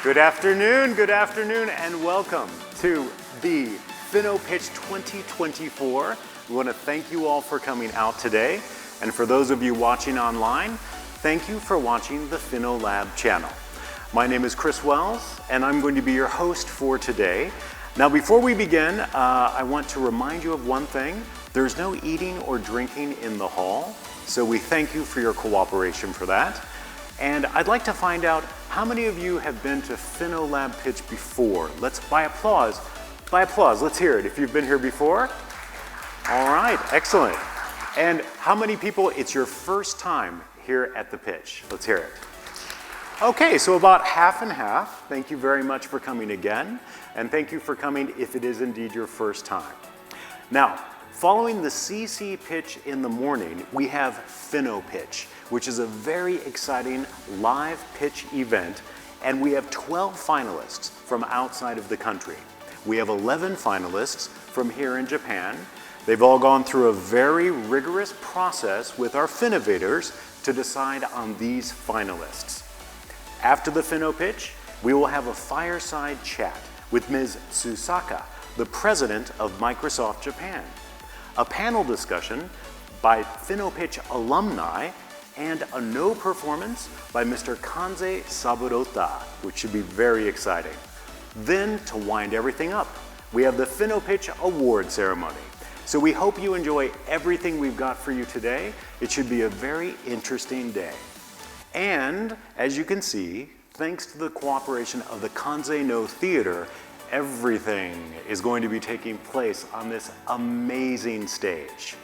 Good afternoon, and welcome to the FINOPITCH 2024. We want to thank you all for coming out today. And for those of you watching online, thank you for watching the FinoLab channel. My name is Chris Wells, and I'm going to be your host for today. Now, before we begin, I want to remind you of one thing. There's no eating or drinking in the hall, so we thank you for your cooperation for that. And I'd like to find out how many of you have been to FinoLab Pitch before. By applause, let's hear it if you've been here before. All right, excellent. And how many people, it's your first time here at the pitch? Let's hear it. Okay, so about half and half. Thank you very much for coming again. And thank you for coming if it is indeed your first time. Now, following the CC pitch in the morning, we have FinoPitch, which is a very exciting live pitch event, and we have 12 finalists from outside of the country. We have 11 finalists from here in Japan. They've all gone through a very rigorous process with our Finovators to decide on these finalists. After the FinoPitch, we will have a fireside chat with Ms. Susaka, the president of Microsoft Japan, a panel discussion by FinoPitch alumni, and a no performance by Mr. Kanze Saburota, which should be very exciting. Then, to wind everything up, we have the FinoPitch award ceremony. So we hope you enjoy everything we've got for you today. It should be a very interesting day. And as you can see, thanks to the cooperation of the Kanze No Theater, everything is going to be taking place on this amazing stage.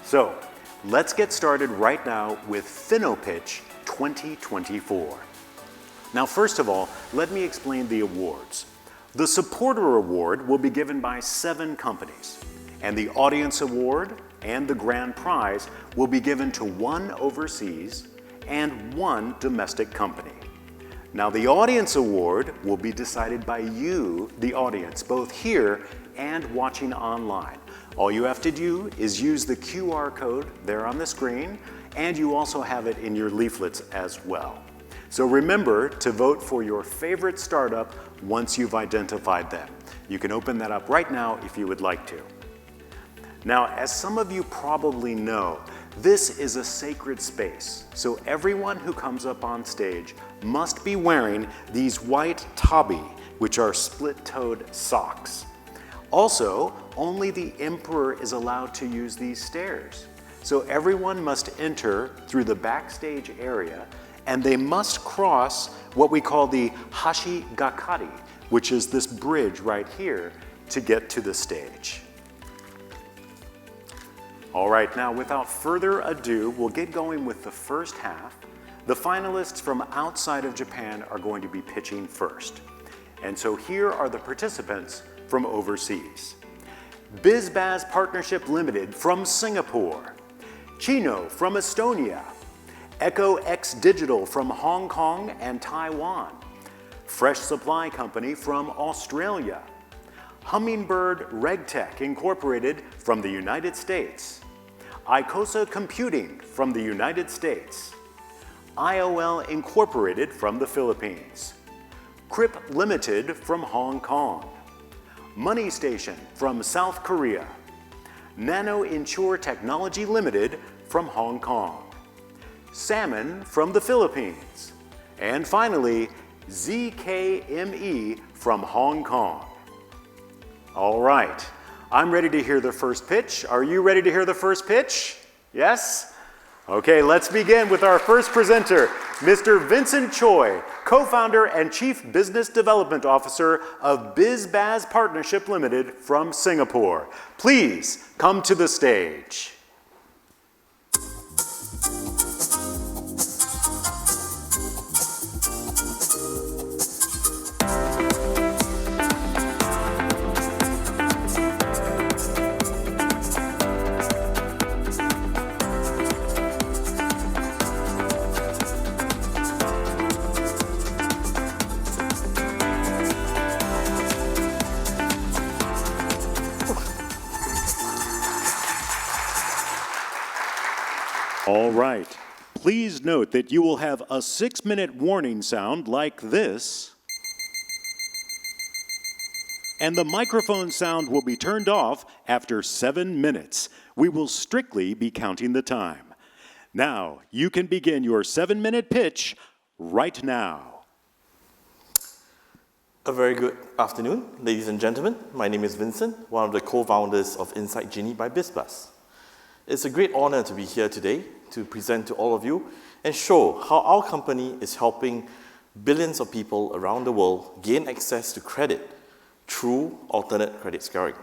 So, let's get started right now with FinoPitch 2024. Now, first of all, let me explain the awards. The Supporter Award will be given by 7 companies, and the Audience Award and the Grand Prize will be given to 1 overseas and 1 domestic company. Now, the Audience Award will be decided by you, the audience, both here and watching online. All you have to do is use the QR code there on the screen, and you also have it in your leaflets as well. So remember to vote for your favorite startup once you've identified them. You can open that up right now if you would like to. Now, as some of you probably know, this is a sacred space, so everyone who comes up on stage must be wearing these white tabi, which are split-toed socks. Also, only the emperor is allowed to use these stairs. So everyone must enter through the backstage area, and they must cross what we call the hashigakari, which is this bridge right here, to get to the stage. All right, now without further ado, we'll get going with the first half. The finalists from outside of Japan are going to be pitching first. And so here are the participants from overseas. Bizbaz Partnership Limited from Singapore, Cino from Estonia, EchoX Digital from Hong Kong and Taiwan, Fresh Supply Company from Australia, Hummingbird Regtech Incorporated from the United States, Icosa Computing from the United States, IOL Incorporated from the Philippines, KRIP Limited from Hong Kong, MoneyStation from South Korea, Nanoinsure Technology Limited from Hong Kong, Salmon from the Philippines, and finally, zkMe from Hong Kong. All right, I'm ready to hear the first pitch. Are you ready to hear the first pitch? Yes? Okay, let's begin with our first presenter, Mr. Vincent Choi, co-founder and Chief Business Development Officer of Bizbaz Partnership Limited from Singapore. Please come to the stage. All right. Please note that you will have a 6-minute warning sound like this. and the microphone sound will be turned off after 7 minutes. We will strictly be counting the time. Now, you can begin your 7-minute pitch right now. A very good afternoon, ladies and gentlemen. My name is Vincent, one of the co-founders of InsightGenie by Bizbaz. It's a great honor to be here today to present to all of you and show how our company is helping billions of people around the world gain access to credit through alternate credit scoring.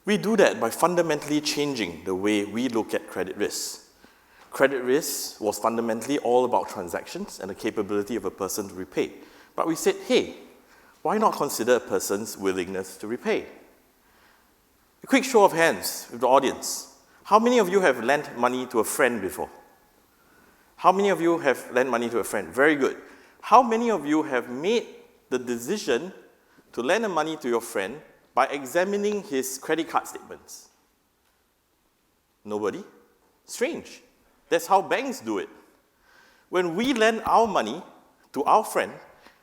We do that by fundamentally changing the way we look at credit risk. Credit risk was fundamentally all about transactions and the capability of a person to repay. But we said, hey, why not consider a person's willingness to repay? A quick show of hands with the audience. How many of you have lent money to a friend before? How many of you have lent money to a friend? Very good. How many of you have made the decision to lend the money to your friend by examining his credit card statements? Nobody? Strange. That's how banks do it. When we lend our money to our friend,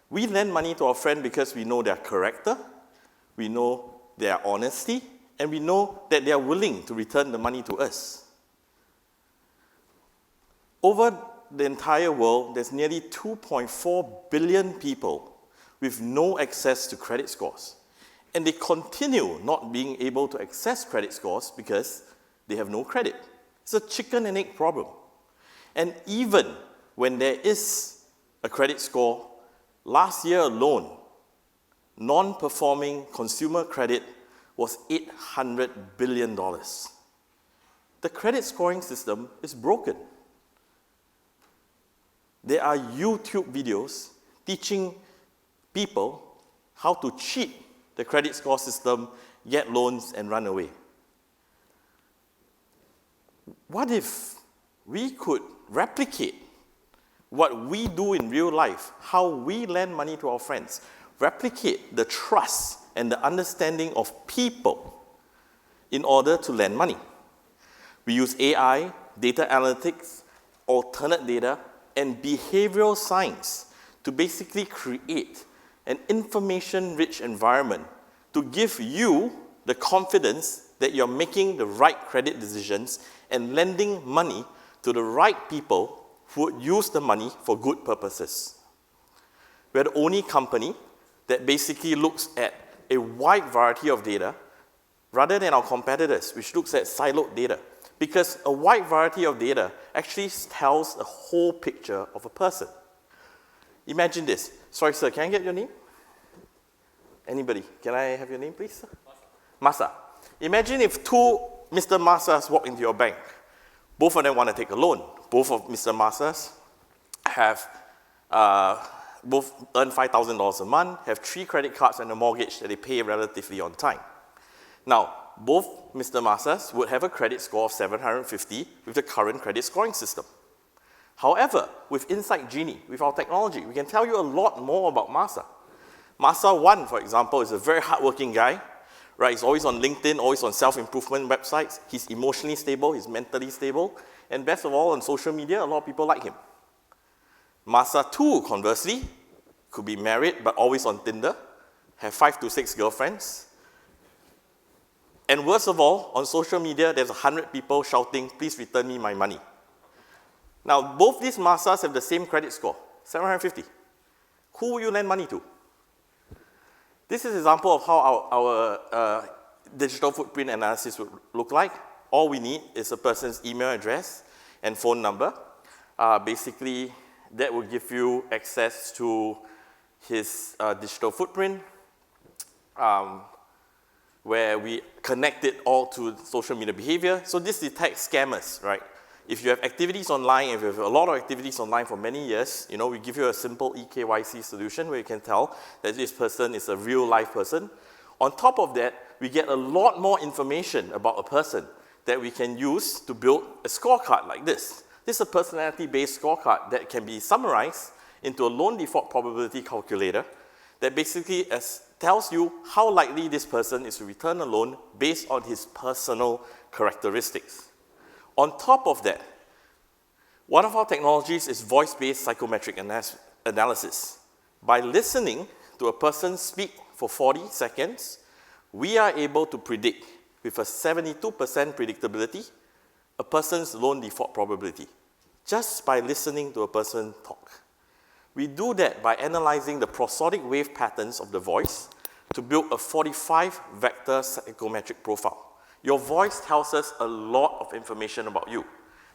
we lend money to our friend because we know their character, we know their honesty, and we know that they are willing to return the money to us. Over the entire world, there's nearly 2.4 billion people with no access to credit scores. And they continue not being able to access credit scores because they have no credit. It's a chicken and egg problem. And even when there is a credit score, last year alone, non-performing consumer credit was $800 billion. The credit scoring system is broken. There are YouTube videos teaching people how to cheat the credit score system, get loans, and run away. What if we could replicate what we do in real life, how we lend money to our friends, replicate the trust and the understanding of people in order to lend money? We use AI, data analytics, alternate data, and behavioral science to basically create an information-rich environment to give you the confidence that you're making the right credit decisions and lending money to the right people who would use the money for good purposes. We're the only company that basically looks at a wide variety of data rather than our competitors, which looks at siloed data. Because a wide variety of data actually tells a whole picture of a person. Imagine this. Sorry, sir, can I get your name? Anybody? Can I have your name, please, sir? Masa. Imagine if two Mr. Masas walk into your bank. Both of them want to take a loan. Both of Mr. Masas have both earn $5,000 a month, have 3 credit cards and a mortgage that they pay relatively on time. Now, both Mr. Masas would have a credit score of 750 with the current credit scoring system. However, with InsightGenie, with our technology, we can tell you a lot more about Masa. Masa 1, for example, is a very hardworking guy, right? He's always on LinkedIn, always on self-improvement websites. He's emotionally stable, he's mentally stable, and best of all, on social media, a lot of people like him. Masa 2, conversely, could be married but always on Tinder, have 5 to 6 girlfriends, and worst of all, on social media, there's 100 people shouting, please return me my money. Now, both these Masas have the same credit score, 750. Who will you lend money to? This is an example of how our digital footprint analysis would look like. All we need is a person's email address and phone number. Basically, that will give you access to his digital footprint, where we connect it all to social media behavior. So this detects scammers, right? If you have activities online, if you have a lot of activities online for many years, we give you a simple zkKYC solution where you can tell that this person is a real life person. On top of that, we get a lot more information about a person that we can use to build a scorecard like this. This is a personality-based scorecard that can be summarized into a loan default probability calculator that basically tells you how likely this person is to return a loan based on his personal characteristics. On top of that, one of our technologies is voice-based psychometric analysis. By listening to a person speak for 40 seconds, we are able to predict with a 72% predictability a person's loan default probability just by listening to a person talk. We do that by analyzing the prosodic wave patterns of the voice to build a 45-vector psychometric profile. Your voice tells us a lot of information about you.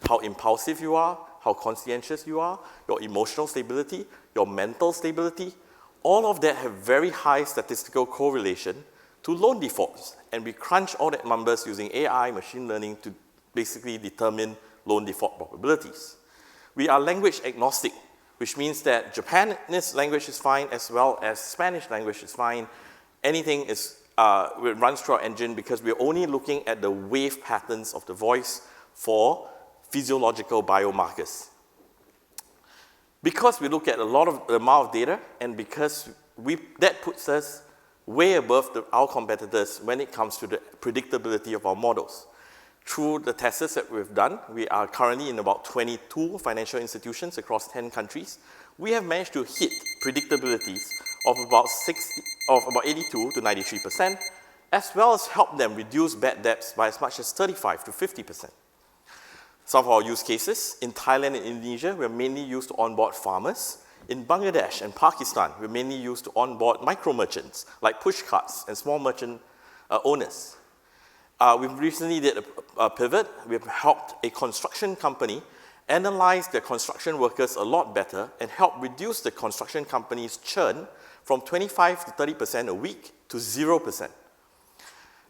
How impulsive you are, how conscientious you are, your emotional stability, your mental stability. All of that have very high statistical correlation to loan defaults. And we crunch all that numbers using AI, machine learning to basically determine loan default probabilities. We are language agnostic, which means that Japanese language is fine as well as Spanish language is fine. Anything is, runs through our engine because we're only looking at the wave patterns of the voice for physiological biomarkers. Because we look at a lot of the amount of data and because that puts us way above our competitors when it comes to the predictability of our models. Through the tests that we've done, we are currently in about 22 financial institutions across 10 countries. We have managed to hit predictabilities of about 82 to 93%, as well as help them reduce bad debts by as much as 35 to 50%. Some of our use cases, in Thailand and Indonesia, we're mainly used to onboard farmers. In Bangladesh and Pakistan, we're mainly used to onboard micro merchants like push carts and small merchant owners. We recently did a pivot. We've helped a construction company analyze their construction workers a lot better and help reduce the construction company's churn from 25 to 30% a week to 0%.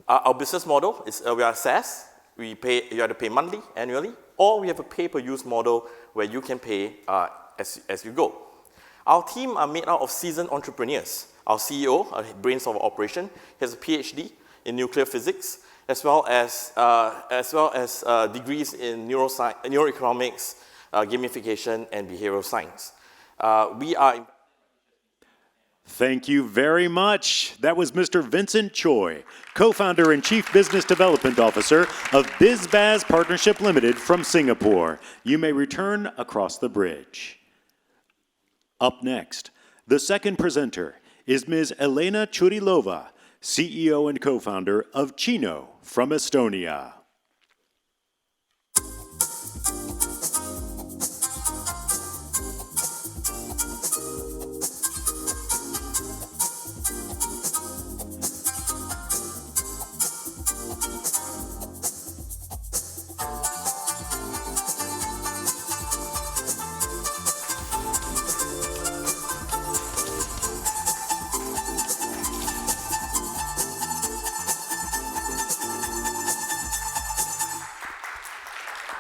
Our business model is we are SaaS. You either pay monthly, annually, or we have a pay-per-use model where you can pay as you go. Our team are made out of seasoned entrepreneurs. Our CEO, brains of our operation, has a PhD in nuclear physics, as well as degrees in neuroeconomics, gamification, and behavioral science. Thank you very much. That was Mr. Vincent Choi, co-founder and chief business development officer of Bizbaz Partnership Limited from Singapore. You may return across the bridge. Up next, the second presenter is Ms. Elena Churilova, CEO and co-founder of Cino from Estonia.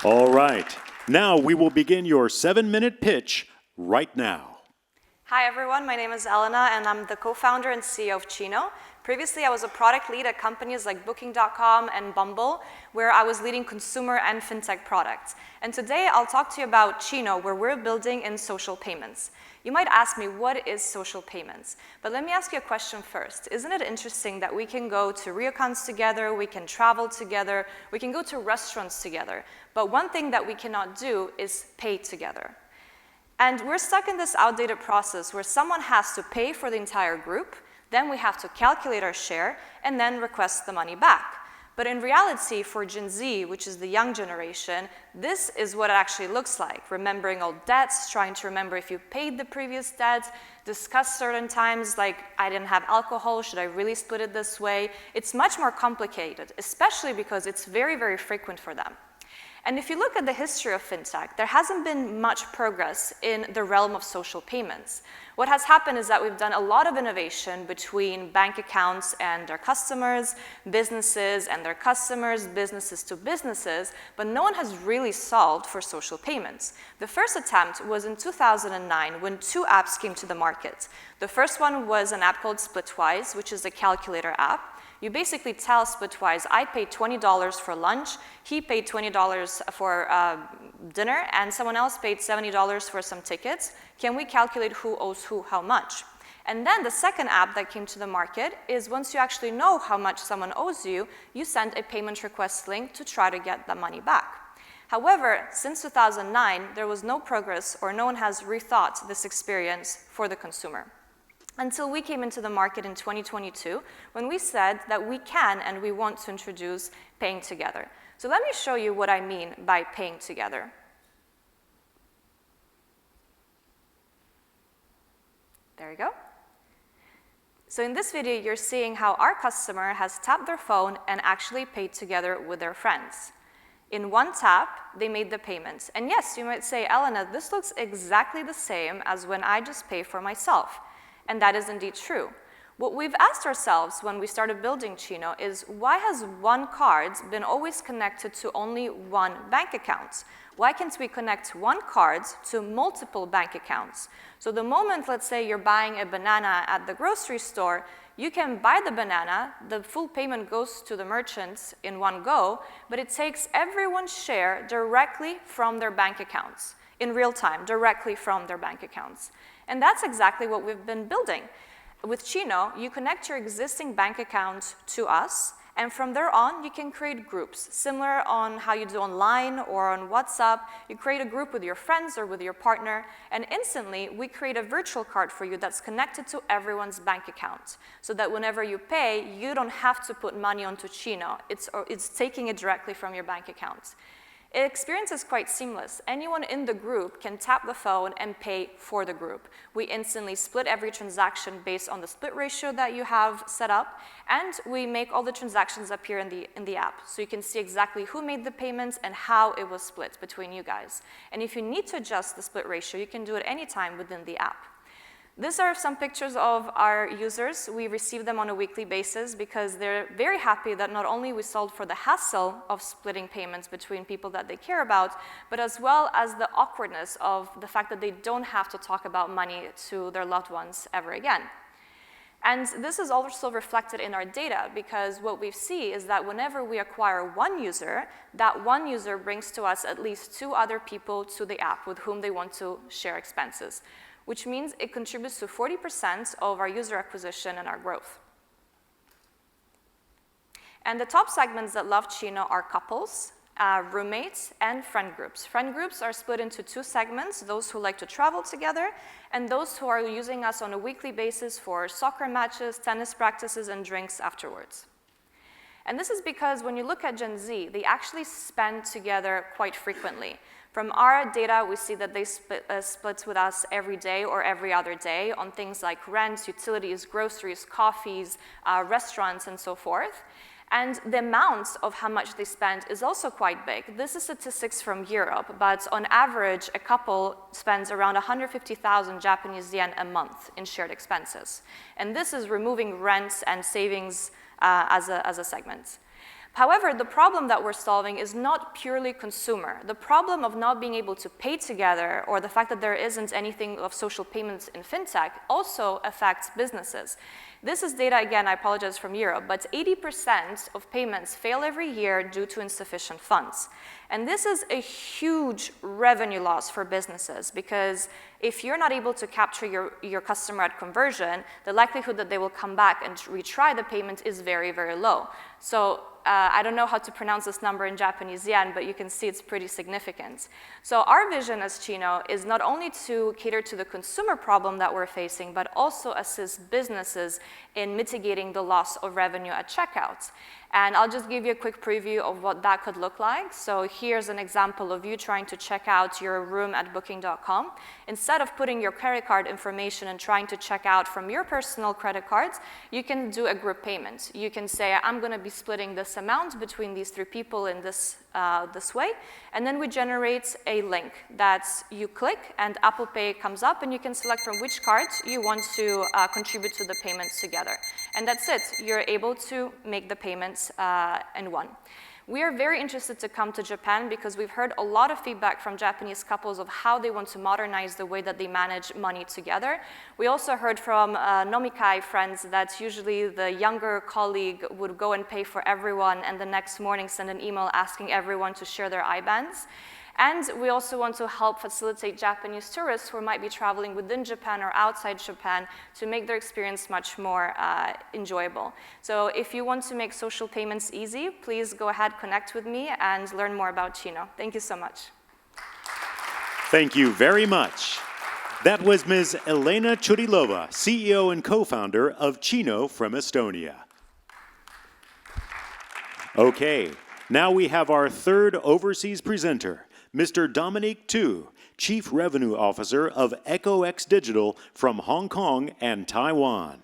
All right, now we will begin your 7-minute pitch right now. Hi everyone, my name is Elena and I'm the co-founder and CEO of Cino. Previously, I was a product lead at companies like Booking.com and Bumble, where I was leading consumer and fintech products. And today I'll talk to you about Cino, where we're building in social payments. You might ask me, what is social payments? But let me ask you a question first. Isn't it interesting that we can go to ryokans together, we can travel together, we can go to restaurants together, but one thing that we cannot do is pay together. And we're stuck in this outdated process where someone has to pay for the entire group, then we have to calculate our share, and then request the money back. But in reality, for Gen Z, which is the young generation, this is what it actually looks like. Remembering old debts, trying to remember if you paid the previous debt, discuss certain times like, I didn't have alcohol, should I really split it this way? It's much more complicated, especially because it's very, very frequent for them. And if you look at the history of fintech, there hasn't been much progress in the realm of social payments. What has happened is that we've done a lot of innovation between bank accounts and their customers, businesses and their customers, businesses to businesses, but no one has really solved for social payments. The first attempt was in 2009 when 2 apps came to the market. The first one was an app called Splitwise, which is a calculator app. You basically tell Splitwise, I paid $20 for lunch, he paid $20 for dinner, and someone else paid $70 for some tickets. Can we calculate who owes who how much? And then the second app that came to the market is once you actually know how much someone owes you, you send a payment request link to try to get the money back. However, since 2009, there was no progress or no one has rethought this experience for the consumer. until we came into the market in 2022 when we said that we can and we want to introduce paying together. So let me show you what I mean by paying together. There you go. So in this video, you're seeing how our customer has tapped their phone and actually paid together with their friends. In one tap, they made the payments. And yes, you might say, Elena, this looks exactly the same as when I just pay for myself. And that is indeed true. What we've asked ourselves when we started building Cino is, why has one card been always connected to only one bank account? Why can't we connect one card to multiple bank accounts? So the moment, let's say, you're buying a banana at the grocery store, you can buy the banana, the full payment goes to the merchants in one go, but it takes everyone's share directly from their bank accounts, in real time, directly from their bank accounts. And that's exactly what we've been building. With Cino, you connect your existing bank account to us, and from there on, you can create groups, similar on how you do online or on WhatsApp. You create a group with your friends or with your partner, and instantly, we create a virtual card for you that's connected to everyone's bank account, so that whenever you pay, you don't have to put money onto Cino. It's taking it directly from your bank account. The experience is quite seamless. Anyone in the group can tap the phone and pay for the group. We instantly split every transaction based on the split ratio that you have set up, and we make all the transactions appear in the app. So you can see exactly who made the payments and how it was split between you guys. And if you need to adjust the split ratio, you can do it anytime within the app. These are some pictures of our users. We receive them on a weekly basis because they're very happy that not only we solved for the hassle of splitting payments between people that they care about, but as well as the awkwardness of the fact that they don't have to talk about money to their loved ones ever again. And this is also reflected in our data, because what we see is that whenever we acquire one user, that one user brings to us at least 2 other people to the app with whom they want to share expenses, which means it contributes to 40% of our user acquisition and our growth. And the top segments that love Cino are couples, roommates, and friend groups. Friend groups are split into 2 segments, those who like to travel together, and those who are using us on a weekly basis for soccer matches, tennis practices, and drinks afterwards. And this is because when you look at Gen Z, they actually spend together quite frequently. From our data, we see that they split with us every day or every other day on things like rent, utilities, groceries, coffees, restaurants, and so forth. And the amount of how much they spend is also quite big. This is statistics from Europe, but on average, a couple spends around 150,000 Japanese yen a month in shared expenses. And this is removing rents and savings as a segment. However, the problem that we're solving is not purely consumer. The problem of not being able to pay together, or the fact that there isn't anything of social payments in fintech, also affects businesses. This is data, again, I apologize, from Europe, but 80% of payments fail every year due to insufficient funds. And this is a huge revenue loss for businesses, because if you're not able to capture your customer at conversion, the likelihood that they will come back and retry the payment is very, very low. So I don't know how to pronounce this number in Japanese yen, but you can see it's pretty significant. So our vision as Cino is not only to cater to the consumer problem that we're facing, but also assist businesses in mitigating the loss of revenue at checkout. And I'll just give you a quick preview of what that could look like. So here's an example of you trying to check out your room at booking.com. Instead of putting your credit card information and trying to check out from your personal credit cards, you can do a group payment. You can say, I'm going to be splitting this amount between these 3 people in this way. And then we generate a link that you click, and Apple Pay comes up, and you can select from which card you want to contribute to the payments together. And that's it. You're able to make the payments in one. We are very interested to come to Japan because we've heard a lot of feedback from Japanese couples of how they want to modernize the way that they manage money together. We also heard from nomikai friends that usually the younger colleague would go and pay for everyone and the next morning send an email asking everyone to share their IBANs. And we also want to help facilitate Japanese tourists who might be traveling within Japan or outside Japan to make their experience much more enjoyable. So if you want to make social payments easy, please go ahead, connect with me, and learn more about Cino. Thank you so much. Thank you very much. That was Ms. Elena Churilova, CEO and co-founder of Cino from Estonia. Okay, now we have our third overseas presenter, Mr. Dominique Tu, Chief Revenue Officer of EchoX Digital from Hong Kong and Taiwan.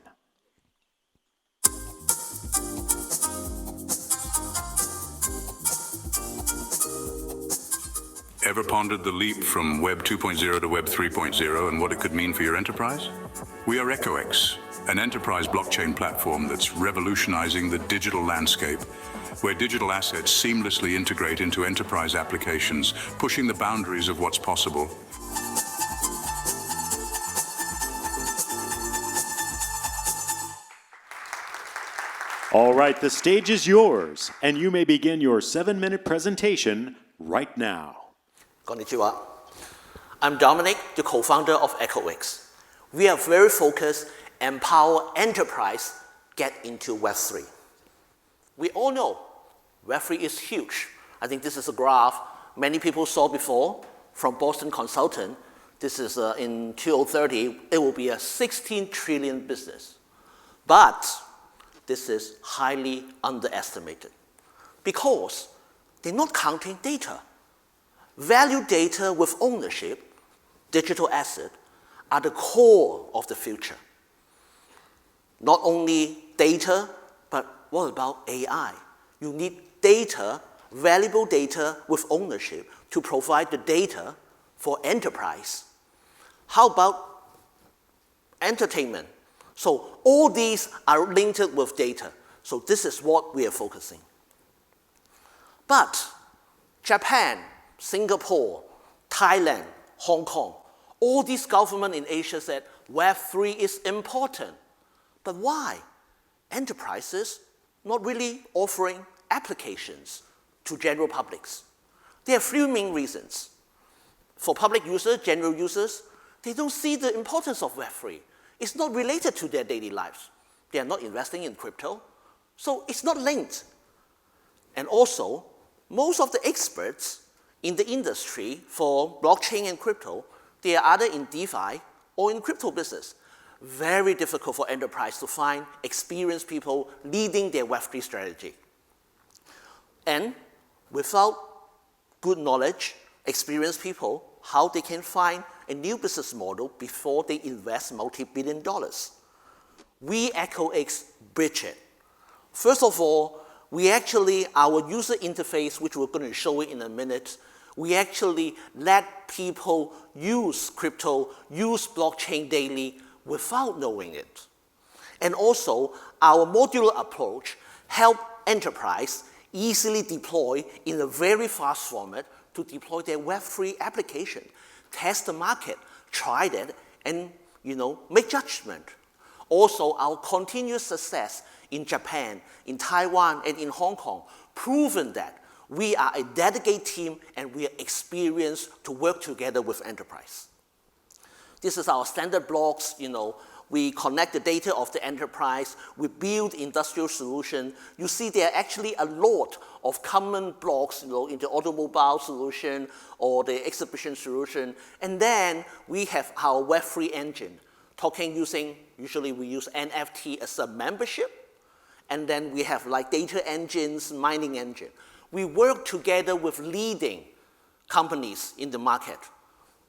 Ever pondered the leap from Web 2.0 to Web 3.0 and what it could mean for your enterprise? We are EchoX, an enterprise blockchain platform that's revolutionizing the digital landscape, where digital assets seamlessly integrate into enterprise applications, pushing the boundaries of what's possible. All right, the stage is yours, and you may begin your 7-minute presentation right now. Konnichiwa. I'm Dominic, the co-founder of EchoX. We are very focused, empower enterprise get into Web3. We all know Web3 is huge. I think this is a graph many people saw before from Boston Consultant. This is in 2030, it will be a 16 trillion business. But this is highly underestimated because they're not counting data. Value data with ownership, digital asset, are the core of the future. Not only data, but what about AI? You need data, valuable data with ownership to provide the data for enterprise. How about entertainment? So all these are linked with data. So this is what we are focusing. But Japan, Singapore, Thailand, Hong Kong, all these governments in Asia said Web3 is important. But why? Enterprises not really offering applications to general publics. There are few main reasons. For public users, general users, they don't see the importance of Web3. It's not related to their daily lives. They are not investing in crypto, so it's not linked. And also, most of the experts in the industry for blockchain and crypto, they are either in DeFi or in crypto business. Very difficult for enterprise to find experienced people leading their Web3 strategy. And without good knowledge, experienced people, how they can find a new business model before they invest multi-billion dollars. We EchoX bridge it. First of all, our user interface, which we're going to show it in a minute, we actually let people use crypto, use blockchain daily without knowing it. And also, our modular approach help enterprise easily deploy in a very fast format to deploy their Web3 application, test the market, try it, and make judgment. Also, our continuous success in Japan, in Taiwan, and in Hong Kong, proven that we are a dedicated team and we are experienced to work together with enterprise. This is our standard blocks. We connect the data of the enterprise. We build industrial solution. You see there are actually a lot of common blocks in the automobile solution or the exhibition solution. And then we have our Web3 engine, usually we use NFT as a membership. And then we have like data engines, mining engine. We work together with leading companies in the market.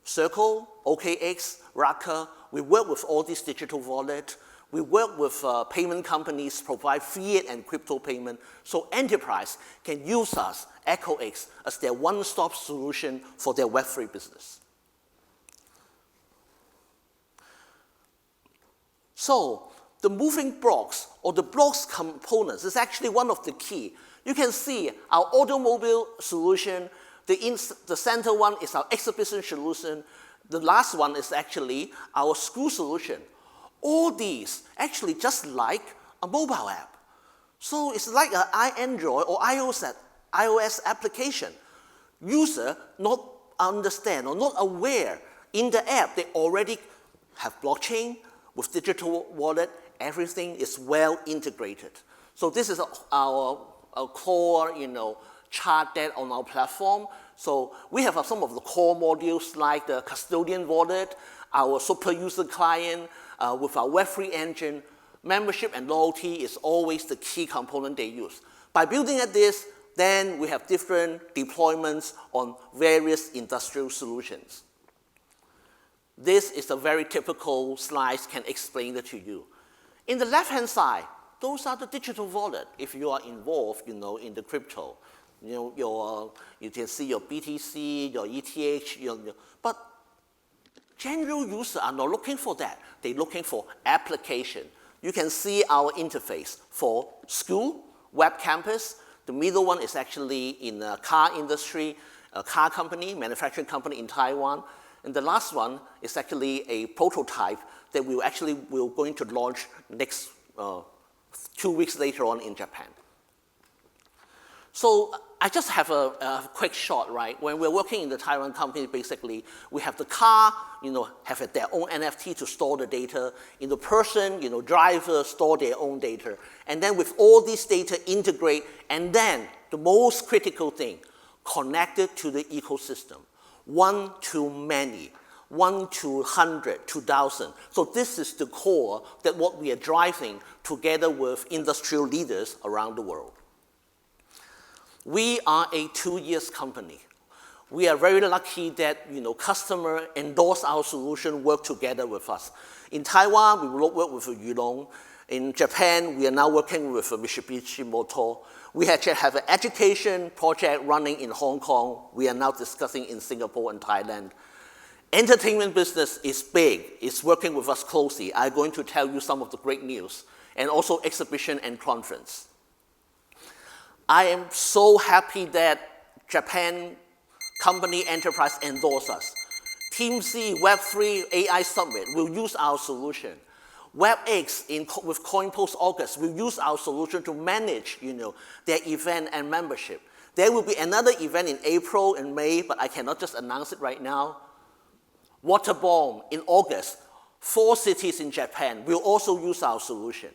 Circle, OKX, Raka, we work with all these digital wallets. We work with payment companies, provide fiat and crypto payment, so enterprise can use us, EchoX, as their one-stop solution for their Web3 business. So the moving blocks or the blocks components is actually one of the key. You can see our automobile solution, the center one is our exhibition solution. The last one is actually our school solution. All these actually just like a mobile app. So it's like an Android or iOS application. User not understand or not aware in the app they already have blockchain with digital wallet. Everything is well integrated. So this is our core, chart that on our platform. So we have some of the core modules like the custodian wallet, our super user client, with our Web3 engine. Membership and loyalty is always the key component they use. By building at this, then we have different deployments on various industrial solutions. This is a very typical slide, can explain it to you. In the left-hand side, those are the digital wallet. If you are involved, in the crypto, you can see your BTC, your ETH, but general users are not looking for that. They're looking for application. You can see our interface for school, web campus. The middle one is actually in the car industry, a car company, manufacturing company in Taiwan. And the last one is actually a prototype that we're going to launch next 2 weeks later on in Japan. So I just have a quick shot, right? When we're working in the Taiwan company, basically, we have the car, have their own NFT to store the data. In the person, driver store their own data. And then with all these data integrate, and then the most critical thing, connected to the ecosystem. One to many, 1 to 100, 2,000. So this is the core that what we are driving together with industrial leaders around the world. We are a 2-year company. We are very lucky that customer endorse our solution, work together with us. In Taiwan, we will work with Yulong. In Japan, we are now working with Mitsubishi Motor. We actually have an education project running in Hong Kong. We are now discussing in Singapore and Thailand. Entertainment business is big. It's working with us closely. I'm going to tell you some of the great news, and also exhibition and conference. I am so happy that Japan company enterprise endorse us. Team C Web3 AI Summit will use our solution. WebX with CoinPost August will use our solution to manage their event and membership. There will be another event in April and May, but I cannot just announce it right now. Waterbomb in August. 4 cities in Japan will also use our solution.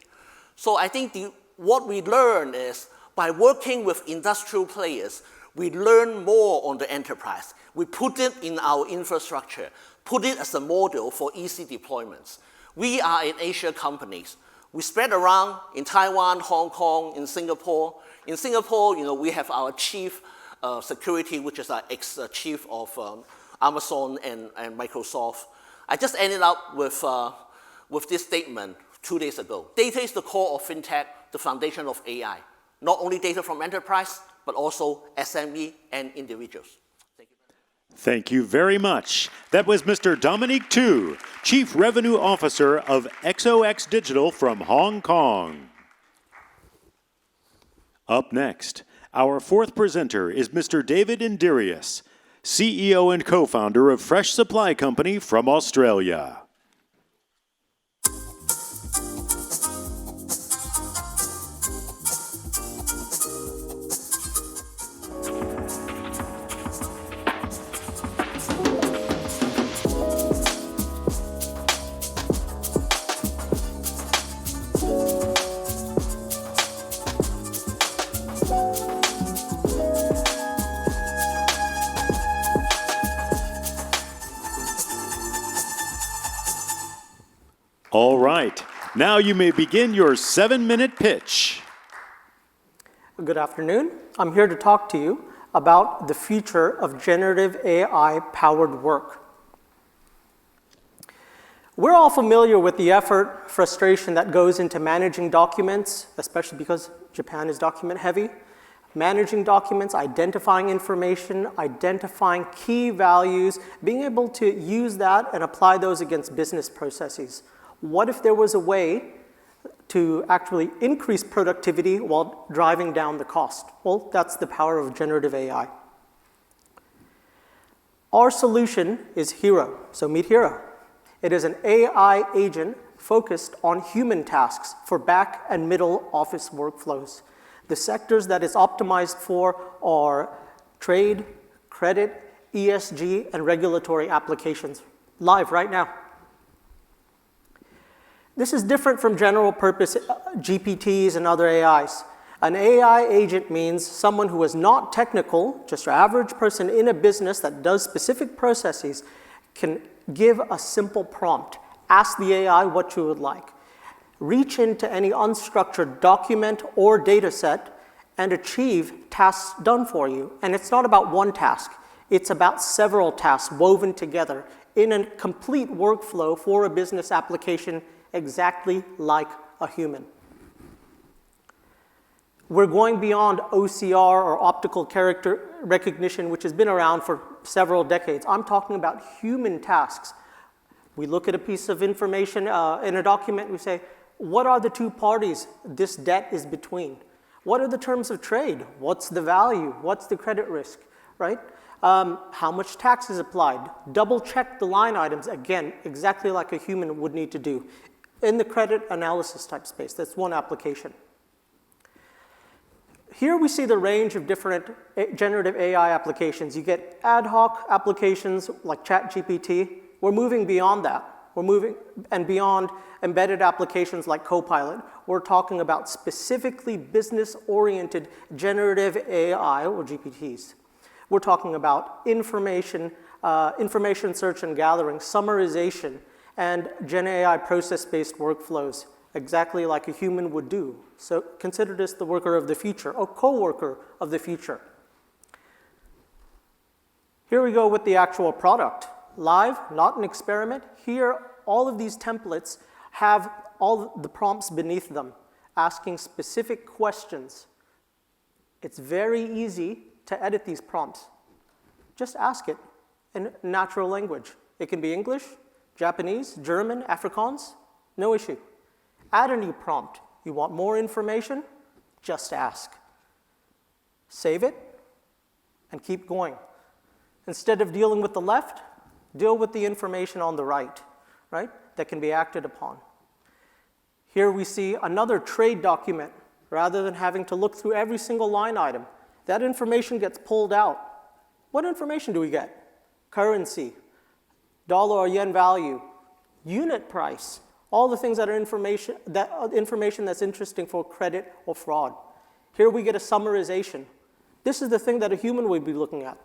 So I think what we learn is by working with industrial players, we learn more on the enterprise. We put it in our infrastructure, put it as a model for easy deployments. We are an Asia companies. We spread around in Taiwan, Hong Kong, in Singapore. In Singapore, we have our chief security, which is our ex-chief of Amazon and Microsoft. I just ended up with this statement 2 days ago. Data is the core of fintech, the foundation of AI. Not only data from enterprise, but also SME and individuals. Thank you. Thank you very much. That was Mr. Dominique Tu, Chief Revenue Officer of EchoX Digital from Hong Kong. Up next, our fourth presenter is Mr. David Indirius, CEO and co-founder of Fresh Supply Company from Australia. All right, now you may begin your 7-minute pitch. Good afternoon. I'm here to talk to you about the future of generative AI-powered work. We're all familiar with the effort, frustration that goes into managing documents, especially because Japan is document heavy. Managing documents, identifying information, identifying key values, being able to use that and apply those against business processes. What if there was a way to actually increase productivity while driving down the cost? Well, that's the power of generative AI. Our solution is Hero, so meet Hero. It is an AI agent focused on human tasks for back and middle office workflows. The sectors that it's optimized for are trade, credit, ESG, and regulatory applications, live right now. This is different from general purpose GPTs and other AIs. An AI agent means someone who is not technical, just your average person in a business that does specific processes, can give a simple prompt. Ask the AI what you would like. Reach into any unstructured document or data set and achieve tasks done for you. And it's not about one task. It's about several tasks woven together in a complete workflow for a business application exactly like a human. We're going beyond OCR or optical character recognition, which has been around for several decades. I'm talking about human tasks. We look at a piece of information in a document, we say, what are the two parties this debt is between? What are the terms of trade? What's the value? What's the credit risk, right? How much tax is applied? Double check the line items, again, exactly like a human would need to do in the credit analysis type space. That's one application. Here we see the range of different generative AI applications. You get ad hoc applications like ChatGPT. We're moving beyond that. We're moving and beyond embedded applications like Copilot. We're talking about specifically business-oriented generative AI or GPTs. We're talking about information search and gathering, summarization, and Gen AI process-based workflows, exactly like a human would do. So consider this the worker of the future, or co-worker of the future. Here we go with the actual product. Live, not an experiment. Here, all of these templates have all the prompts beneath them, asking specific questions. It's very easy to edit these prompts. Just ask it in natural language. It can be English, Japanese, German, Afrikaans, no issue. Add a new prompt. You want more information? Just ask. Save it and keep going. Instead of dealing with the left, deal with the information on the right, that can be acted upon. Here we see another trade document. Rather than having to look through every single line item, that information gets pulled out. What information do we get? Currency, dollar or yen value, unit price, all the things that are information that's interesting for credit or fraud. Here we get a summarization. This is the thing that a human would be looking at.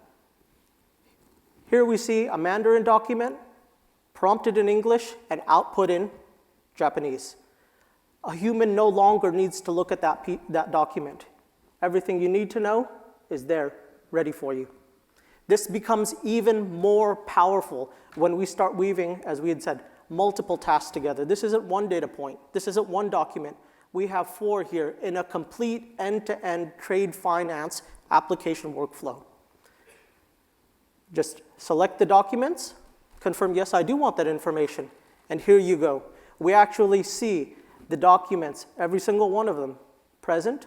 Here we see a Mandarin document, prompted in English and output in Japanese. A human no longer needs to look at that document. Everything you need to know is there, ready for you. This becomes even more powerful when we start weaving, as we had said, multiple tasks together. This isn't one data point. This isn't one document. We have 4 here in a complete end-to-end trade finance application workflow. Just select the documents, confirm, yes, I do want that information, and here you go. We actually see the documents, every single one of them, present,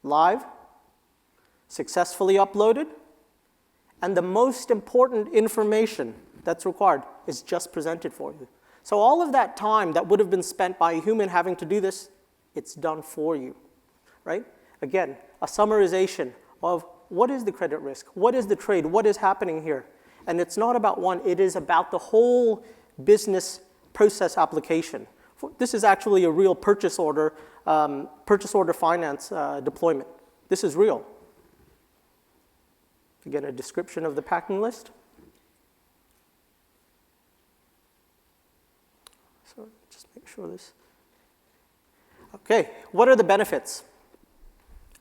live, successfully uploaded, and the most important information that's required is just presented for you. So all of that time that would have been spent by a human having to do this, it's done for you, right? Again, a summarization of what is the credit risk, what is the trade, what is happening here. And it's not about one, it is about the whole business process application. This is actually a real purchase order finance deployment. This is real. Again, a description of the packing list. So just make sure this. Okay, what are the benefits?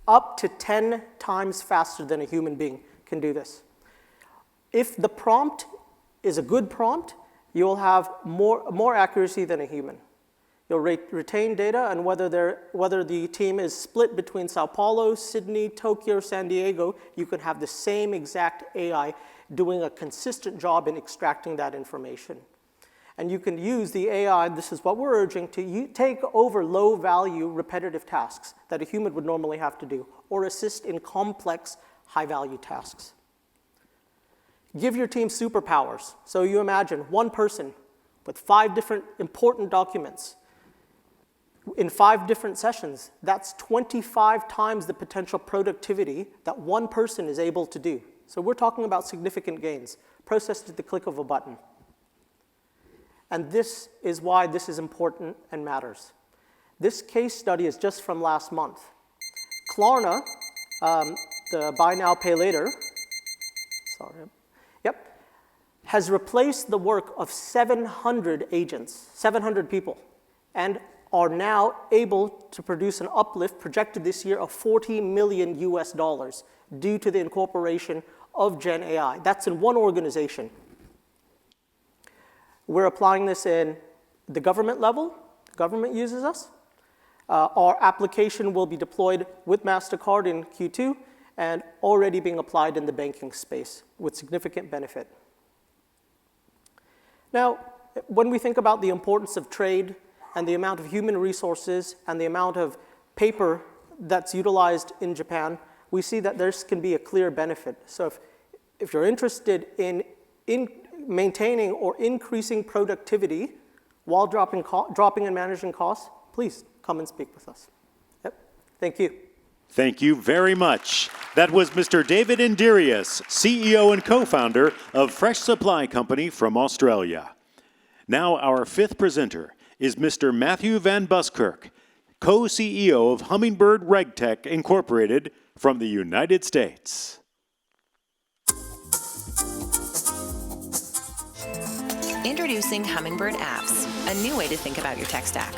Up to 10 times faster than a human being can do this. If the prompt is a good prompt, you will have more accuracy than a human. You'll retain data, and whether the team is split between Sao Paulo, Sydney, Tokyo, or San Diego, you can have the same exact AI doing a consistent job in extracting that information. And you can use the AI, this is what we're urging, to take over low-value repetitive tasks that a human would normally have to do, or assist in complex, high-value tasks. Give your team superpowers. So you imagine one person with 5 different important documents, in 5 different sessions. That's 25 times the potential productivity that one person is able to do. So we're talking about significant gains, processed at the click of a button. And this is why this is important and matters. This case study is just from last month. Klarna, the buy now, pay later, has replaced the work of 700 agents, 700 people, and are now able to produce an uplift projected this year of $40 million due to the incorporation of Gen AI. That's in one organization. We're applying this in the government level. The government uses us. Our application will be deployed with MasterCard in Q2 and already being applied in the banking space with significant benefit. Now, when we think about the importance of trade and the amount of human resources and the amount of paper that's utilized in Japan, we see that there can be a clear benefit. So if you're interested in maintaining or increasing productivity while dropping and managing costs, please come and speak with us. Yep. Thank you. Thank you very much. That was Mr. David Indirius, CEO and co-founder of Fresh Supply Company from Australia. Now our fifth presenter is Mr. Matthew Van Buskirk, co-CEO of Hummingbird Regtech Incorporated from the United States. Introducing Hummingbird Apps, a new way to think about your tech stack.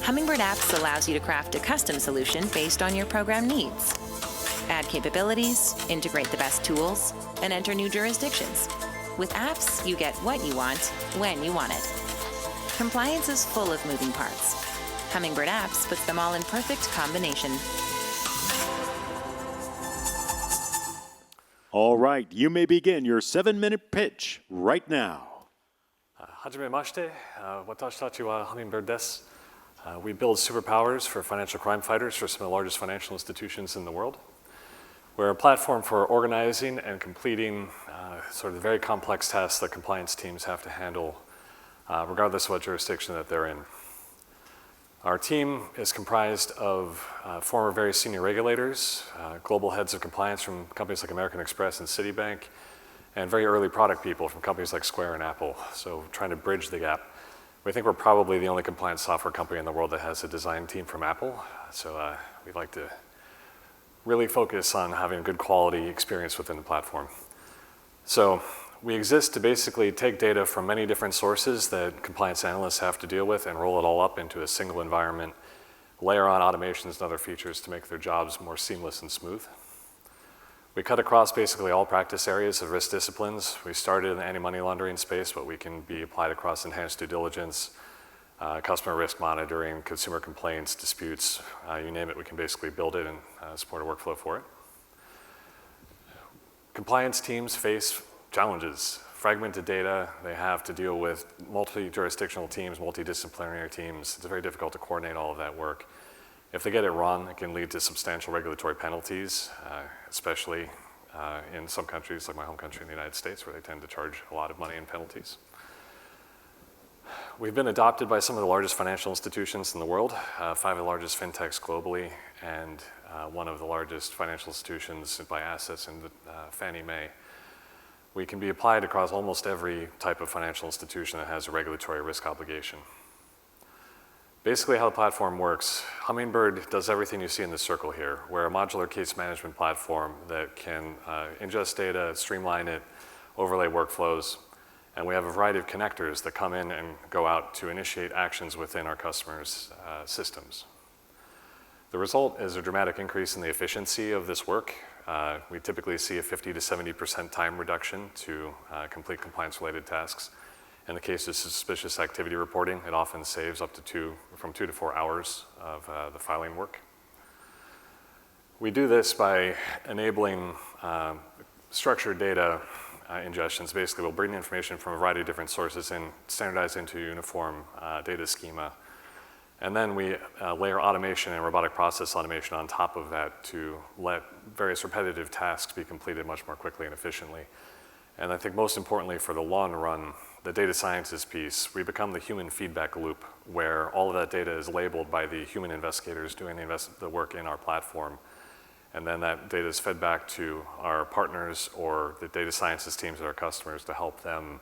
Hummingbird Apps allows you to craft a custom solution based on your program needs. Add capabilities, integrate the best tools, and enter new jurisdictions. With apps, you get what you want, when you want it. Compliance is full of moving parts. Hummingbird Apps puts them all in perfect combination. All right, you may begin your 7-minute pitch right now. はじめまして、私たちは Hummingbird です。We build superpowers for financial crime fighters for some of the largest financial institutions in the world. We're a platform for organizing and completing sort of the very complex tasks that compliance teams have to handle, regardless of what jurisdiction that they're in. Our team is comprised of former very senior regulators, global heads of compliance from companies like American Express and Citibank, and very early product people from companies like Square and Apple, so trying to bridge the gap. We think we're probably the only compliance software company in the world that has a design team from Apple, so we'd like to really focus on having good quality experience within the platform. So we exist to basically take data from many different sources that compliance analysts have to deal with and roll it all up into a single environment, layer on automations and other features to make their jobs more seamless and smooth. We cut across basically all practice areas of risk disciplines. We started in the anti-money laundering space, but we can be applied across enhanced due diligence, customer risk monitoring, consumer complaints, disputes, you name it, we can basically build it and support a workflow for it. Compliance teams face challenges. Fragmented data, they have to deal with multi-jurisdictional teams, multidisciplinary teams. It's very difficult to coordinate all of that work. If they get it wrong, it can lead to substantial regulatory penalties, especially in some countries like my home country in the United States, where they tend to charge a lot of money in penalties. We've been adopted by some of the largest financial institutions in the world, 5 of the largest fintechs globally, and one of the largest financial institutions by assets in Fannie Mae. We can be applied across almost every type of financial institution that has a regulatory risk obligation. Basically how the platform works, Hummingbird does everything you see in the circle here. We're a modular case management platform that can ingest data, streamline it, overlay workflows, and we have a variety of connectors that come in and go out to initiate actions within our customers' systems. The result is a dramatic increase in the efficiency of this work. We typically see a 50 to 70% time reduction to complete compliance-related tasks. In the case of suspicious activity reporting, it often saves up to from 2 to 4 hours of the filing work. We do this by enabling structured data ingestions. Basically, we'll bring information from a variety of different sources and standardize into a uniform data schema. And then we layer automation and robotic process automation on top of that to let various repetitive tasks be completed much more quickly and efficiently. And I think most importantly for the long run, the data sciences piece, we become the human feedback loop where all of that data is labeled by the human investigators doing the work in our platform. And then that data is fed back to our partners or the data sciences teams at our customers to help them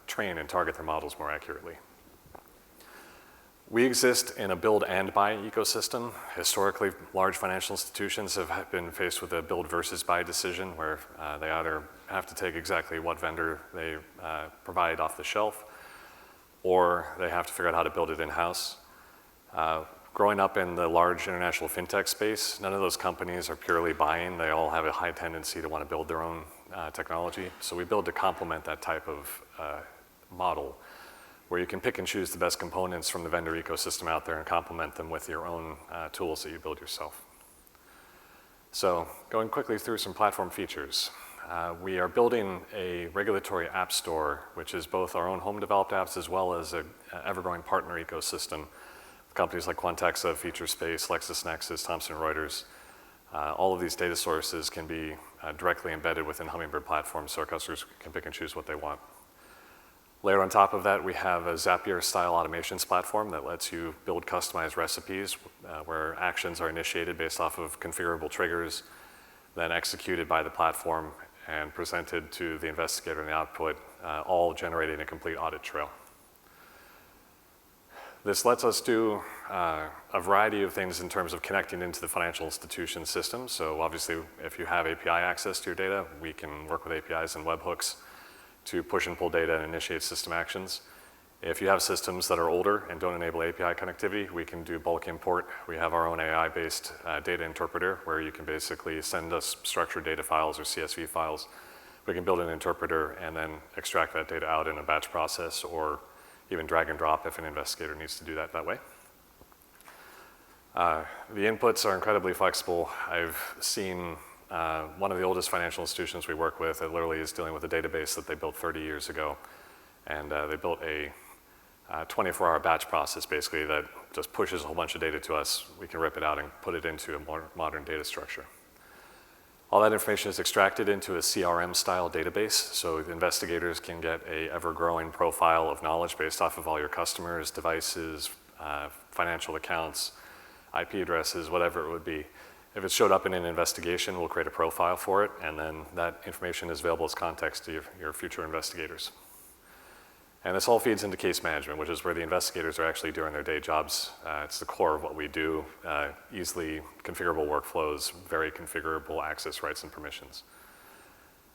train and target their models more accurately. We exist in a build and buy ecosystem. Historically, large financial institutions have been faced with a build versus buy decision where they either have to take exactly what vendor they provide off the shelf, or they have to figure out how to build it in-house. Growing up in the large international fintech space, none of those companies are purely buying. They all have a high tendency to want to build their own technology. So we build to complement that type of model, where you can pick and choose the best components from the vendor ecosystem out there and complement them with your own tools that you build yourself. So going quickly through some platform features. We are building a regulatory app store, which is both our own home-developed apps as well as an ever-growing partner ecosystem. Companies like Quantexa, Featurespace, LexisNexis, Thomson Reuters. All of these data sources can be directly embedded within Hummingbird platforms so our customers can pick and choose what they want. Layer on top of that, we have a Zapier-style automations platform that lets you build customized recipes where actions are initiated based off of configurable triggers, then executed by the platform and presented to the investigator in the output, all generating a complete audit trail. This lets us do a variety of things in terms of connecting into the financial institution system. So obviously, if you have API access to your data, we can work with APIs and webhooks to push and pull data and initiate system actions. If you have systems that are older and don't enable API connectivity, we can do bulk import. We have our own AI-based data interpreter where you can basically send us structured data files or CSV files. We can build an interpreter and then extract that data out in a batch process or even drag and drop if an investigator needs to do that way. The inputs are incredibly flexible. I've seen one of the oldest financial institutions we work with, it literally is dealing with a database that they built 30 years ago. And they built a 24-hour batch process, basically, that just pushes a whole bunch of data to us. We can rip it out and put it into a more modern data structure. All that information is extracted into a CRM-style database, so the investigators can get an ever-growing profile of knowledge based off of all your customers, devices, financial accounts, IP addresses, whatever it would be. If it showed up in an investigation, we'll create a profile for it, and then that information is available as context to your future investigators. And this all feeds into case management, which is where the investigators are actually doing their day jobs. It's the core of what we do, easily configurable workflows, very configurable access rights and permissions.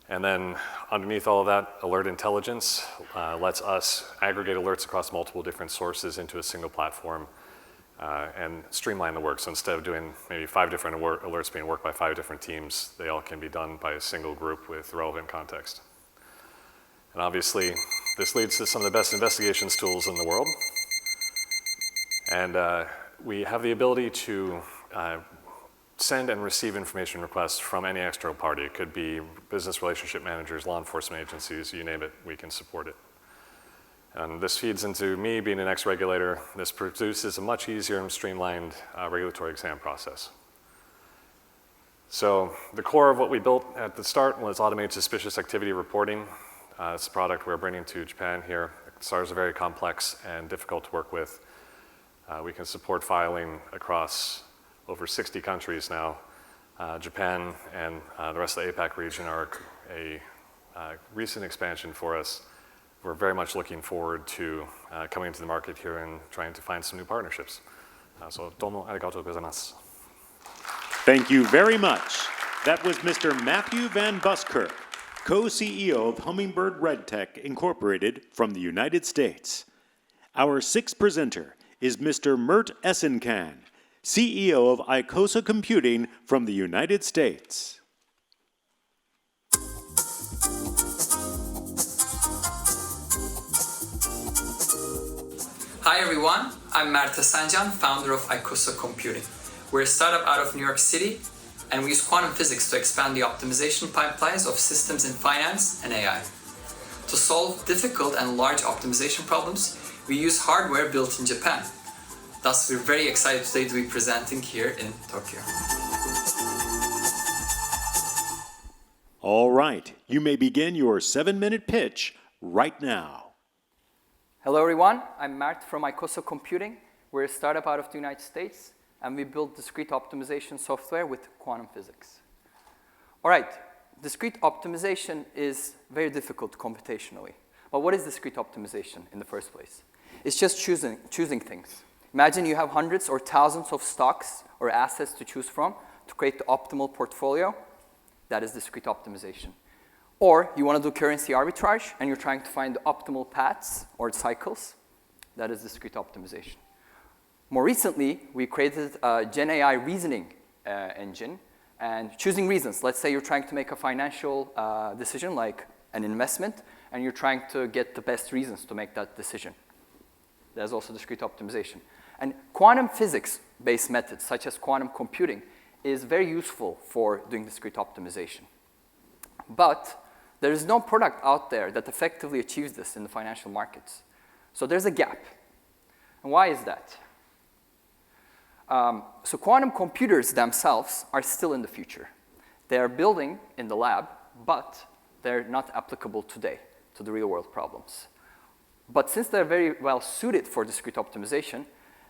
And then underneath all of that, alert intelligence lets us aggregate alerts across multiple different sources into a single platform and streamline the work. So instead of doing maybe 5 different alerts being worked by 5 different teams, they all can be done by a single group with relevant context. And obviously, this leads to some of the best investigations tools in the world. And we have the ability to send and receive information requests from any external party. It could be business relationship managers, law enforcement agencies, you name it, we can support it. And this feeds into me being an ex-regulator. This produces a much easier and streamlined regulatory exam process. So the core of what we built at the start was automated suspicious activity reporting. It's a product we're bringing to Japan here. SARs are very complex and difficult to work with. We can support filing across over 60 countries now. Japan and the rest of the APAC region are a recent expansion for us. We're very much looking forward to coming into the market here and trying to find some new partnerships. So, domo arigatou gozaimasu. Thank you very much. That was Mr. Matthew Van Buskirk, co-CEO of Hummingbird Regtech Incorporated from the United States. Our sixth presenter is Mr. Mert Essenkan, CEO of Icosa Computing from the United States. Hi everyone, I'm Mert Essenkan, founder of Icosa Computing. We're a startup out of New York City, and we use quantum physics to expand the optimization pipelines of systems in finance and AI. To solve difficult and large optimization problems, we use hardware built in Japan. Thus, we're very excited today to be presenting here in Tokyo. All right, you may begin your 7-minute pitch right now. Hello everyone, I'm Mert from Icosa Computing. We're a startup out of the United States, and we build discrete optimization software with quantum physics. All right, discrete optimization is very difficult computationally. But what is discrete optimization in the first place? It's just choosing things. Imagine you have hundreds or thousands of stocks or assets to choose from to create the optimal portfolio. That is discrete optimization. Or you want to do currency arbitrage, and you're trying to find the optimal paths or cycles. That is discrete optimization. More recently, we created a Gen AI reasoning engine and choosing reasons. Let's say you're trying to make a financial decision like an investment, and you're trying to get the best reasons to make that decision. There's also discrete optimization. And quantum physics-based methods, such as quantum computing, is very useful for doing discrete optimization. But there is no product out there that effectively achieves this in the financial markets. So there's a gap. And why is that? So quantum computers themselves are still in the future. They are building in the lab, but they're not applicable today to the real-world problems. But since they're very well suited for discrete optimization,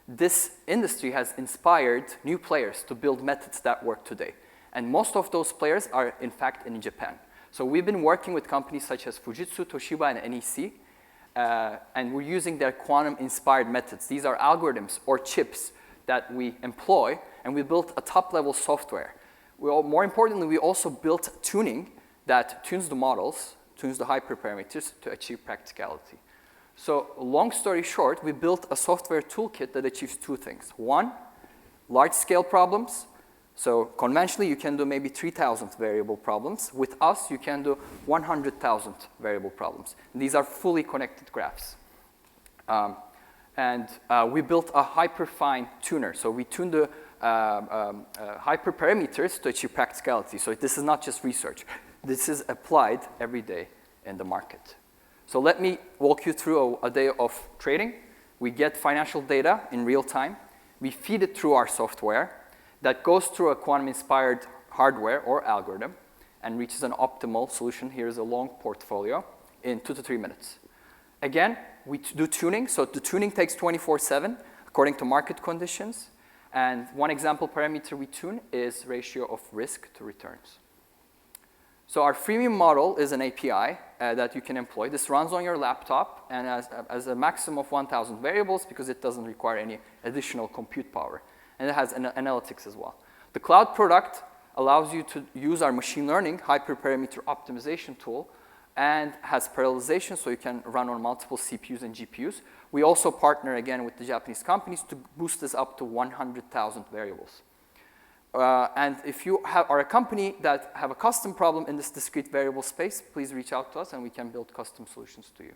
this industry has inspired new players to build methods that work today. And most of those players are, in fact, in Japan. So we've been working with companies such as Fujitsu, Toshiba, and NEC, and we're using their quantum-inspired methods. These are algorithms or chips that we employ, and we built a top-level software. More importantly, we also built tuning that tunes the models, tunes the hyperparameters to achieve practicality. So long story short, we built a software toolkit that achieves two things. One, large-scale problems. So conventionally, you can do maybe 3,000 variable problems. With us, you can do 100,000 variable problems. And these are fully connected graphs. We built a hyperfine tuner. So we tuned the hyperparameters to achieve practicality. So this is not just research. This is applied every day in the market. So let me walk you through a day of trading. We get financial data in real time. We feed it through our software that goes through a quantum-inspired hardware or algorithm and reaches an optimal solution. Here's a long portfolio in 2 to 3 minutes. Again, we do tuning. So the tuning takes 24/7 according to market conditions. And one example parameter we tune is ratio of risk to returns. So our freemium model is an API that you can employ. This runs on your laptop and as a maximum of 1,000 variables because it doesn't require any additional compute power. And it has analytics as well. The cloud product allows you to use our machine learning hyperparameter optimization tool and has parallelization so you can run on multiple CPUs and GPUs. We also partner again with the Japanese companies to boost this up to 100,000 variables. And if you are a company that have a custom problem in this discrete variable space, please reach out to us and we can build custom solutions to you.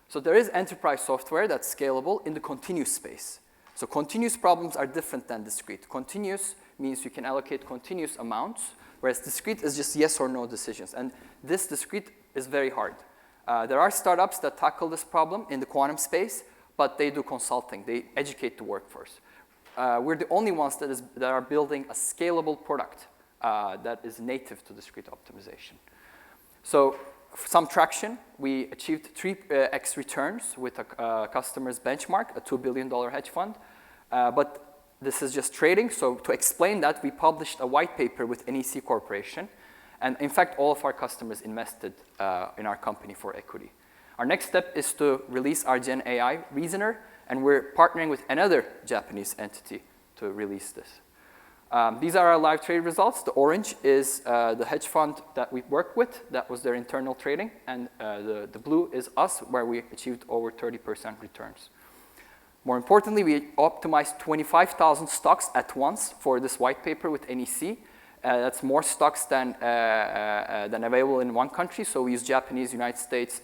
So there is enterprise software that's scalable in the continuous space. So continuous problems are different than discrete. Continuous means you can allocate continuous amounts, whereas discrete is just yes or no decisions. And this discrete is very hard. There are startups that tackle this problem in the quantum space, but they do consulting. They educate the workforce. We're the only ones that are building a scalable product that is native to discrete optimization. So some traction, we achieved 3x returns with a customer's benchmark, a $2 billion hedge fund. But this is just trading. So to explain that, we published a white paper with NEC Corporation. And in fact, all of our customers invested in our company for equity. Our next step is to release our Gen AI reasoner. And we're partnering with another Japanese entity to release this. These are our live trade results. The orange is the hedge fund that we work with. That was their internal trading. And the blue is us, where we achieved over 30% returns. More importantly, we optimized 25,000 stocks at once for this white paper with NEC. That's more stocks than available in one country. So we use Japanese, United States,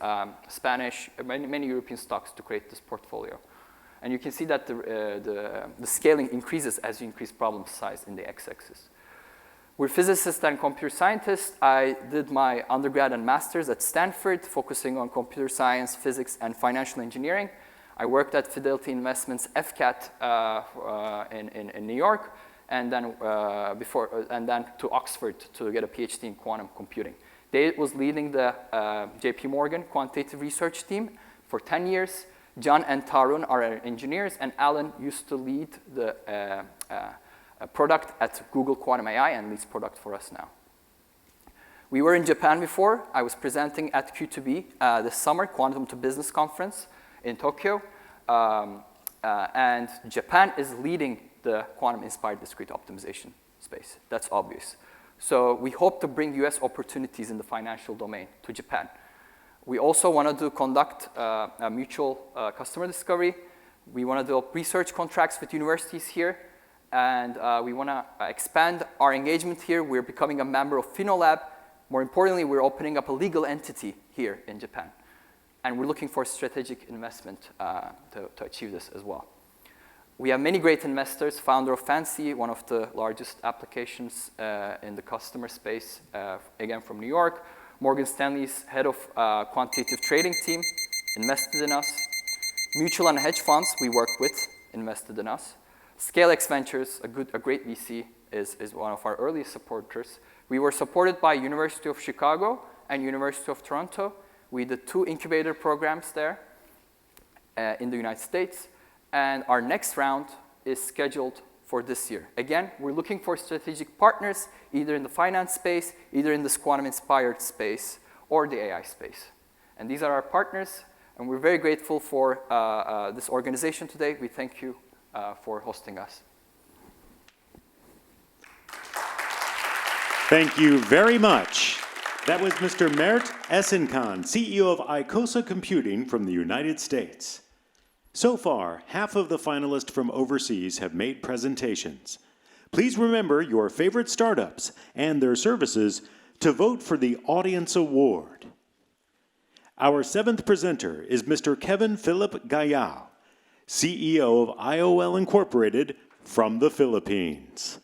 Spanish, many European stocks to create this portfolio. And you can see that the scaling increases as you increase problem size in the x-axis. We're physicists and computer scientists. I did my undergrad and master's at Stanford, focusing on computer science, physics, and financial engineering. I worked at Fidelity Investments FCAT in New York, and then to Oxford to get a PhD in quantum computing. Dave was leading the JP Morgan quantitative research team for 10 years. John and Tarun are our engineers, and Alan used to lead the product at Google Quantum AI and leads product for us now. We were in Japan before. I was presenting at Q2B this summer, Quantum to Business Conference in Tokyo. And Japan is leading the quantum-inspired discrete optimization space. That's obvious. So we hope to bring US opportunities in the financial domain to Japan. We also want to conduct a mutual customer discovery. We want to do research contracts with universities here. And we want to expand our engagement here. We're becoming a member of FinoLab. More importantly, we're opening up a legal entity here in Japan. And we're looking for strategic investment to achieve this as well. We have many great investors, founder of Fancy, one of the largest applications in the customer space, again from New York. Morgan Stanley's head of quantitative trading team invested in us. Mutual and hedge funds we work with invested in us. ScaleX Ventures, a great VC, is one of our earliest supporters. We were supported by University of Chicago and University of Toronto. We did 2 incubator programs there in the United States. And our next round is scheduled for this year. Again, we're looking for strategic partners, either in the finance space, either in this quantum-inspired space, or the AI space. And these are our partners, and we're very grateful for this organization today. We thank you for hosting us. Thank you very much. That was Mr. Mert Esenkan, CEO of Icosa Computing from the United States. So far, half of the finalists from overseas have made presentations. Please remember your favorite startups and their services to vote for the Audience Award. Our 7th presenter is Mr. Kevin Philip Gayao, CEO of IOL Inc. from the Philippines.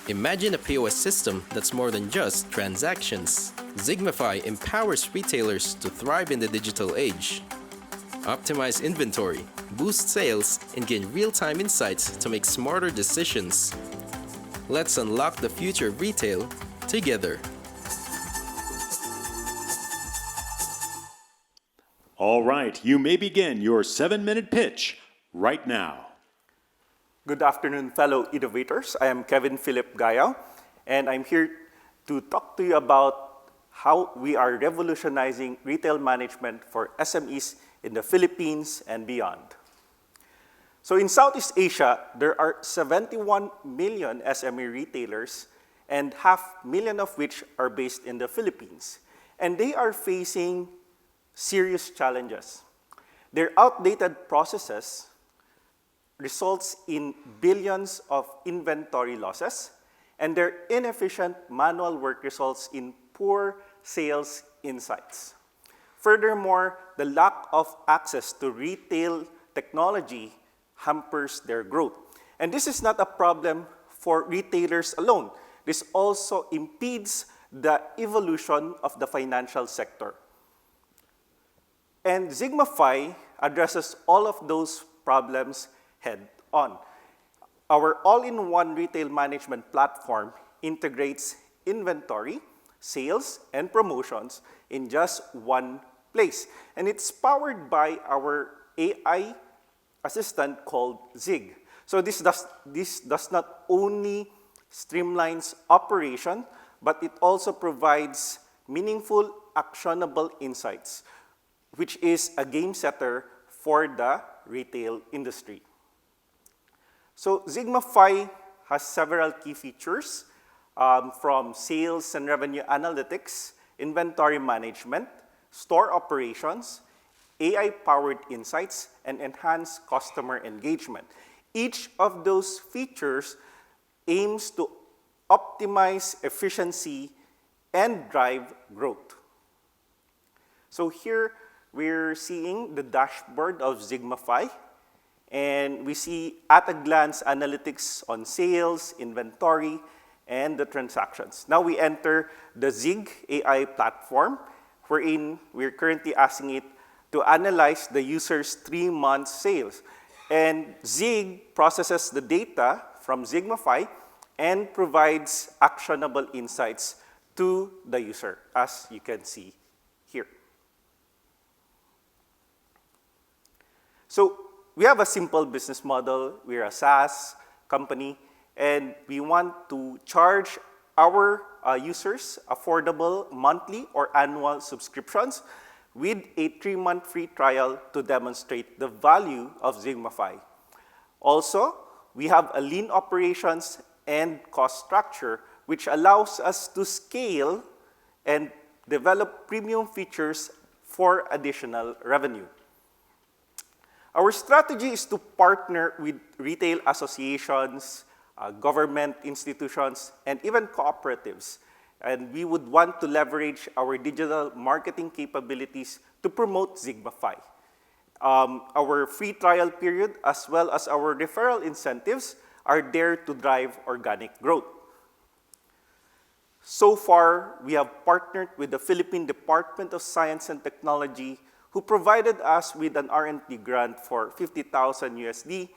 Imagine a POS system that's more than just transactions. Zigmafy empowers retailers to thrive in the digital age. Optimize inventory, boost sales, and gain real-time insights to make smarter decisions. Let's unlock the future of retail together. All right, you may begin your 7-minute pitch right now. Good afternoon, fellow innovators. I am Kevin Philip Gayao, and I'm here to talk to you about how we are revolutionizing retail management for SMEs in the Philippines and beyond. So in Southeast Asia, there are 71 million SME retailers, and 500,000 of which are based in the Philippines. And they are facing serious challenges. Their outdated processes results in billions of inventory losses, and their inefficient manual work results in poor sales insights. Furthermore, the lack of access to retail technology hampers their growth. And this is not a problem for retailers alone. This also impedes the evolution of the financial sector. And Zigmafy addresses all of those problems head-on. Our all-in-one retail management platform integrates inventory, sales, and promotions in just one place. And it's powered by our AI assistant called Zig. So this does not only streamlines operation, but it also provides meaningful, actionable insights, which is a game setter for the retail industry. So Zigmafy has several key features from sales and revenue analytics, inventory management, store operations, AI-powered insights, and enhanced customer engagement. Each of those features aims to optimize efficiency and drive growth. So here we're seeing the dashboard of Zigmafy, and we see at-a-glance analytics on sales, inventory, and the transactions. Now we enter the Zig AI platform, wherein we're currently asking it to analyze the user's 3-month sales. And Zig processes the data from Zigmafy and provides actionable insights to the user, as you can see here. So we have a simple business model. We're a SaaS company, and we want to charge our users affordable monthly or annual subscriptions with a 3-month free trial to demonstrate the value of Zigmafy. Also, we have a lean operations and cost structure which allows us to scale and develop premium features for additional revenue. Our strategy is to partner with retail associations, government institutions, and even cooperatives. And we would want to leverage our digital marketing capabilities to promote Zigmafy. Our free trial period, as well as our referral incentives, are there to drive organic growth. So far, we have partnered with the Philippine Department of Science and Technology, who provided us with an R&D grant for 50,000 USD,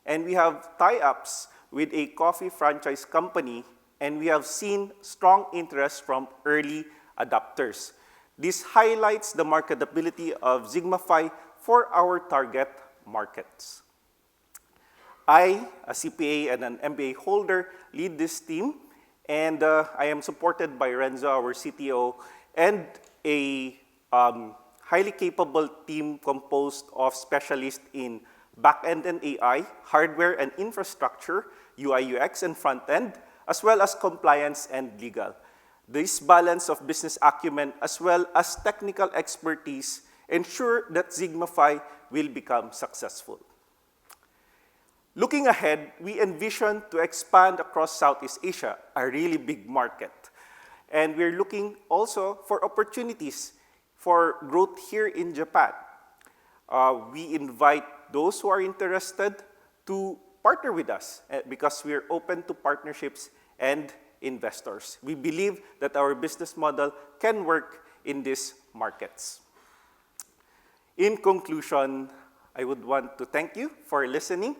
and we have tie-ups with a coffee franchise company, and we have seen strong interest from early adopters. This highlights the marketability of Zigmafy for our target markets. I, a CPA and an MBA holder, lead this team, and I am supported by Renzo, our CTO, and a highly capable team composed of specialists in back-end and AI, hardware and infrastructure, UI, UX, and front-end, as well as compliance and legal. This balance of business acumen as well as technical expertise ensure that Zigmafy will become successful. Looking ahead, we envision to expand across Southeast Asia, a really big market. And we're looking also for opportunities for growth here in Japan. We invite those who are interested to partner with us because we're open to partnerships and investors. We believe that our business model can work in these markets. In conclusion, I would want to thank you for listening.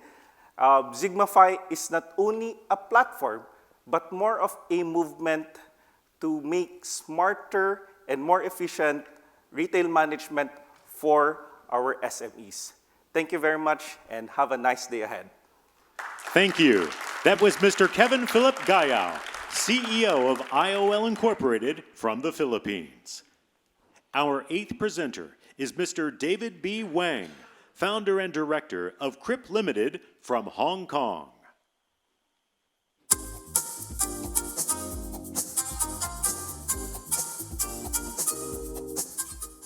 Zigmafy is not only a platform, but more of a movement to make smarter and more efficient retail management for our SMEs. Thank you very much and have a nice day ahead. Thank you. That was Mr. Kevin Philip Gayao, CEO of IOL Incorporated from the Philippines. Our 8th presenter is Mr. David B. Wang, founder and director of KRIP Limited from Hong Kong.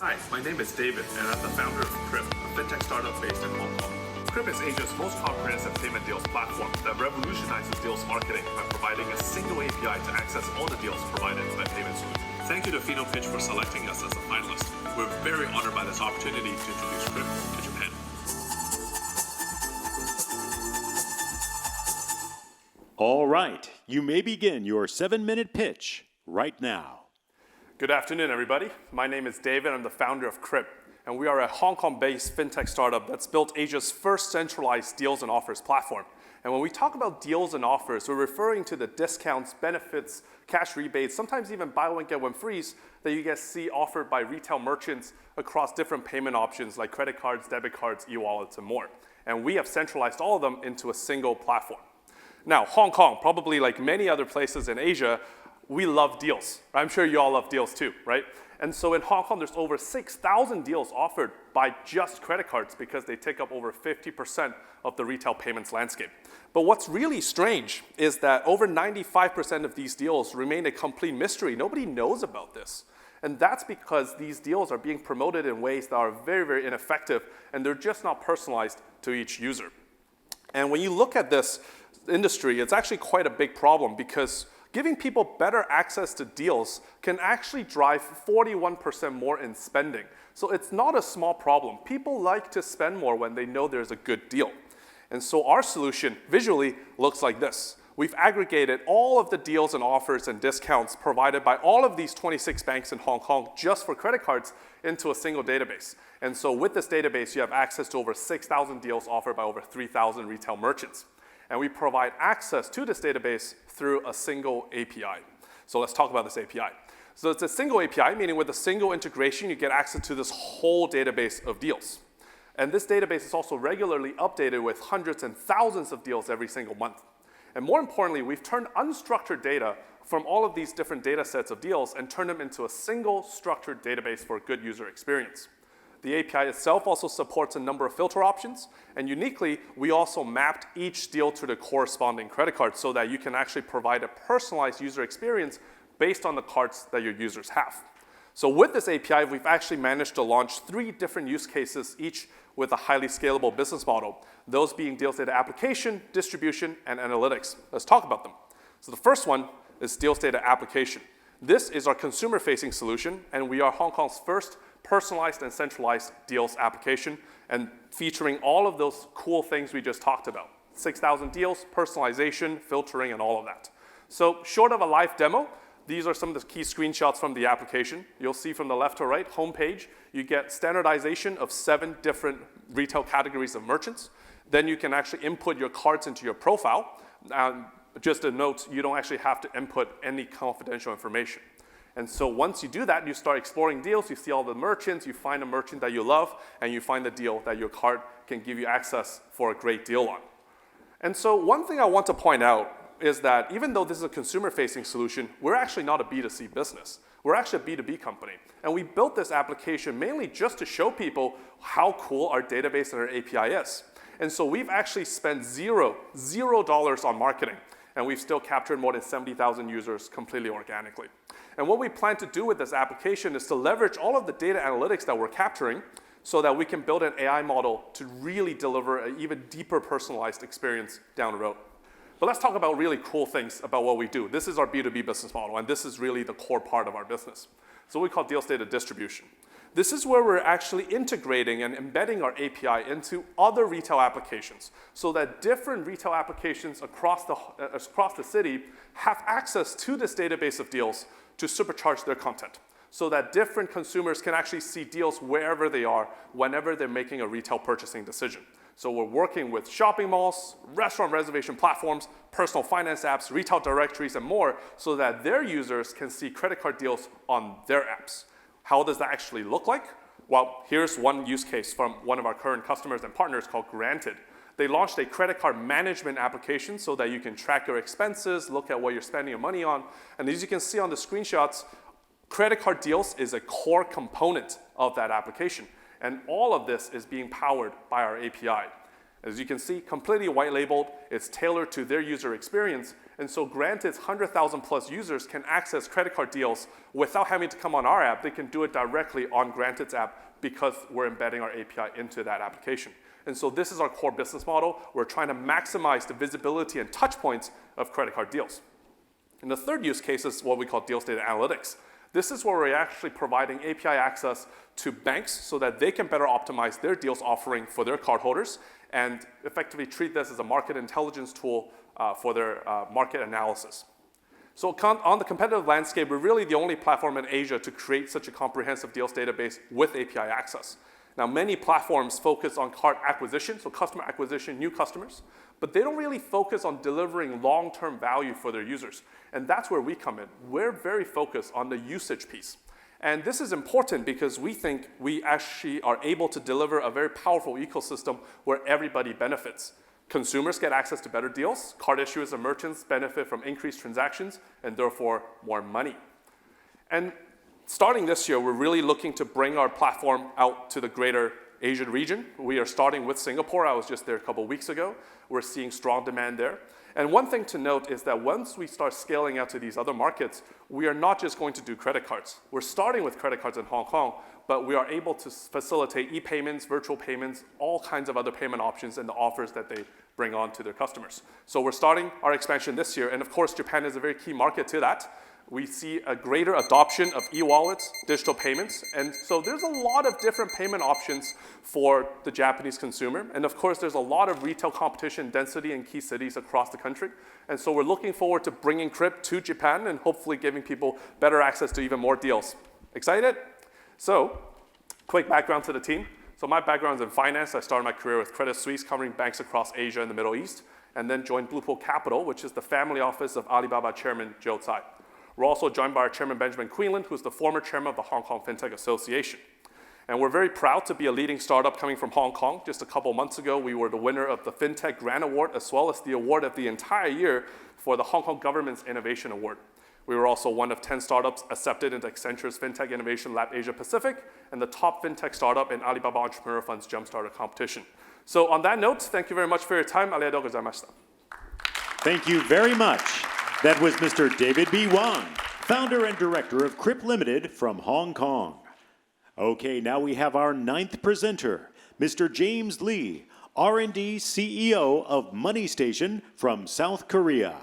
Hi, my name is David, and I'm the founder of KRIP, a fintech startup based in Hong Kong. KRIP is Asia's most comprehensive payment deals platform that revolutionizes deals marketing by providing a single API to access all the deals provided by payment solutions. Thank you to FINOPITCH for selecting us as a finalist. We're very honored by this opportunity to introduce KRIP to Japan. All right, you may begin your 7-minute pitch right now. Good afternoon, everybody. My name is David. I'm the founder of KRIP, and we are a Hong Kong-based fintech startup that's built Asia's first centralized deals and offers platform. And when we talk about deals and offers, we're referring to the discounts, benefits, cash rebates, sometimes even buy one, get one frees that you guys see offered by retail merchants across different payment options like credit cards, debit cards, e-wallets, and more. And we have centralized all of them into a single platform. Now, Hong Kong, probably like many other places in Asia, we love deals. I'm sure you all love deals too, right? And so in Hong Kong, there's over 6,000 deals offered by just credit cards because they take up over 50% of the retail payments landscape. But what's really strange is that over 95% of these deals remain a complete mystery. Nobody knows about this. And that's because these deals are being promoted in ways that are very, very ineffective, and they're just not personalized to each user. And when you look at this industry, it's actually quite a big problem because giving people better access to deals can actually drive 41% more in spending. So it's not a small problem. People like to spend more when they know there's a good deal. And so our solution visually looks like this. We've aggregated all of the deals and offers and discounts provided by all of these 26 banks in Hong Kong just for credit cards into a single database. And so with this database, you have access to over 6,000 deals offered by over 3,000 retail merchants. And we provide access to this database through a single API. So let's talk about this API. So it's a single API, meaning with a single integration, you get access to this whole database of deals. And this database is also regularly updated with hundreds and thousands of deals every single month. And more importantly, we've turned unstructured data from all of these different data sets of deals and turned them into a single structured database for a good user experience. The API itself also supports a number of filter options, and uniquely, we also mapped each deal to the corresponding credit card so that you can actually provide a personalized user experience based on the cards that your users have. So with this API, we've actually managed to launch 3 different use cases, each with a highly scalable business model, those being deals data application, distribution, and analytics. Let's talk about them. So the first one is deals data application. This is our consumer-facing solution, and we are Hong Kong's first personalized and centralized deals application, and featuring all of those cool things we just talked about. 6,000 deals, personalization, filtering, and all of that. So short of a live demo, these are some of the key screenshots from the application. You'll see from the left to right, homepage, you get standardization of 7 different retail categories of merchants. Then you can actually input your cards into your profile. Just a note, you don't actually have to input any confidential information. And so once you do that, you start exploring deals, you see all the merchants, you find a merchant that you love, and you find the deal that your card can give you access for a great deal on. And so one thing I want to point out is that even though this is a consumer-facing solution, we're actually not a B2C business. We're actually a B2B company. And we built this application mainly just to show people how cool our database and our API is. And so we've actually spent $0 on marketing, and we've still captured more than 70,000 users completely organically. And what we plan to do with this application is to leverage all of the data analytics that we're capturing so that we can build an AI model to really deliver an even deeper personalized experience down the road. But let's talk about really cool things about what we do. This is our B2B business model, and this is really the core part of our business. So we call deals data distribution. This is where we're actually integrating and embedding our API into other retail applications so that different retail applications across the city have access to this database of deals to supercharge their content so that different consumers can actually see deals wherever they are, whenever they're making a retail purchasing decision. So we're working with shopping malls, restaurant reservation platforms, personal finance apps, retail directories, and more so that their users can see credit card deals on their apps. How does that actually look like? Well, here's one use case from one of our current customers and partners called Granted. They launched a credit card management application so that you can track your expenses, look at what you're spending your money on. And as you can see on the screenshots, credit card deals is a core component of that application. And all of this is being powered by our API. As you can see, completely white labeled, it's tailored to their user experience. And so Granted's 100,000 plus users can access credit card deals without having to come on our app. They can do it directly on Granted's app because we're embedding our API into that application. And so this is our core business model. We're trying to maximize the visibility and touch points of credit card deals. And the third use case is what we call deals data analytics. This is where we're actually providing API access to banks so that they can better optimize their deals offering for their cardholders and effectively treat this as a market intelligence tool for their market analysis. So on the competitive landscape, we're really the only platform in Asia to create such a comprehensive deals database with API access. Now, many platforms focus on card acquisition, so customer acquisition, new customers, but they don't really focus on delivering long-term value for their users. And that's where we come in. We're very focused on the usage piece. And this is important because we think we actually are able to deliver a very powerful ecosystem where everybody benefits. Consumers get access to better deals, card issuers and merchants benefit from increased transactions, and therefore more money. And starting this year, we're really looking to bring our platform out to the greater Asian region. We are starting with Singapore. I was just there a couple weeks ago. We're seeing strong demand there. And one thing to note is that once we start scaling out to these other markets, we are not just going to do credit cards. We're starting with credit cards in Hong Kong, but we are able to facilitate e-payments, virtual payments, all kinds of other payment options and the offers that they bring on to their customers. So we're starting our expansion this year. And of course, Japan is a very key market to that. We see a greater adoption of e-wallets, digital payments. And so there's a lot of different payment options for the Japanese consumer. And of course, there's a lot of retail competition density in key cities across the country. And so we're looking forward to bringing KRIP to Japan and hopefully giving people better access to even more deals. Excited? So, quick background to the team. So my background is in finance. I started my career with Credit Suisse, covering banks across Asia and the Middle East, and then joined Blue Pool Capital, which is the family office of Alibaba chairman Joe Tsai. We're also joined by our chairman, Benjamin Quinlan, who's the former chairman of the Hong Kong FinTech Association. And we're very proud to be a leading startup coming from Hong Kong. Just a couple months ago, we were the winner of the FinTech Grand Award, as well as the award of the entire year for the Hong Kong Government's Innovation Award. We were also one of 10 startups accepted into Accenture's FinTech Innovation Lab Asia Pacific and the top FinTech startup in Alibaba Entrepreneur Fund's Jumpstarter competition. So on that note, thank you very much for your time. Arigatou gozaimashita. Thank you very much. That was Mr. David B. Wang, founder and director of KRIP Limited from Hong Kong. Okay, now we have our 9th presenter, Mr. James Lee, R&D CEO of MoneyStation from South Korea.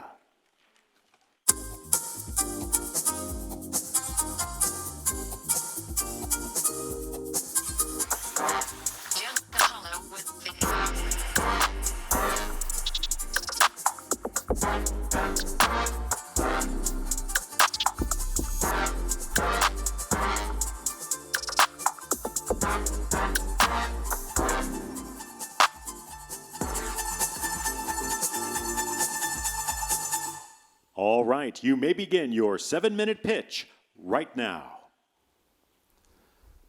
All right, you may begin your 7-minute pitch right now.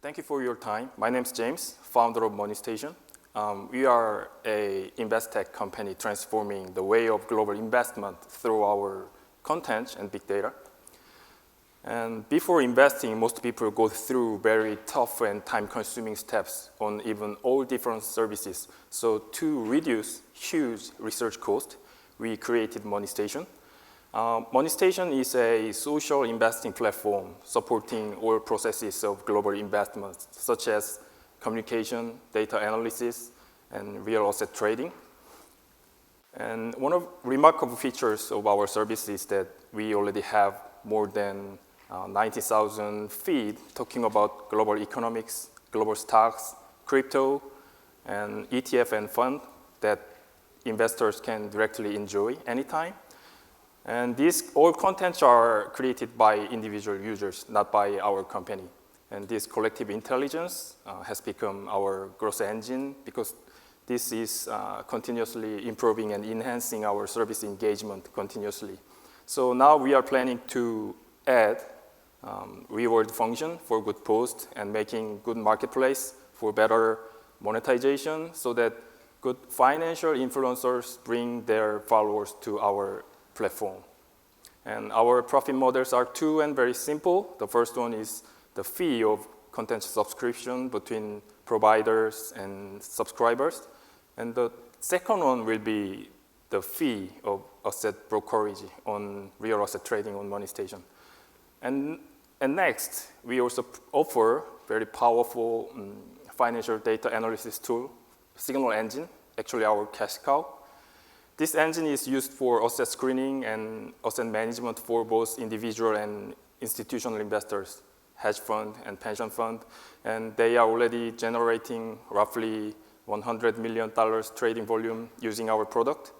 Thank you for your time. My name is James, founder of MoneyStation. We are an invest-tech company transforming the way of global investment through our content and big data. And before investing, most people go through very tough and time-consuming steps on even all different services. So to reduce huge research costs, we created MoneyStation. MoneyStation is a social investing platform supporting all processes of global investments, such as communication, data analysis, and real asset trading. And one of the remarkable features of our service is that we already have more than 90,000 feeds talking about global economics, global stocks, crypto, and ETF and fund that investors can directly enjoy anytime. And these all contents are created by individual users, not by our company. And this collective intelligence has become our growth engine because this is continuously improving and enhancing our service engagement continuously. So now we are planning to add reward function for good post and making good marketplace for better monetization so that good financial influencers bring their followers to our platform. And our profit models are two and very simple. The first one is the fee of content subscription between providers and subscribers. And the second one will be the fee of asset brokerage on real asset trading on MoneyStation. And next, we also offer very powerful financial data analysis tool, Signal Engine, actually our cash cow. This engine is used for asset screening and asset management for both individual and institutional investors, hedge fund and pension fund. And they are already generating roughly $100 million trading volume using our product.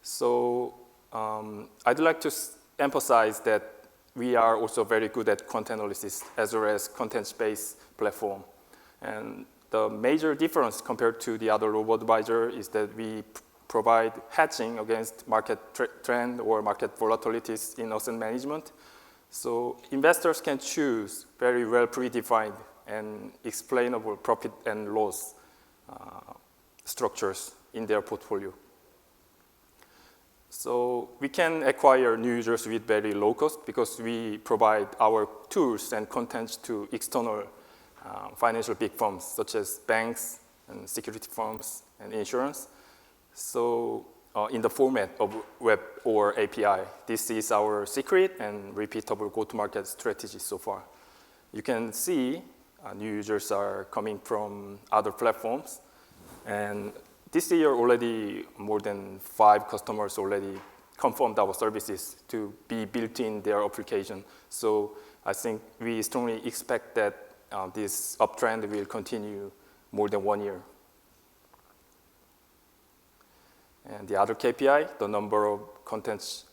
So I'd like to emphasize that we are also very good at content analysis as well as content-based platform. And the major difference compared to the other robo-advisor is that we provide hedging against market trend or market volatilities in asset management. So investors can choose very well predefined and explainable profit and loss structures in their portfolio. So we can acquire new users with very low cost because we provide our tools and contents to external financial big firms such as banks and security firms and insurance. So in the format of web or API, this is our secret and repeatable go-to-market strategy so far. You can see new users are coming from other platforms. And this year already more than 5 customers already confirmed our services to be built in their application. So I think we strongly expect that this uptrend will continue more than 1 year. And the other KPI, the number of contents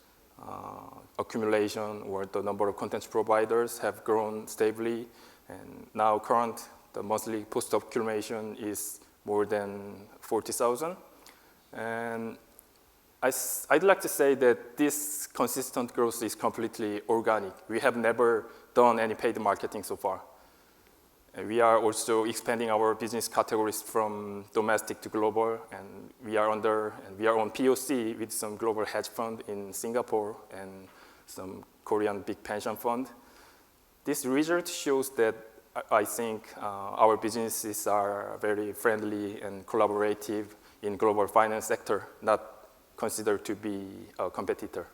accumulation or the number of contents providers have grown stably. And now the monthly post accumulation is more than 40,000. And I'd like to say that this consistent growth is completely organic. We have never done any paid marketing so far. And we are also expanding our business categories from domestic to global, and we are on POC with some global hedge fund in Singapore and some Korean big pension fund. This result shows that I think our businesses are very friendly and collaborative in global finance sector, not considered to be a competitor.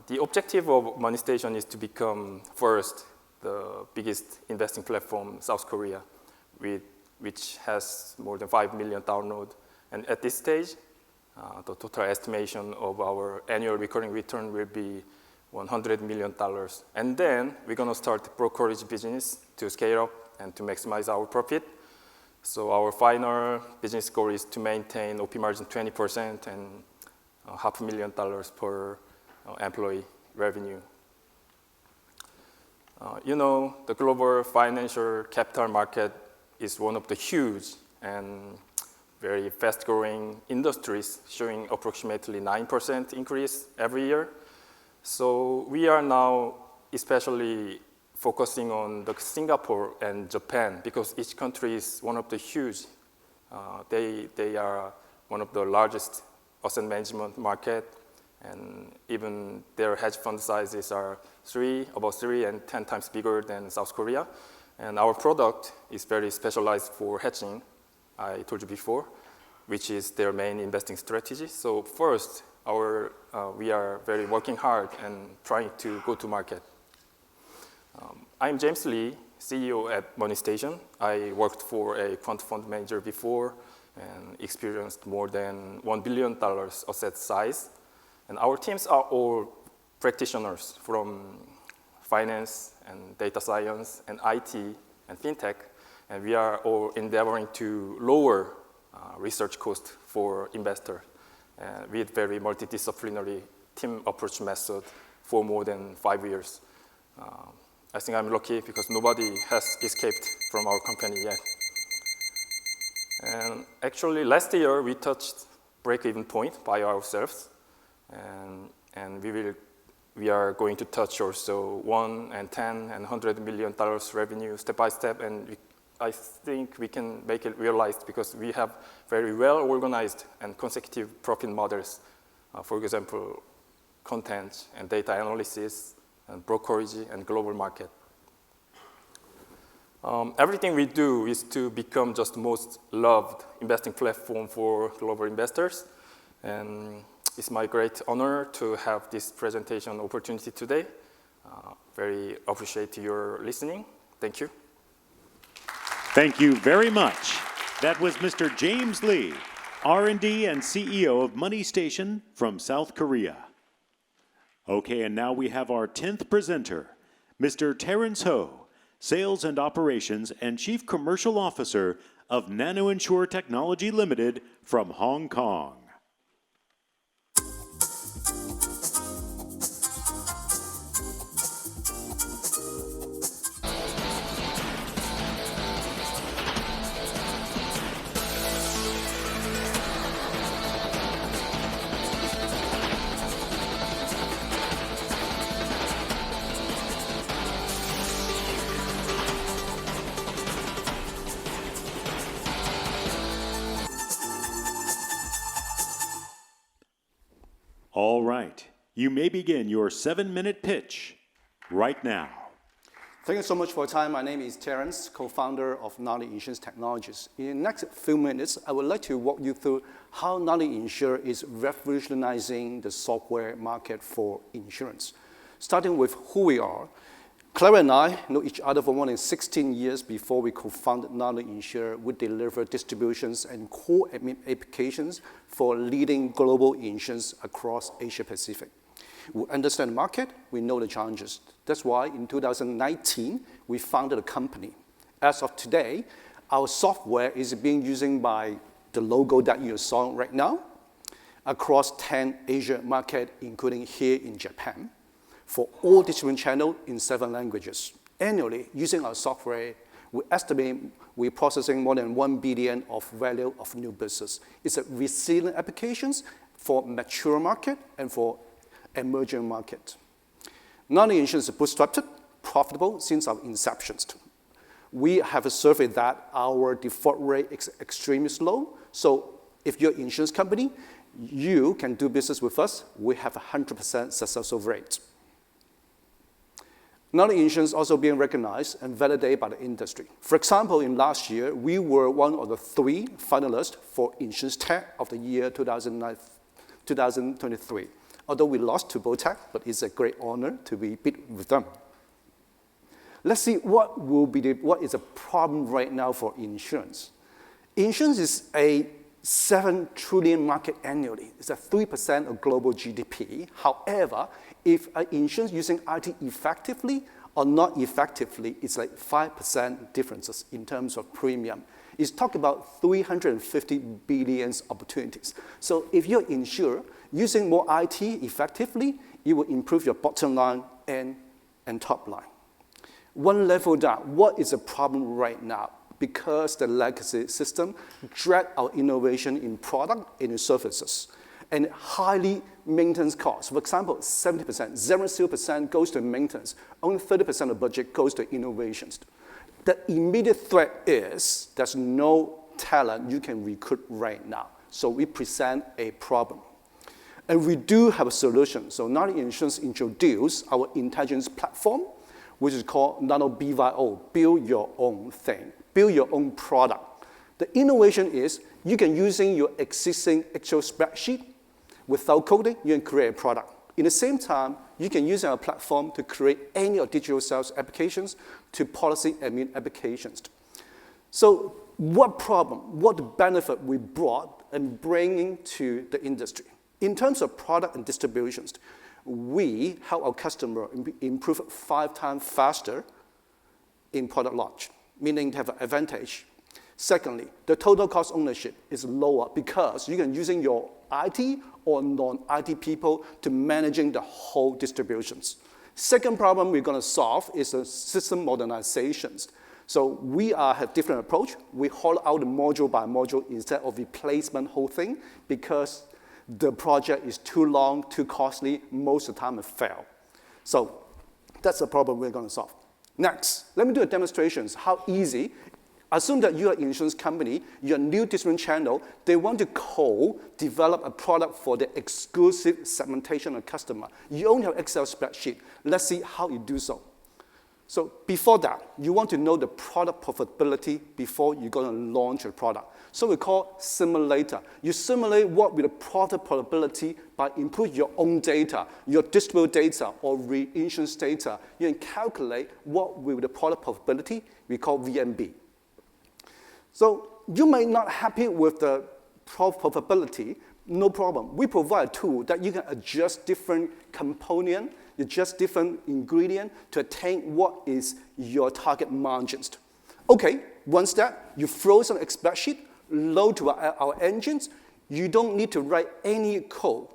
The objective of MoneyStation is to become first the biggest investing platform in South Korea, which has more than 5 million downloads. And at this stage, the total estimation of our annual recurring return will be $100 million. And then we're going to start the brokerage business to scale up and to maximize our profit. So our final business goal is to maintain OP margin 20% and $500,000 per employee revenue. You know, the global financial capital market is one of the huge and very fast-growing industries, showing approximately 9% increase every year. So we are now especially focusing on the Singapore and Japan because each country is one of the huge. They are one of the largest asset management market, and even their hedge fund sizes are about 3 and 10 times bigger than South Korea. And our product is very specialized for hedging, I told you before, which is their main investing strategy. So first, we are very working hard and trying to go to market. I'm James Lee, CEO at MoneyStation. I worked for a quant fund manager before and experienced more than $1 billion asset size. And our teams are all practitioners from finance and data science and IT and fintech. And we are all endeavoring to lower research costs for investors with very multidisciplinary team approach method for more than 5 years. I think I'm lucky because nobody has escaped from our company yet. And actually, last year, we touched break-even point by ourselves. And we are going to touch also $1 and $10 and $100 million revenue step by step. And I think we can make it realized because we have very well-organized and consecutive profit models. For example, content and data analysis, and brokerage and global market. Everything we do is to become just the most loved investing platform for global investors. And it's my great honor to have this presentation opportunity today. Very appreciate your listening. Thank you. Thank you very much. That was Mr. James Lee, R&D and CEO of MoneyStation from South Korea. Okay, and now we have our 10th presenter, Mr. Terrence Ho, Sales and Operations and Chief Commercial Officer of Nanoinsure Technology Limited from Hong Kong. All right, you may begin your 7-minute pitch right now. Thank you so much for your time. My name is Terrence, co-founder of Nanoinsure Technologies. In the next few minutes, I would like to walk you through how Nanoinsure is revolutionizing the software market for insurance. Starting with who we are, Clara and I know each other for more than 16 years. Before we co-founded Nanoinsure, we deliver distributions and core applications for leading global insurance across Asia Pacific. We understand the market, we know the challenges. That's why in 2019, we founded a company. As of today, our software is being used by the logo that you saw right now across 10 Asia markets, including here in Japan, for all distribution channels in 7 languages. Annually, using our software, we estimate we're processing more than 1 billion of value of new business. It's a resilient applications for mature market and for emerging market. Nanoinsure is bootstrapped, profitable since our inception. We have a survey that our default rate is extremely low. So if you're an insurance company, you can do business with us. We have a 100% successful rate. Nanoinsurance also being recognized and validated by the industry. For example, in last year, we were one of the 3 finalists for Insurance Tech of the year 2023. Although we lost to Botech, but it's a great honor to be beat with them. Let's see what is a problem right now for insurance. Insurance is a 7 trillion market annually. It's a 3% of global GDP. However, if an insurance using IT effectively or not effectively, it's like 5% differences in terms of premium. It's talk about 350 billion opportunities. So if you're insurer using more IT effectively, it will improve your bottom line and top line. One level down, what is the problem right now? Because the legacy system drag our innovation in product and in services, and highly maintenance costs. For example, 70%, 0% goes to maintenance. Only 30% of budget goes to innovations. The immediate threat is there's no talent you can recruit right now. So we present a problem. And we do have a solution. So Nanoinsurance introduced our intelligence platform, which is called Nano BYO, build your own thing, build your own product. The innovation is you can using your existing Excel spreadsheet without coding, you can create a product. In the same time, you can use our platform to create any of digital sales applications to policy admin applications. So what problem, what benefit we brought and bringing to the industry? In terms of product and distributions, we help our customer improve 5 times faster in product launch, meaning they have an advantage. Secondly, the total cost ownership is lower because you can using your IT or non-IT people to managing the whole distributions. Second problem we're going to solve is the system modernizations. So we have different approach. We haul out module by module instead of replacement whole thing because the project is too long, too costly, most of the time it fails. So that's the problem we're going to solve. Next, let me do a demonstration how easy. Assume that you're an insurance company, you're a new distribution channel, they want to co-develop a product for the exclusive segmentation of customer. You only have Excel spreadsheet. Let's see how you do so. So before that, you want to know the product profitability before you're going to launch a product. So we call simulator. You simulate what with the product profitability by input your own data, your distributed data or reinsurance data. You can calculate what with the product profitability we call VNB. So you may not happy with the profitability, no problem. We provide a tool that you can adjust different components, adjust different ingredients to attain what is your target margins. Okay, once that, you throw some Excel sheet, load to our engines. You don't need to write any code.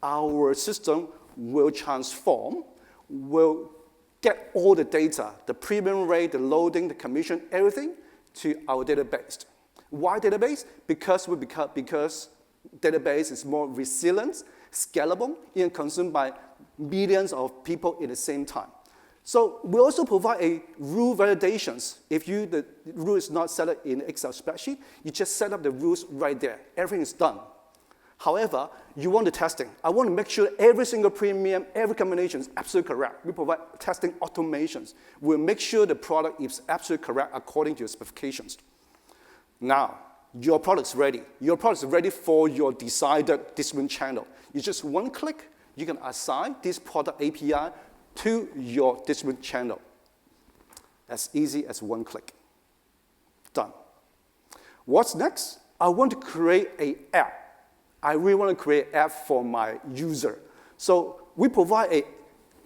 Our system will transform, will get all the data, the premium rate, the loading, the commission, everything, to our database. Why database? Because database is more resilient, scalable, and consumed by millions of people at the same time. So we also provide a rule validations. If the rule is not set up in Excel spreadsheet, you just set up the rules right there. Everything is done. However, you want the testing. I want to make sure every single premium, every combination is absolutely correct. We provide testing automations. We'll make sure the product is absolutely correct according to your specifications. Now, your product's ready. Your product's ready for your decided distribution channel. You just one click, you can assign this product API to your distribution channel. As easy as one click. Done. What's next? I want to create an app. I really want to create an app for my user. So we provide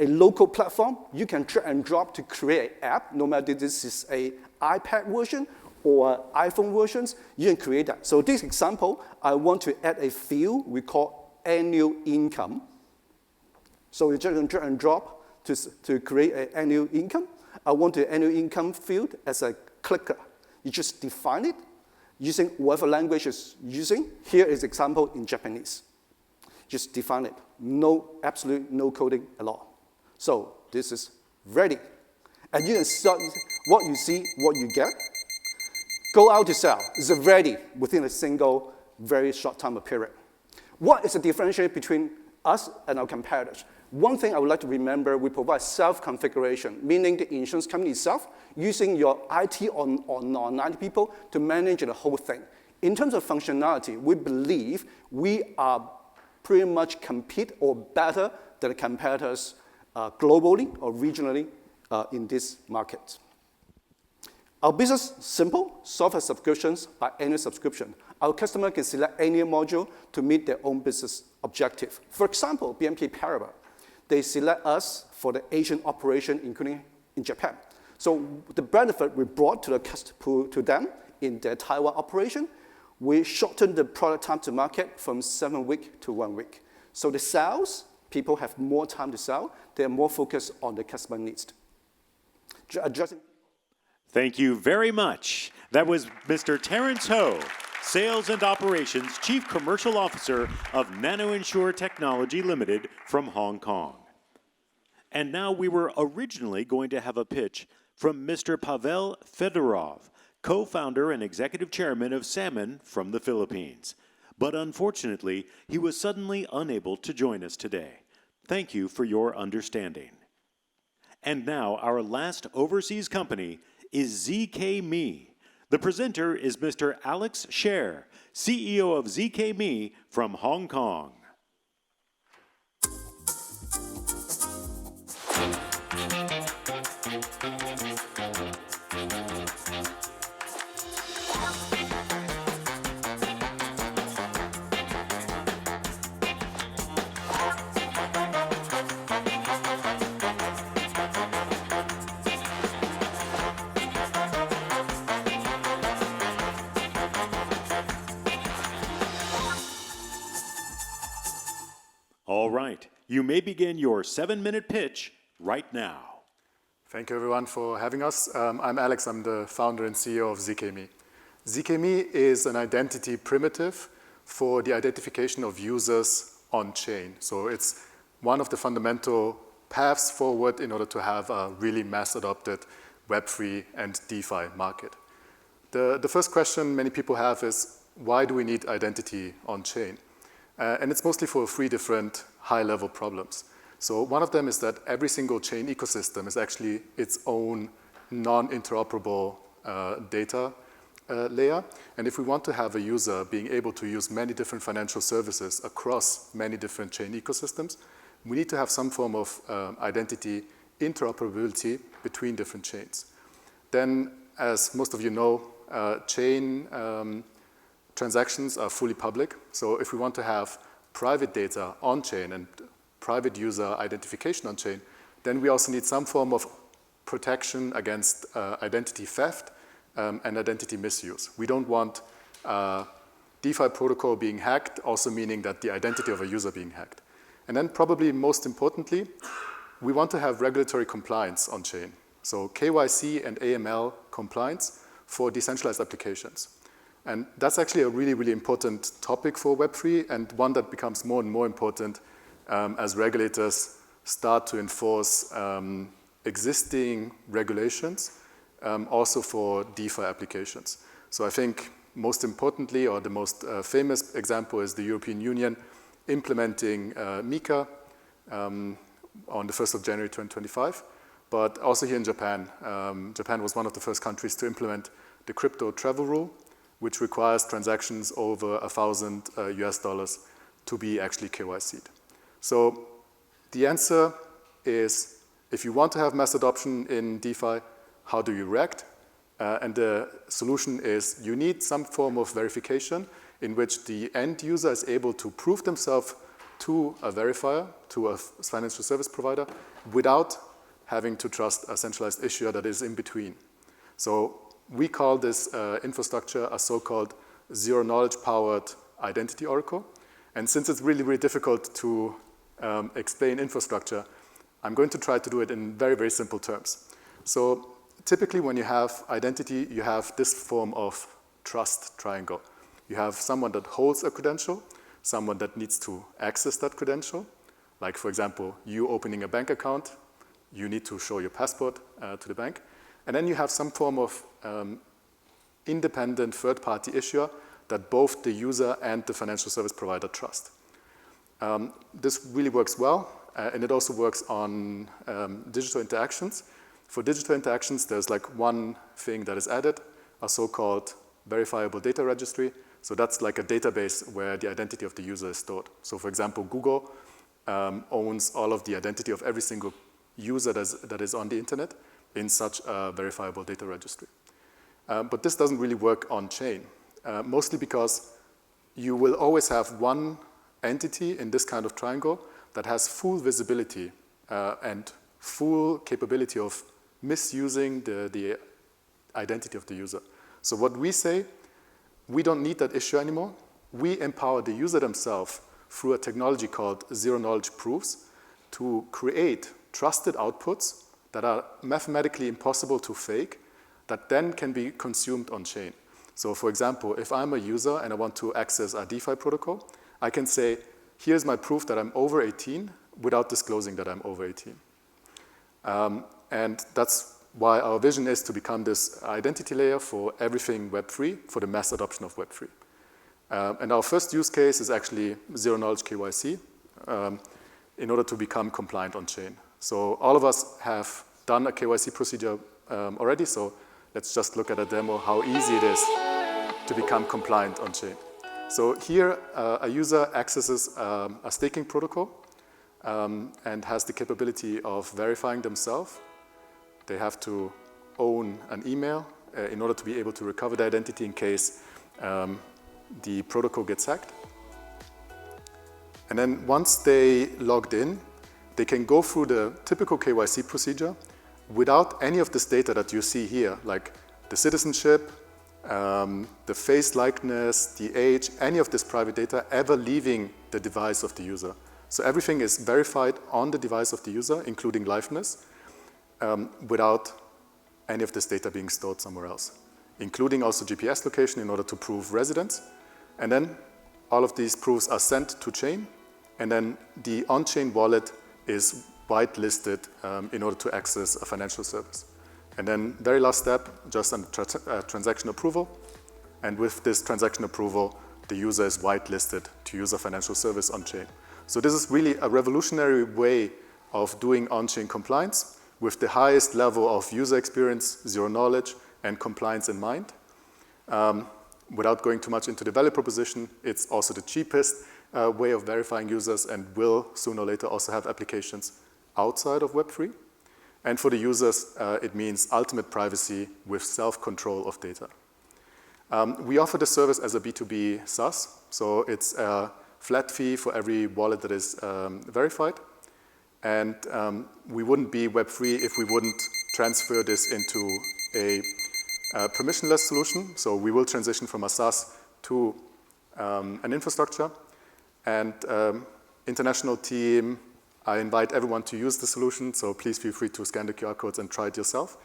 a local platform. You can drag and drop to create an app. No matter this is an iPad version or iPhone versions, you can create that. So this example, I want to add a field we call annual income. So you just drag and drop to create an annual income. I want the annual income field as a clicker. You just define it using whatever language is using. Here is example in Japanese. Just define it. Absolutely no coding at all. So this is ready. And you can start what you see, what you get. Go out to sell. It's ready within a single, very short time period. What is the differentiation between us and our competitors? One thing I would like to remember, we provide self-configuration, meaning the insurance company itself using your IT or non-IT people to manage the whole thing. In terms of functionality, we believe we are pretty much compete or better than the competitors globally or regionally in this market. Our business is simple, software subscriptions by annual subscription. Our customer can select any module to meet their own business objective. For example, BNP Paribas, they select us for the Asian operation, including in Japan. So the benefit we brought to them in their Taiwan operation, we shortened the product time to market from 7 weeks to 1 week. So the sales, people have more time to sell. They're more focused on the customer needs. Addressing. Thank you very much. That was Mr. Terrence Ho, Sales and Operations Chief Commercial Officer of Nanoinsure Technology Limited from Hong Kong. And now we were originally going to have a pitch from Mr. Pavel Fedorov, co-founder and executive chairman of Salmon from the Philippines. But unfortunately, he was suddenly unable to join us today. Thank you for your understanding. And now our last overseas company is zkMe. The presenter is Mr. Alex Scher, CEO of zkMe from Hong Kong. All right, you may begin your 7-minute pitch right now. Thank you everyone for having us. I'm Alex, I'm the founder and CEO of zkMe. zkMe is an identity primitive for the identification of users on-chain. So it's one of the fundamental paths forward in order to have a really mass-adopted Web3 and DeFi market. The first question many people have is, why do we need identity on-chain? And it's mostly for 3 different high-level problems. So one of them is that every single chain ecosystem is actually its own non-interoperable data layer. And if we want to have a user being able to use many different financial services across many different chain ecosystems, we need to have some form of identity interoperability between different chains. Then, as most of you know, chain transactions are fully public. So if we want to have private data on-chain and private user identification on-chain, then we also need some form of protection against identity theft and identity misuse. We don't want DeFi protocol being hacked, also meaning that the identity of a user being hacked. And then probably most importantly, we want to have regulatory compliance on-chain. So KYC and AML compliance for decentralized applications. And that's actually a really, really important topic for Web3 and one that becomes more and more important as regulators start to enforce existing regulations also for DeFi applications. So I think most importantly, or the most famous example is the European Union implementing MiCA on the 1st of January 2025. But also here in Japan, Japan was one of the first countries to implement the crypto travel rule, which requires transactions over $1,000 to be actually KYC'd. So the answer is, if you want to have mass adoption in DeFi, how do you react? And the solution is you need some form of verification in which the end user is able to prove themselves to a verifier, to a financial service provider, without having to trust a centralized issuer that is in between. So we call this infrastructure a so-called zero-knowledge powered identity oracle. And since it's really, really difficult to explain infrastructure, I'm going to try to do it in very, very simple terms. So typically when you have identity, you have this form of trust triangle. You have someone that holds a credential, someone that needs to access that credential, like for example, you opening a bank account, you need to show your passport to the bank. And then you have some form of independent third-party issuer that both the user and the financial service provider trust. This really works well, and it also works on digital interactions. For digital interactions, there's like one thing that is added, a so-called verifiable data registry. So that's like a database where the identity of the user is stored. So for example, Google owns all of the identity of every single user that is on the internet in such a verifiable data registry. But this doesn't really work on chain, mostly because you will always have one entity in this kind of triangle that has full visibility and full capability of misusing the identity of the user. So what we say, we don't need that issue anymore. We empower the user themselves through a technology called zero-knowledge proofs to create trusted outputs that are mathematically impossible to fake, that then can be consumed on chain. So for example, if I'm a user and I want to access a DeFi protocol, I can say, here's my proof that I'm over 18 without disclosing that I'm over 18. And that's why our vision is to become this identity layer for everything Web3, for the mass adoption of Web3. And our first use case is actually zero-knowledge KYC in order to become compliant on chain. So all of us have done a KYC procedure already, so let's just look at a demo how easy it is to become compliant on chain. So here, a user accesses a staking protocol and has the capability of verifying themselves. They have to own an email in order to be able to recover the identity in case the protocol gets hacked. And then once they logged in, they can go through the typical KYC procedure without any of this data that you see here, like the citizenship, the face likeness, the age, any of this private data ever leaving the device of the user. So everything is verified on the device of the user, including liveness, without any of this data being stored somewhere else, including also GPS location in order to prove residence. And then all of these proofs are sent to chain, and then the on-chain wallet is whitelisted in order to access a financial service. And then very last step, just a transaction approval. And with this transaction approval, the user is whitelisted to use a financial service on-chain. So this is really a revolutionary way of doing on-chain compliance with the highest level of user experience, zero knowledge, and compliance in mind. Without going too much into the value proposition, it's also the cheapest way of verifying users and will sooner or later also have applications outside of Web3. And for the users, it means ultimate privacy with self-control of data. We offer the service as a B2B SaaS, so it's a flat fee for every wallet that is verified. And we wouldn't be Web3 if we wouldn't transfer this into a permissionless solution. So we will transition from a SaaS to an infrastructure. And international team, I invite everyone to use the solution, so please feel free to scan the QR codes and try it yourself.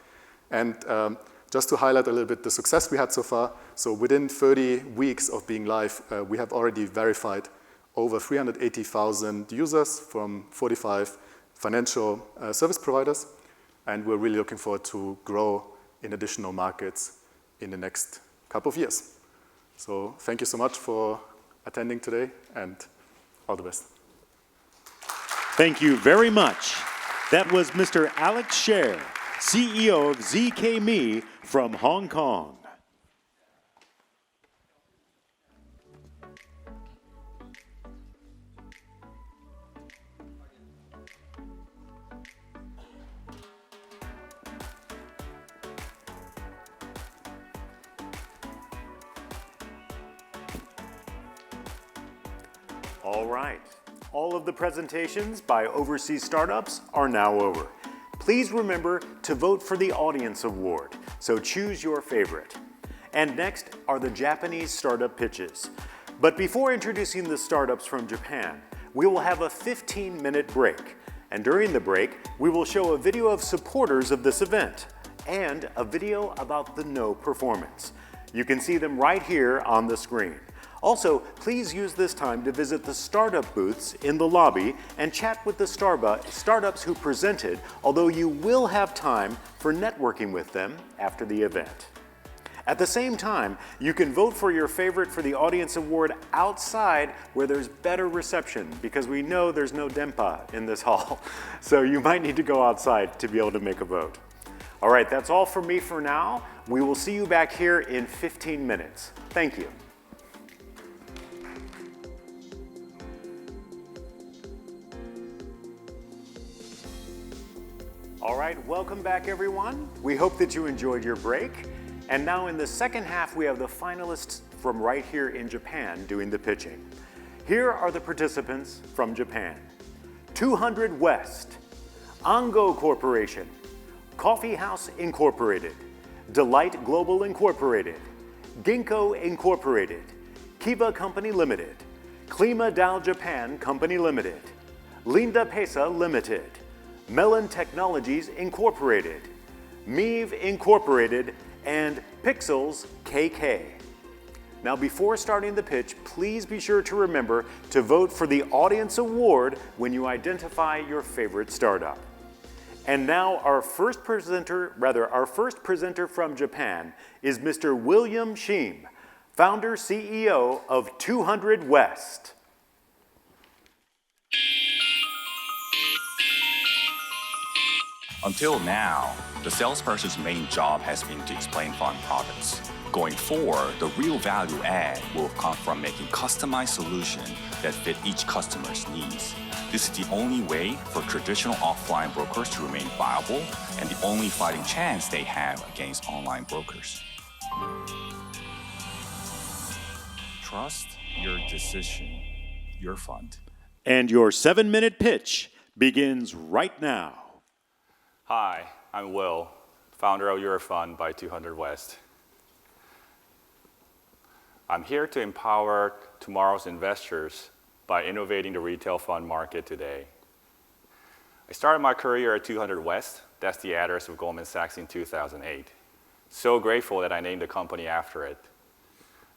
And just to highlight a little bit the success we had so far, so within 30 weeks of being live, we have already verified over 380,000 users from 45 financial service providers, and we're really looking forward to grow in additional markets in the next couple of years. So thank you so much for attending today, and all the best. Thank you very much. That was Mr. Alex Scher, CEO of zkMe from Hong Kong. All right. All of the presentations by overseas startups are now over. Please remember to vote for the Audience Award, so choose your favorite. And next are the Japanese startup pitches. But before introducing the startups from Japan, we will have a 15-minute break. And during the break, we will show a video of supporters of this event and a video about the No performance. You can see them right here on the screen. Also, please use this time to visit the startup booths in the lobby and chat with the startups who presented, although you will have time for networking with them after the event. At the same time, you can vote for your favorite for the Audience Award outside where there's better reception, because we know there's no denpa in this hall, so you might need to go outside to be able to make a vote. All right, that's all for me for now. We will see you back here in 15 minutes. Thank you. All right, welcome back everyone. We hope that you enjoyed your break. And now in the second half, we have the finalists from right here in Japan doing the pitching. Here are the participants from Japan. 200 West, ANGO Corporation, Coffee House Incorporated, Delight Global Incorporated, Ginco Incorporated, Kiva Company Limited, Klima Dow Japan Company Limited, Linda Pesa Limited, Melon Technologies Incorporated, Meve Incorporated, and Pi-xcels K.K. Now before starting the pitch, please be sure to remember to vote for the Audience Award when you identify your favorite startup. And now our first presenter from Japan is Mr. William Shim, founder CEO of 200 West. Until now, the salesperson's main job has been to explain fund products. Going forward, the real value add will come from making customized solutions that fit each customer's needs. This is the only way for traditional offline brokers to remain viable and the only fighting chance they have against online brokers. Trust your decision, UrFund. And your 7-minute pitch begins right now. Hi, I'm Will, founder of UrFund by 200 West. I'm here to empower tomorrow's investors by innovating the retail fund market today. I started my career at 200 West, that's the address of Goldman Sachs in 2008. So grateful that I named the company after it.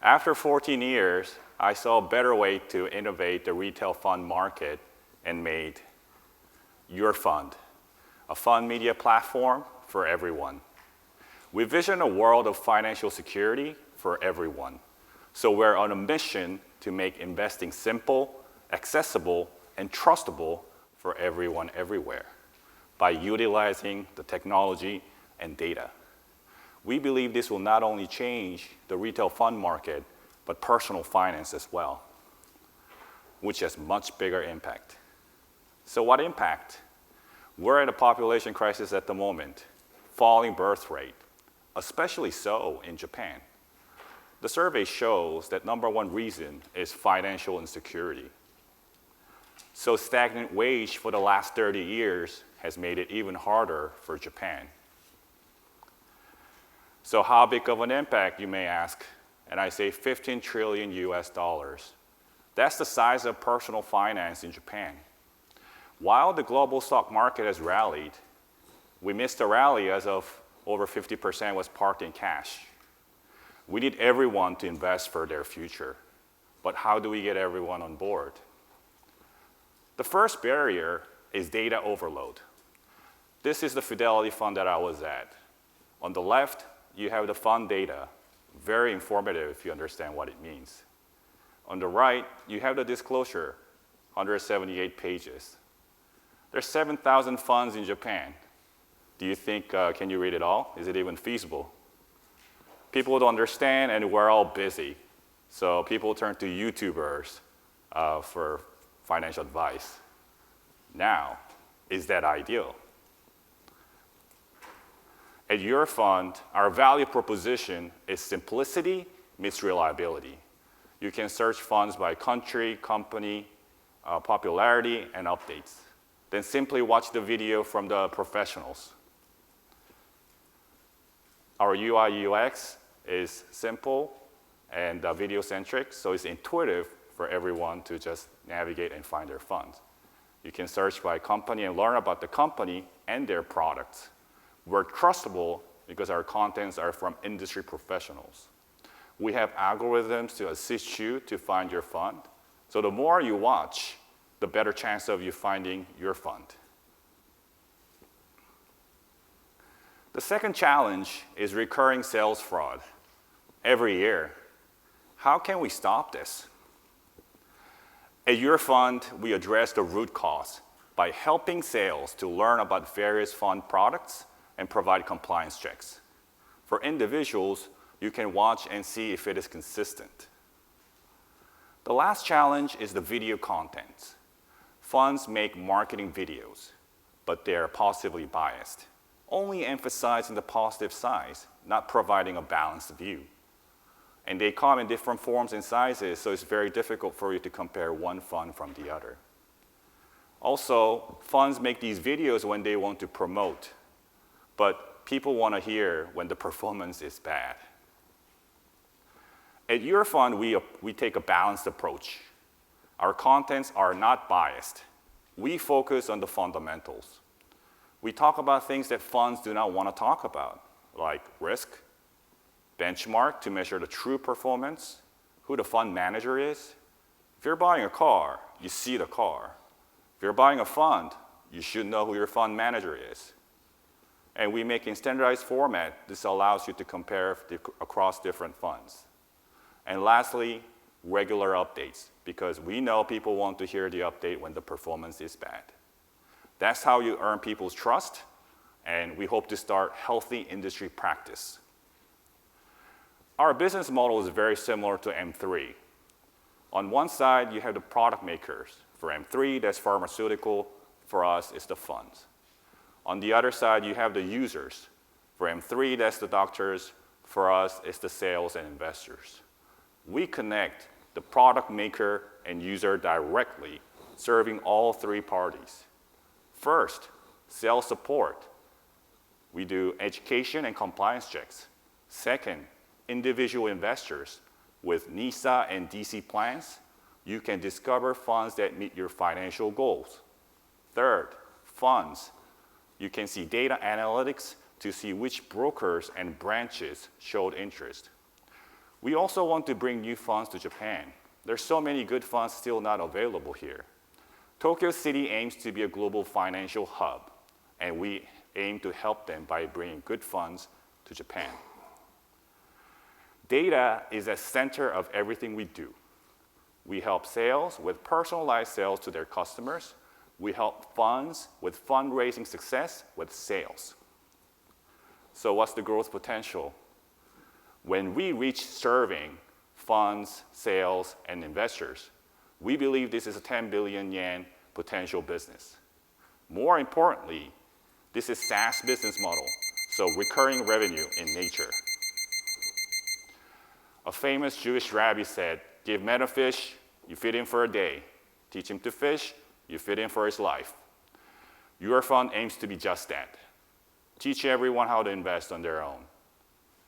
After 14 years, I saw a better way to innovate the retail fund market and made UrFund, a fund media platform for everyone. We vision a world of financial security for everyone. So we're on a mission to make investing simple, accessible, and trustable for everyone everywhere by utilizing the technology and data. We believe this will not only change the retail fund market, but personal finance as well, which has much bigger impact. So what impact? We're in a population crisis at the moment, falling birth rate, especially so in Japan. The survey shows that #1 reason is financial insecurity. So stagnant wage for the last 30 years has made it even harder for Japan. So how big of an impact, you may ask? And I say 15 trillion US dollars. That's the size of personal finance in Japan. While the global stock market has rallied, we missed a rally as of over 50% was parked in cash. We need everyone to invest for their future. But how do we get everyone on board? The first barrier is data overload. This is the Fidelity fund that I was at. On the left, you have the fund data, very informative if you understand what it means. On the right, you have the disclosure, 178 pages. There's 7,000 funds in Japan. Do you think, can you read it all? Is it even feasible? People don't understand, and we're all busy. So people turn to YouTubers for financial advice. Now, is that ideal? At UrFund, our value proposition is simplicity meets reliability. You can search funds by country, company, popularity, and updates. Then simply watch the video from the professionals. Our UI UX is simple and video-centric, so it's intuitive for everyone to just navigate and find their funds. You can search by company and learn about the company and their products. We're trustable because our contents are from industry professionals. We have algorithms to assist you to find your fund. So the more you watch, the better chance of you finding your fund. The second challenge is recurring sales fraud every year. How can we stop this? At UrFund, we address the root cause by helping sales to learn about various fund products and provide compliance checks. For individuals, you can watch and see if it is consistent. The last challenge is the video content. Funds make marketing videos, but they are possibly biased, only emphasizing the positive sides, not providing a balanced view. And they come in different forms and sizes, so it's very difficult for you to compare one fund from the other. Also, funds make these videos when they want to promote, but people want to hear when the performance is bad. At UrFund, we take a balanced approach. Our contents are not biased. We focus on the fundamentals. We talk about things that funds do not want to talk about, like risk, benchmark to measure the true performance, who the fund manager is. If you're buying a car, you see the car. If you're buying a fund, you should know who your fund manager is. And we make in standardized format. This allows you to compare across different funds. And lastly, regular updates, because we know people want to hear the update when the performance is bad. That's how you earn people's trust, and we hope to start healthy industry practice. Our business model is very similar to M3. On one side, you have the product makers. For M3, that's pharmaceutical. For us, it's the funds. On the other side, you have the users. For M3, that's the doctors. For us, it's the sales and investors. We connect the product maker and user directly, serving all three parties. First, sales support. We do education and compliance checks. Second, individual investors. With NISA and DC plans, you can discover funds that meet your financial goals. Third, funds. You can see data analytics to see which brokers and branches showed interest. We also want to bring new funds to Japan. There's so many good funds still not available here. Tokyo City aims to be a global financial hub, and we aim to help them by bringing good funds to Japan. Data is at the center of everything we do. We help sales with personalized sales to their customers. We help funds with fundraising success with sales. So what's the growth potential? When we reach serving funds, sales, and investors, we believe this is a 10 billion yen potential business. More importantly, this is SaaS business model, so recurring revenue in nature. A famous Jewish rabbi said, give men a fish, you feed him for a day. Teach him to fish, you feed him for his life. UrFund aims to be just that. Teach everyone how to invest on their own,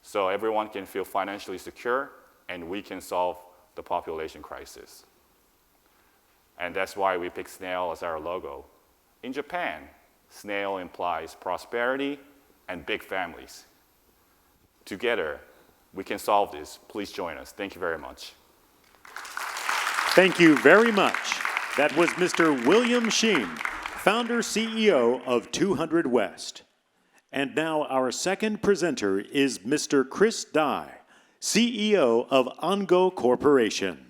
so everyone can feel financially secure and we can solve the population crisis. And that's why we picked snail as our logo. In Japan, snail implies prosperity and big families. Together, we can solve this. Please join us. Thank you very much. Thank you very much. That was Mr. William Sheen, founder CEO of 200 West. And now our second presenter is Mr. Chris Dye, CEO of ANGO Corporation.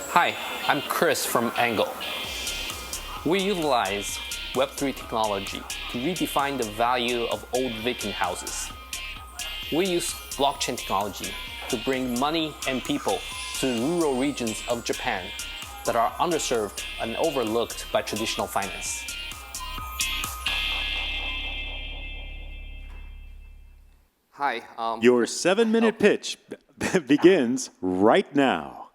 Hi, I'm Chris from ANGO. We utilize Web3 technology to redefine the value of old vacant houses. We use blockchain technology to bring money and people to rural regions of Japan that are underserved and overlooked by traditional finance. Hi. Your 7-minute pitch begins right now.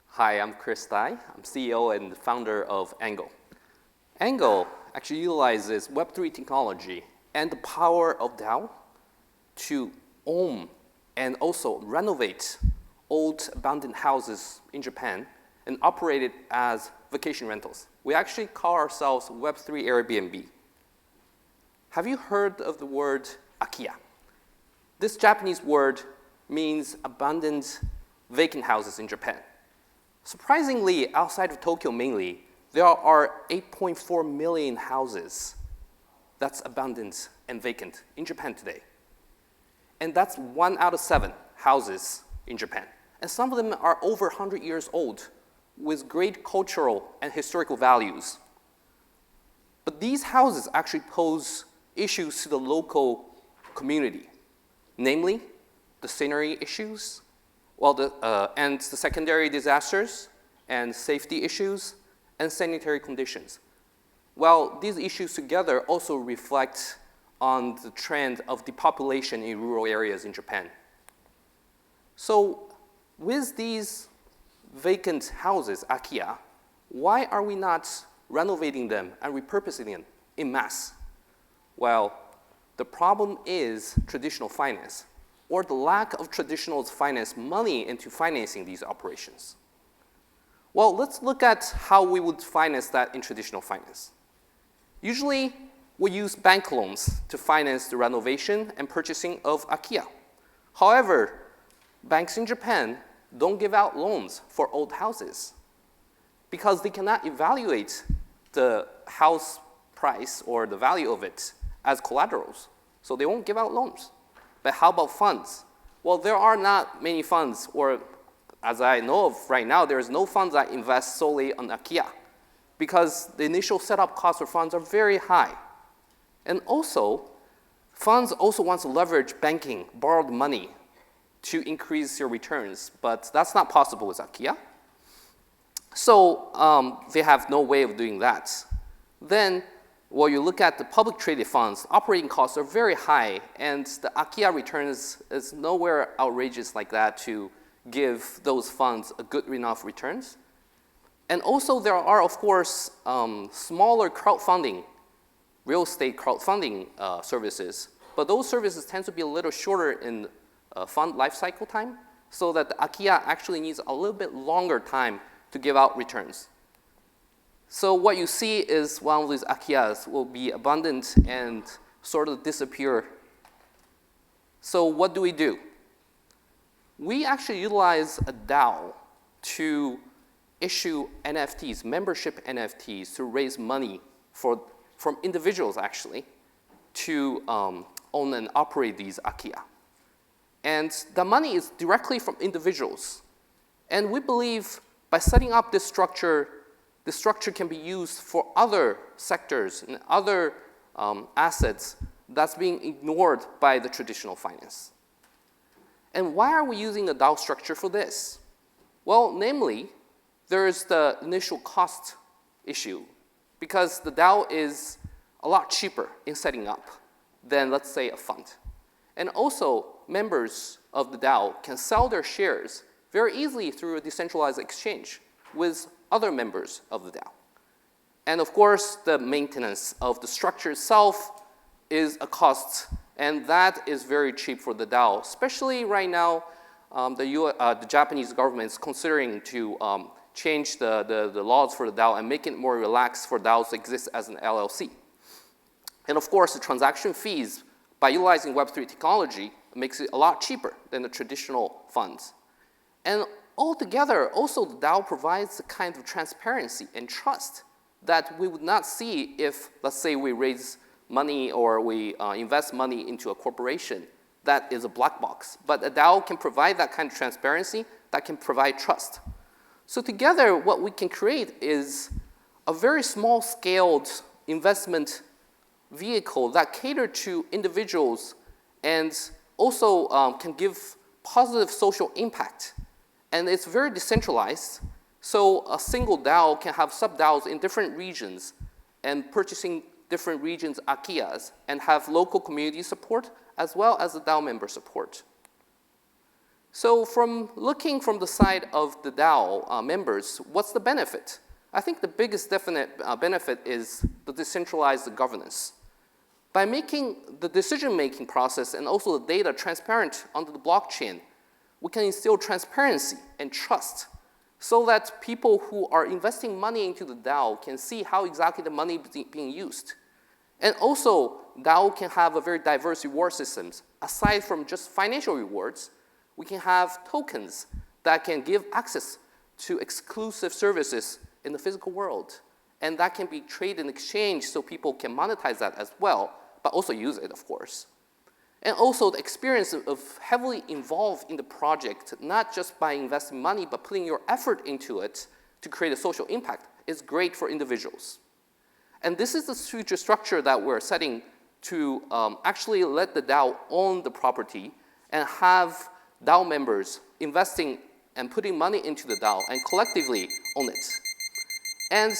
Hi, I'm Chris Dye. I'm CEO and founder of ANGO. ANGO actually utilizes Web3 technology and the power of DAO to own and also renovate old abandoned houses in Japan and operate it as vacation rentals. We actually call ourselves Web3 Airbnb. Have you heard of the word akiya? This Japanese word means abandoned vacant houses in Japan. Surprisingly, outside of Tokyo mainly, there are 8.4 million houses that's abandoned and vacant in Japan today. And that's 1 out of 7 houses in Japan. And some of them are over 100 years old with great cultural and historical values. But these houses actually pose issues to the local community, namely the scenery issues, and the secondary disasters, and safety issues, and sanitary conditions. Well, these issues together also reflect on the trend of depopulation in rural areas in Japan. So with these vacant houses, akiya, why are we not renovating them and repurposing them en masse? Well, the problem is traditional finance, or the lack of traditional finance money into financing these operations. Well, let's look at how we would finance that in traditional finance. Usually, we use bank loans to finance the renovation and purchasing of akiya. However, banks in Japan don't give out loans for old houses because they cannot evaluate the house price or the value of it as collaterals. So they won't give out loans. But how about funds? Well, there are not many funds, or as I know of right now, there is no funds that invest solely on akiya because the initial setup costs for funds are very high. And also, funds also want to leverage banking, borrowed money, to increase your returns, but that's not possible with akiya. So they have no way of doing that. Then, well, you look at the public traded funds, operating costs are very high, and the akiya returns is nowhere outrageous like that to give those funds a good enough returns. And also there are, of course, smaller crowdfunding, real estate crowdfunding services, but those services tend to be a little shorter in fund life cycle time, so that the akiya actually needs a little bit longer time to give out returns. So what you see is one of these akiyas will be abundant and sort of disappear. So what do? We actually utilize a DAO to issue NFTs, membership NFTs, to raise money from individuals actually to own and operate these akiya. And the money is directly from individuals. And we believe by setting up this structure can be used for other sectors and other assets that's being ignored by the traditional finance. And why are we using a DAO structure for this? Well, namely, there is the initial cost issue, because the DAO is a lot cheaper in setting up than, let's say, a fund. And also, members of the DAO can sell their shares very easily through a decentralized exchange with other members of the DAO. And of course, the maintenance of the structure itself is a cost, and that is very cheap for the DAO, especially right now, the Japanese government is considering to change the laws for the DAO and make it more relaxed for DAOs to exist as an LLC. And of course, the transaction fees, by utilizing Web3 technology, makes it a lot cheaper than the traditional funds. And altogether, also the DAO provides a kind of transparency and trust that we would not see if, let's say, we raise money or we invest money into a corporation that is a black box. But a DAO can provide that kind of transparency that can provide trust. So together, what we can create is a very small-scaled investment vehicle that cater to individuals and also can give positive social impact. And it's very decentralized, so a single DAO can have sub-DAOs in different regions and purchasing different regions' akiyas and have local community support as well as the DAO member support. So from looking from the side of the DAO members, what's the benefit? I think the biggest definite benefit is the decentralized governance. By making the decision-making process and also the data transparent onto the blockchain, we can instill transparency and trust so that people who are investing money into the DAO can see how exactly the money is being used. And also, DAO can have a very diverse reward systems. Aside from just financial rewards, we can have tokens that can give access to exclusive services in the physical world. And that can be traded and exchanged so people can monetize that as well, but also use it, of course. And also the experience of heavily involved in the project, not just by investing money, but putting your effort into it to create a social impact is great for individuals. And this is the future structure that we're setting to actually let the DAO own the property and have DAO members investing and putting money into the DAO and collectively own it. And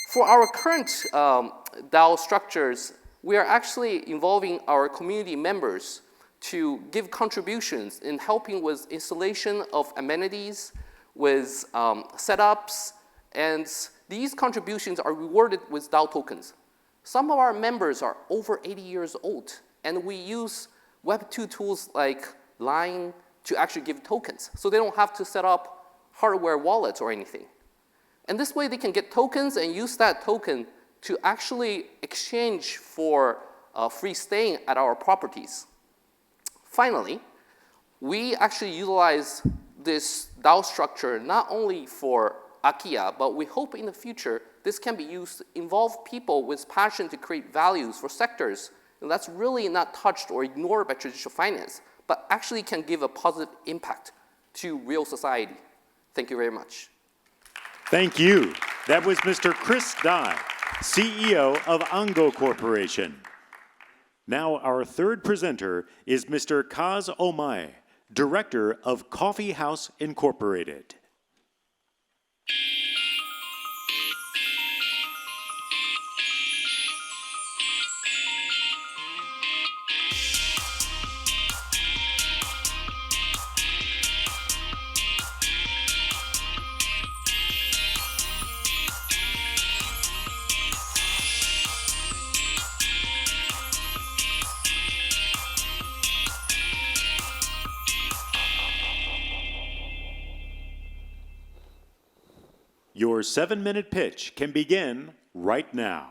for our current DAO structures, we are actually involving our community members to give contributions in helping with installation of amenities, with setups, and these contributions are rewarded with DAO tokens. Some of our members are over 80 years old, and we use Web2 tools like Line to actually give tokens, so they don't have to set up hardware wallets or anything. And this way they can get tokens and use that token to actually exchange for free staying at our properties. Finally, we actually utilize this DAO structure not only for Akia, but we hope in the future this can be used to involve people with passion to create values for sectors that's really not touched or ignored by traditional finance, but actually can give a positive impact to real society. Thank you very much. Thank you. That was Mr. Chris Dai, CEO of ANGO Corporation. Now our third presenter is Mr. Kaz Omae, Director of Coffee House Incorporated. Your 7-minute pitch can begin right now.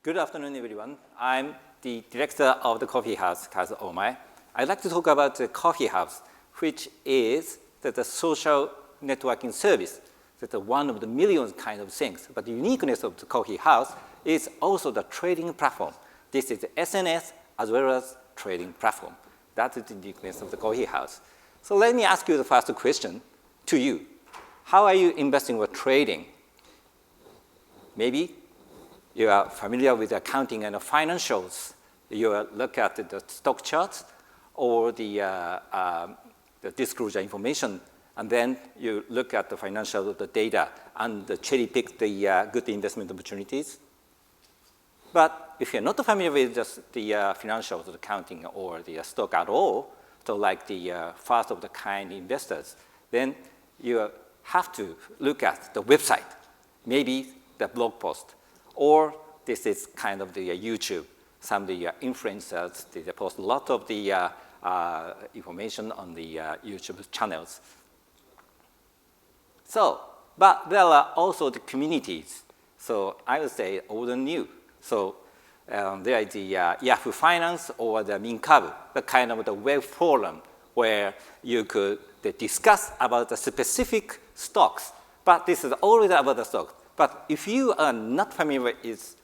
Good afternoon, everyone. I'm the director of the Coffee House, Kaz Omae. I'd like to talk about the Coffee House, which is the social networking service. That's one of the millions kind of things. But the uniqueness of the Coffee House is also the trading platform. This is the SNS as well as trading platform. That is the uniqueness of the Coffee House. So let me ask you the first question to you. How are you investing or trading? Maybe you are familiar with accounting and financials. You look at the stock charts or the disclosure information, and then you look at the financial data and cherry pick the good investment opportunities. But if you're not familiar with just the financials, the accounting, or the stock at all, so like the first of the kind investors, then you have to look at the website, maybe the blog post, or this is kind of the YouTube. Some of the influencers, they post a lot of the information on the YouTube channels. So, but there are also the communities. So I would say old and new. So there is the Yahoo Finance or the Minkabu, the kind of the web forum where you could discuss about the specific stocks, but this is always about the stocks. But if you are not familiar with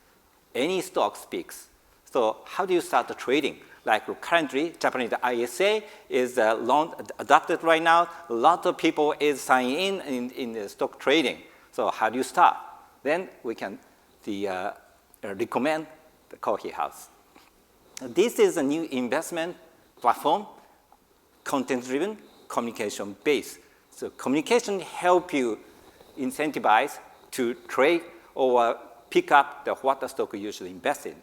any stock speaks, so how do you start the trading? Like currently, Japanese ISA is adopted right now. A lot of people is signing in the stock trading. So how do you start? Then we can recommend the Coffee House. This is a new investment platform, content-driven, communication-based. So communication help you incentivize to trade or pick up what the stock you usually invest in.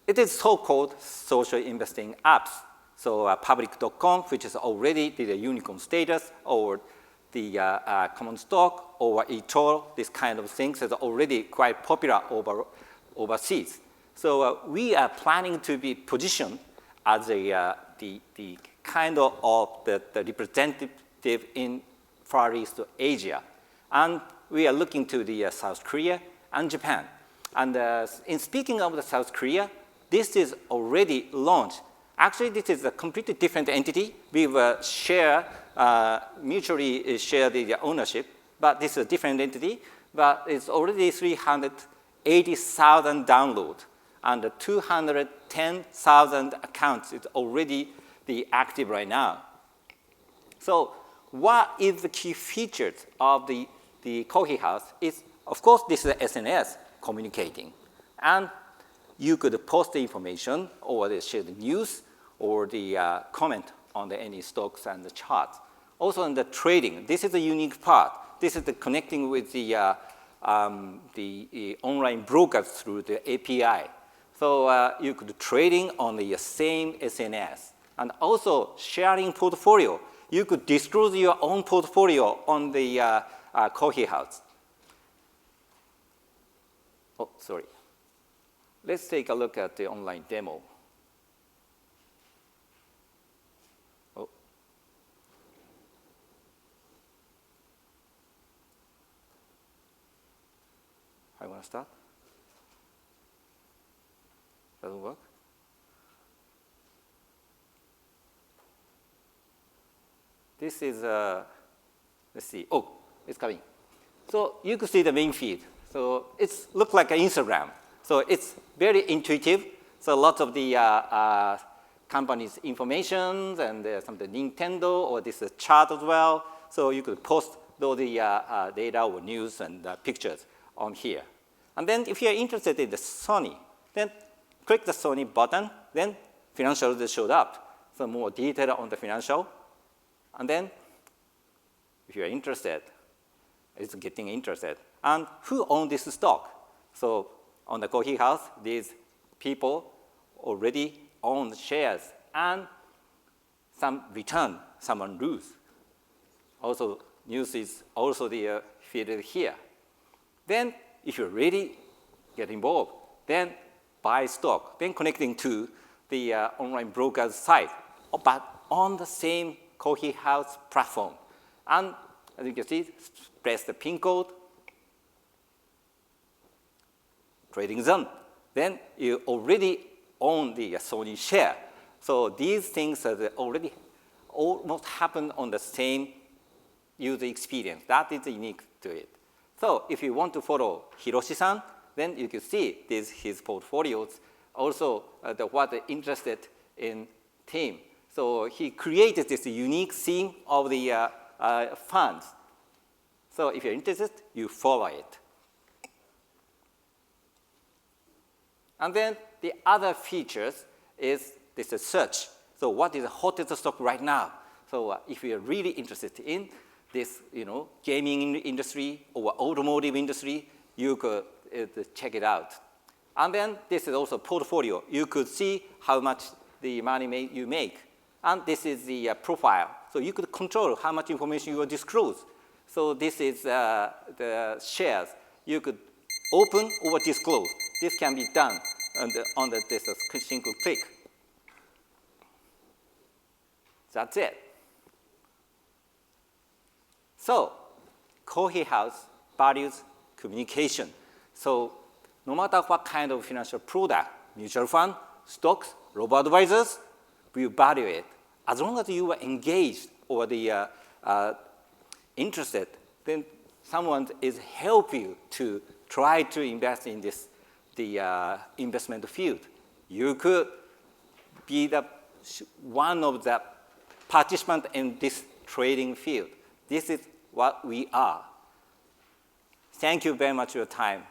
It is so-called social investing apps. So public.com, which is already the unicorn status, or the common stock, or eToro, this kind of things is already quite popular overseas. So we are planning to be positioned as the kind of the representative in Far East Asia. And we are looking to the South Korea and Japan. And in speaking of the South Korea, this is already launched. Actually, this is a completely different entity. We will mutually share the ownership, but this is a different entity. But it's already 380,000 downloads, and 210,000 accounts is already active right now. So what is the key features of the Coffee House? Is, of course, this is SNS communicating. And you could post the information or share the news or the comment on any stocks and the charts. Also in the trading, this is a unique part. This is the connecting with the online brokers through the API. So you could trading on the same SNS. And also sharing portfolio. You could disclose your own portfolio on the Coffee House. Oh, sorry. Let's take a look at the online demo. Oh. I want to start. Doesn't work. This is, let's see. Oh, it's coming. So you could see the main feed. So it looks like an Instagram. So it's very intuitive. So lots of the company's information and some of the Nintendo or this chart as well. So you could post all the data or news and pictures on here. And then if you're interested in the Sony, then click the Sony button. Then financials showed up. So more detail on the financial. And then if you're interested, it's getting interested. And who owns this stock? So on the Coffee House, these people already own the shares, and some return, someone lose. Also, news is also feeded here. Then, if you really get involved, then buy stock, then connecting to the online broker's site, but on the same Coffee House platform. And as you can see, press the pin code, trading zone. Then you already own the Sony share. So these things are already almost happen on the same user experience. That is unique to it. So if you want to follow Hiroshi-san, then you can see his portfolios, also what interested in team. So he created this unique theme of the funds. So if you're interested, you follow it. And then the other features is this search. So what is the hottest stock right now? So if you're really interested in this, gaming industry or automotive industry, you could check it out. And then this is also portfolio. You could see how much the money you make. And this is the profile. So you could control how much information you will disclose. So this is the shares. You could open or disclose. This can be done on this single click. That's it. So Coffee House values communication. So no matter what kind of financial product, mutual fund, stocks, robo-advisors, we value it. As long as you are engaged or interested, then someone is help you to try to invest in the investment field. You could be one of the participants in this trading field. This is what we are. Thank you very much for your time.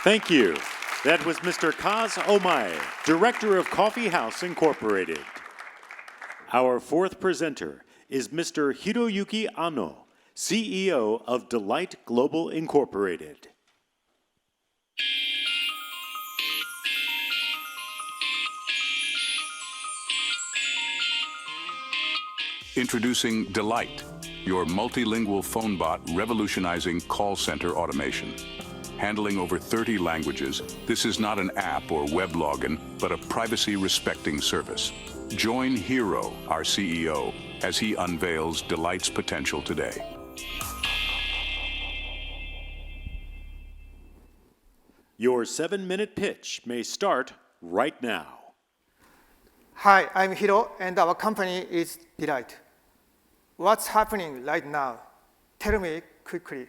Thank you. That was Mr. Kaz Omae, Director of Coffee House Incorporated. Our fourth presenter is Mr. Hiroyuki Ano, CEO of Delight Global Incorporated. Introducing Delight, your multilingual phone bot revolutionizing call center automation. Handling over 30 languages, this is not an app or web login, but a privacy-respecting service. Join Hiro, our CEO, as he unveils Delight's potential today. Your 7-minute pitch may start right now. Hi, I'm Hiro, and our company is Delight. What's happening right now? Tell me quickly.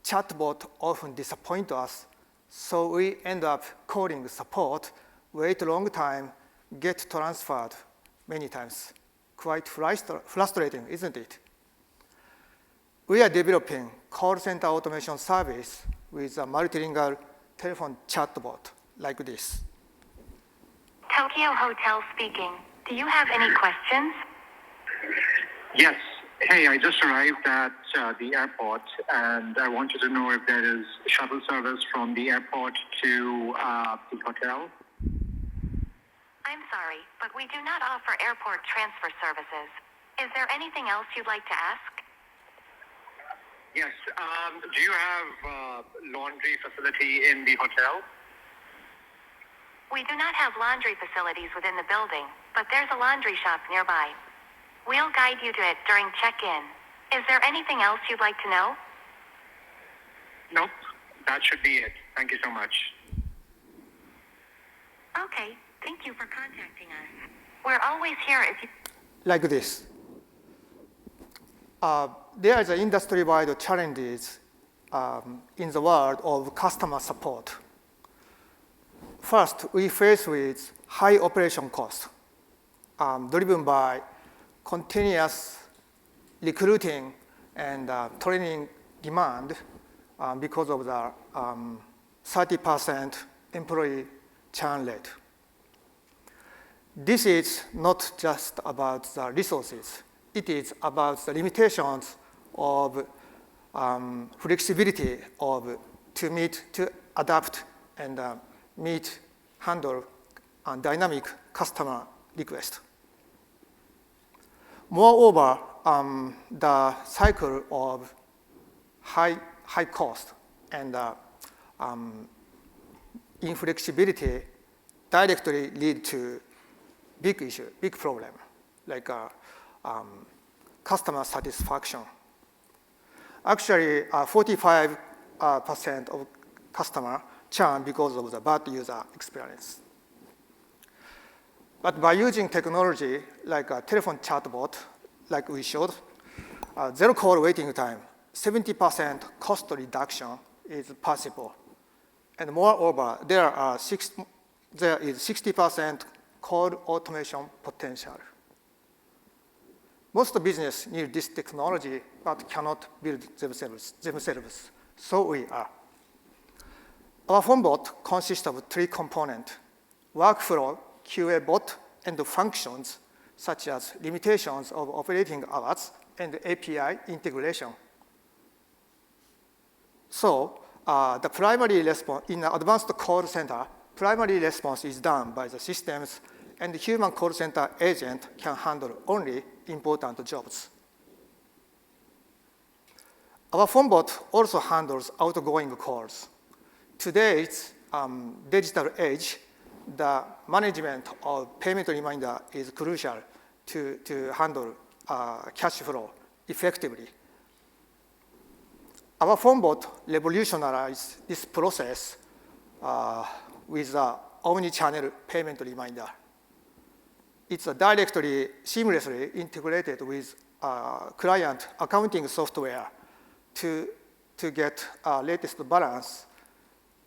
Chatbot often disappoint us, so we end up calling support, wait a long time, get transferred many times. Quite frustrating, isn't it? We are developing call center automation service with a multilingual telephone chatbot like this. Tokyo Hotel speaking. Do you have any questions? Yes. Hey, I just arrived at the airport, and I wanted to know if there is shuttle service from the airport to the hotel. I'm sorry, but we do not offer airport transfer services. Is there anything else you'd like to ask? Yes. Do you have laundry facility in the hotel? We do not have laundry facilities within the building, but there's a laundry shop nearby. We'll guide you to it during check-in. Is there anything else you'd like to know? Nope. That should be it. Thank you so much. Okay. Thank you for contacting us. We're always here if you... Like this. There is an industry-wide challenges in the world of customer support. First, we face with high operation costs driven by continuous recruiting and training demand because of the 30% employee churn rate. This is not just about the resources. It is about the limitations of flexibility to adapt and handle dynamic customer requests. Moreover, the cycle of high cost and inflexibility directly lead to big problem, like customer satisfaction. Actually, 45% of customer churn because of the bad user experience. But by using technology like a telephone chatbot, like we showed, zero call waiting time, 70% cost reduction is possible. And moreover, there is 60% call automation potential. Most business need this technology, but cannot build themselves. So we are. Our phone bot consists of 3 components: workflow, QA bot, and the functions such as limitations of operating hours and API integration. So the primary response in an advanced call center, primary response is done by the systems, and the human call center agent can handle only important jobs. Our phone bot also handles outgoing calls. Today's digital age, the management of payment reminder is crucial to handle cash flow effectively. Our phone bot revolutionized this process with the omni-channel payment reminder. It's directly, seamlessly integrated with client accounting software to get latest balance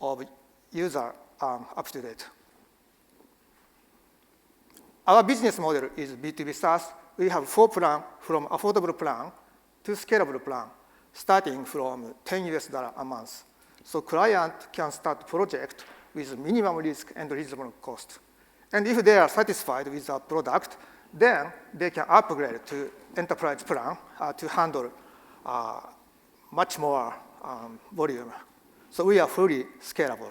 of user up to date. Our business model is B2B SaaS. We have 4 plans, from affordable plan to scalable plan, starting from $10 a month. So client can start project with minimum risk and reasonable cost. And if they are satisfied with the product, then they can upgrade to enterprise plan to handle much more volume. So we are fully scalable.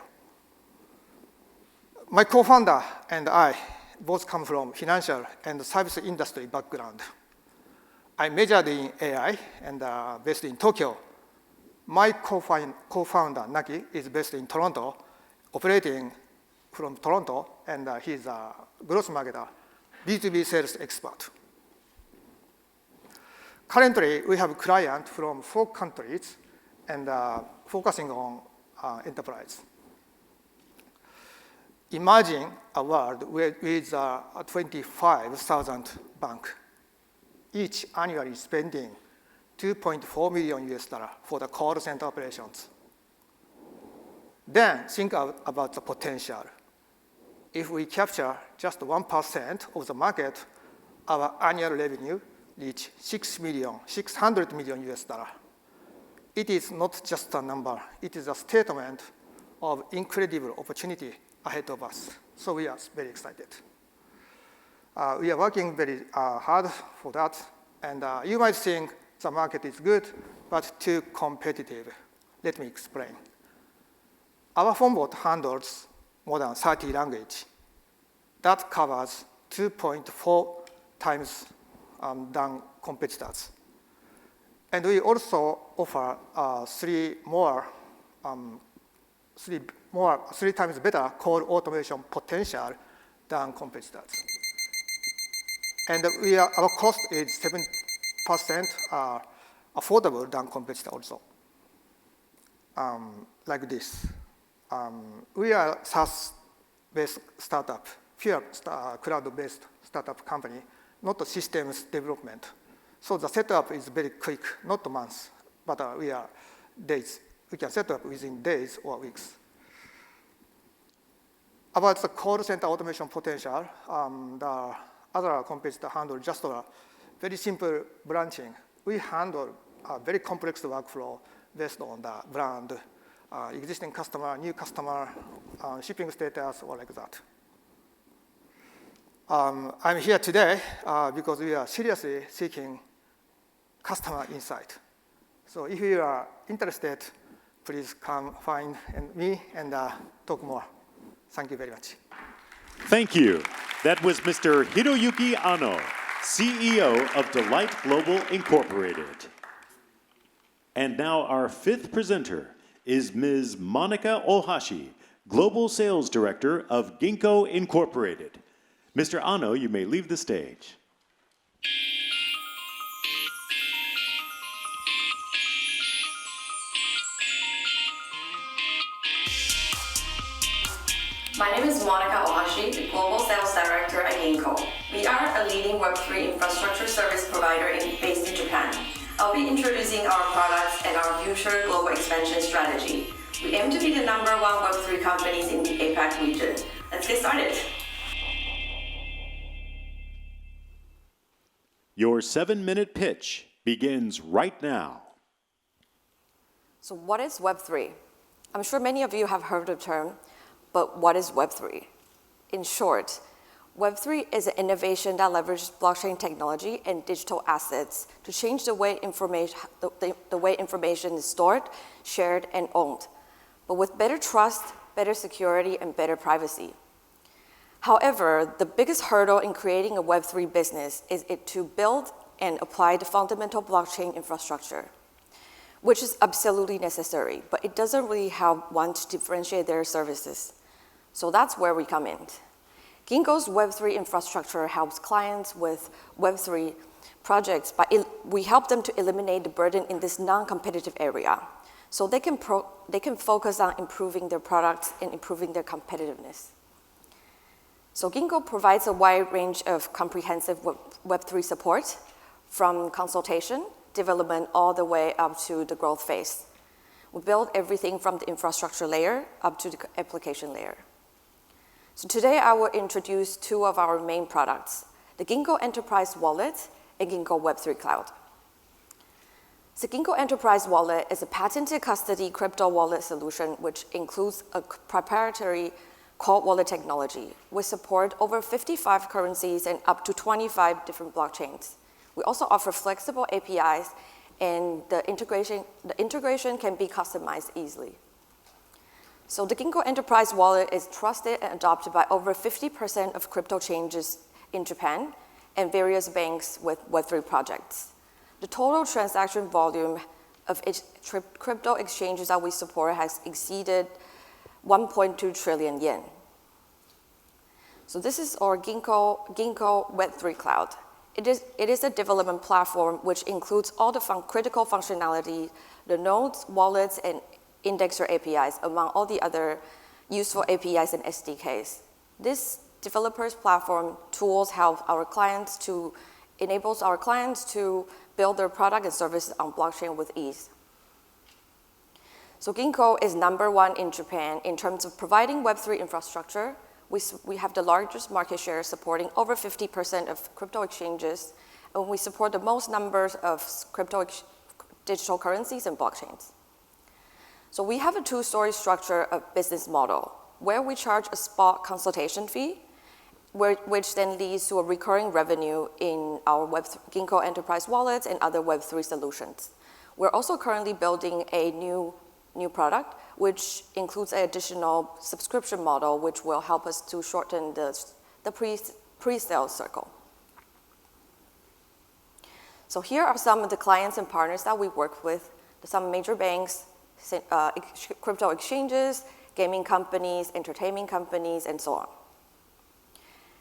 My co-founder and I both come from financial and service industry background. I majored in AI and based in Tokyo. My co-founder, Naki, is based in Toronto, operating from Toronto, and he's a growth marketer, B2B sales expert. Currently, we have clients from 4 countries and focusing on enterprise. Imagine a world with 25,000 banks, each annually spending $2.4 million for the call center operations. Then think about the potential. If we capture just 1% of the market, our annual revenue reach $600 million. It is not just a number, it is a statement of incredible opportunity ahead of us. So we are very excited. We are working very hard for that. And you might think the market is good, but too competitive. Let me explain. Our phone bot handles more than 30 languages. That covers 2.4 times than competitors. And we also offer three times better call automation potential than competitors. And our cost is 7% affordable than competitor also. Like this. We are SaaS-based startup, pure cloud-based startup company, not a systems development. So the setup is very quick, not months, but we are days. We can set up within days or weeks. About the call center automation potential, the other competitor handle just a very simple branching. We handle a very complex workflow based on the brand, existing customer, new customer, shipping status, or like that. I'm here today because we are seriously seeking customer insight. So if you are interested, please come find me and talk more. Thank you very much. Thank you. That was Mr. Hiroyuki Ano, CEO of Delight Global Incorporated. And now our fifth presenter is Ms. Monica Ohashi, Global Sales Director of Ginco Incorporated. Mr. Ano, you may leave the stage. My name is Monica Ohashi, the Global Sales Director at Ginco. We are a leading Web3 infrastructure service provider based in Japan. I'll be introducing our products and our future global expansion strategy. We aim to be the #1 Web3 companies in the APAC region. Let's get started. Your 7-minute pitch begins right now. So what is Web3? I'm sure many of you have heard the term, but what is Web3? In short, Web3 is an innovation that leverages blockchain technology and digital assets to change the way information is stored, shared, and owned, but with better trust, better security, and better privacy. However, the biggest hurdle in creating a Web3 business is to build and apply the fundamental blockchain infrastructure, which is absolutely necessary, but it doesn't really help one to differentiate their services. So that's where we come in. Ginco's Web3 infrastructure helps clients with Web3 projects, but we help them to eliminate the burden in this non-competitive area, so they can focus on improving their products and improving their competitiveness. So Ginco provides a wide range of comprehensive Web3 support, from consultation, development, all the way up to the growth phase. We build everything from the infrastructure layer up to the application layer. So today I will introduce two of our main products, the Ginco Enterprise Wallet and Ginco Web3 Cloud. The Ginco Enterprise Wallet is a patented custody crypto wallet solution which includes a proprietary cold wallet technology. We support over 55 currencies and up to 25 different blockchains. We also offer flexible APIs, and the integration can be customized easily. So the Ginco Enterprise Wallet is trusted and adopted by over 50% of crypto changes in Japan and various banks with Web3 projects. The total transaction volume of crypto exchanges that we support has exceeded 1.2 trillion yen. So this is our Ginco Web3 Cloud. It is a development platform which includes all the critical functionality, the nodes, wallets, and indexer APIs, among all the other useful APIs and SDKs. This developers platform tools help our clients to enables our clients to build their product and services on blockchain with ease. So Ginco is #1 in Japan in terms of providing Web3 infrastructure. We have the largest market share, supporting over 50% of crypto exchanges, and we support the most numbers of digital currencies and blockchains. So we have a two-story structure of business model, where we charge a spot consultation fee, which then leads to a recurring revenue in our Ginco enterprise wallets and other Web3 solutions. We're also currently building a new product, which includes an additional subscription model, which will help us to shorten the pre-sale cycle. So here are some of the clients and partners that we work with, some major banks, crypto exchanges, gaming companies, entertainment companies, and so on.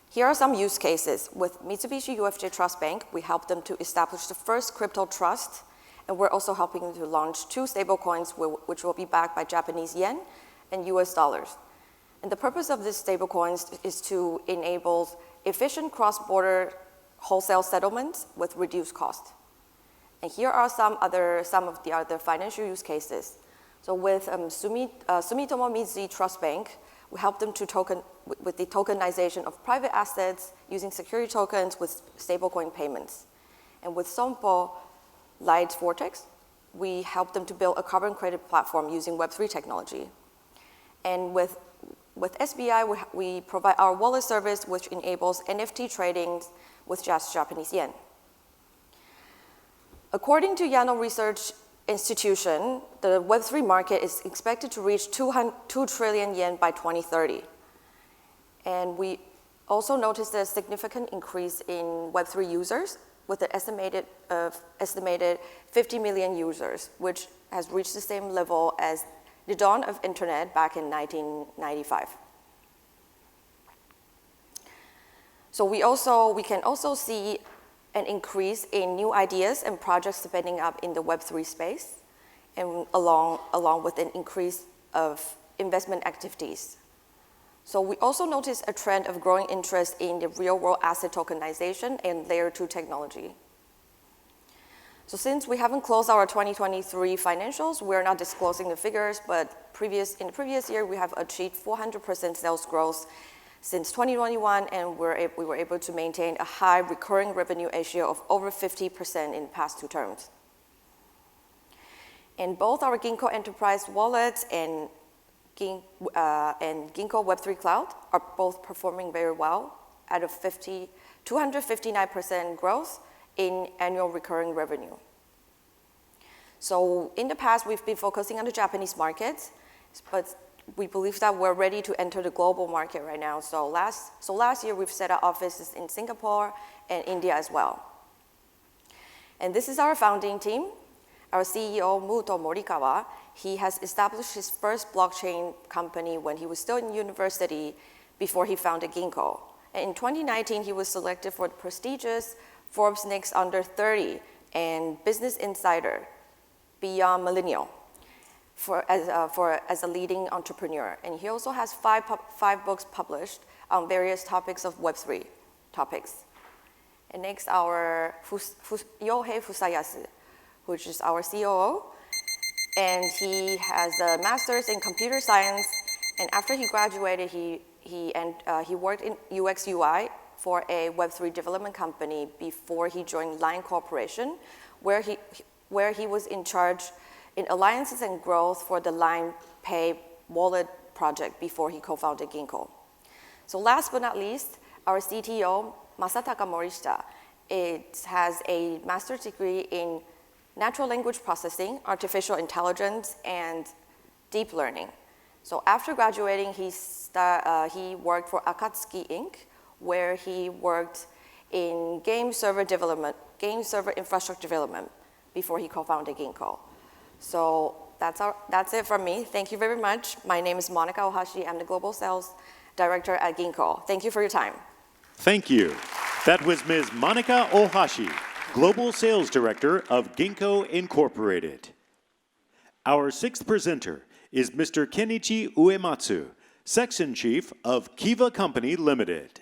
Here are some use cases. With Mitsubishi UFJ Trust Bank, we helped them to establish the first crypto trust, and we're also helping them to launch 2 stablecoins which will be backed by Japanese yen and US dollars. And the purpose of these stablecoins is to enable efficient cross-border wholesale settlements with reduced cost. And here are some of the other financial use cases. So with Sumitomo Mitsui Trust Bank, we help them with the tokenization of private assets using security tokens with stablecoin payments. And with Sompo Light Vortex, we help them to build a carbon credit platform using Web3 technology. And with SBI, we provide our wallet service, which enables NFT trading with just Japanese yen. According to Yano Research Institution, the Web3 market is expected to reach 2 trillion yen by 2030. And we also noticed a significant increase in Web3 users with an estimated 50 million users, which has reached the same level as the dawn of internet back in 1995. So we can also see an increase in new ideas and projects spinning up in the Web3 space, and along with an increase of investment activities. So we also notice a trend of growing interest in the real-world asset tokenization and layer 2 technology. So since we haven't closed our 2023 financials, we're not disclosing the figures, but in the previous year, we have achieved 400% sales growth since 2021, and we were able to maintain a high recurring revenue ratio of over 50% in the past 2 terms. And both our Ginco Enterprise Wallets and Ginco Web3 Cloud are both performing very well at a 259% growth in annual recurring revenue. So in the past, we've been focusing on the Japanese market, but we believe that we're ready to enter the global market right now. So last year, we've set up offices in Singapore and India as well. And this is our founding team. Our CEO, Muto Morikawa, he has established his first blockchain company when he was still in university before he founded Ginco. And in 2019, he was selected for the prestigious Forbes Next Under 30 and Business Insider Beyond Millennial as a leading entrepreneur. And he also has five books published on various topics of Web3 topics. And next, our Yohei Fusayasu, which is our COO. And he has a master's in computer science. And after he graduated, he worked in UX UI for a Web3 development company before he joined Line Corporation, where he was in charge in alliances and growth for the Line Pay wallet project before he co-founded Ginco. So last but not least, our CTO, Masataka Morishita, has a master's degree in natural language processing, artificial intelligence, and deep learning. So after graduating, he worked for Akatsuki Inc., where he worked in game server infrastructure development before he co-founded Ginco. So that's it from me. Thank you very much. My name is Monica Ohashi. I'm the Global Sales Director at Ginco. Thank you for your time. Thank you. That was Ms. Monica Ohashi, Global Sales Director of Ginco Incorporated. Our sixth presenter is Mr. Kenichi Uematsu, Section Chief of Kiva Company Limited.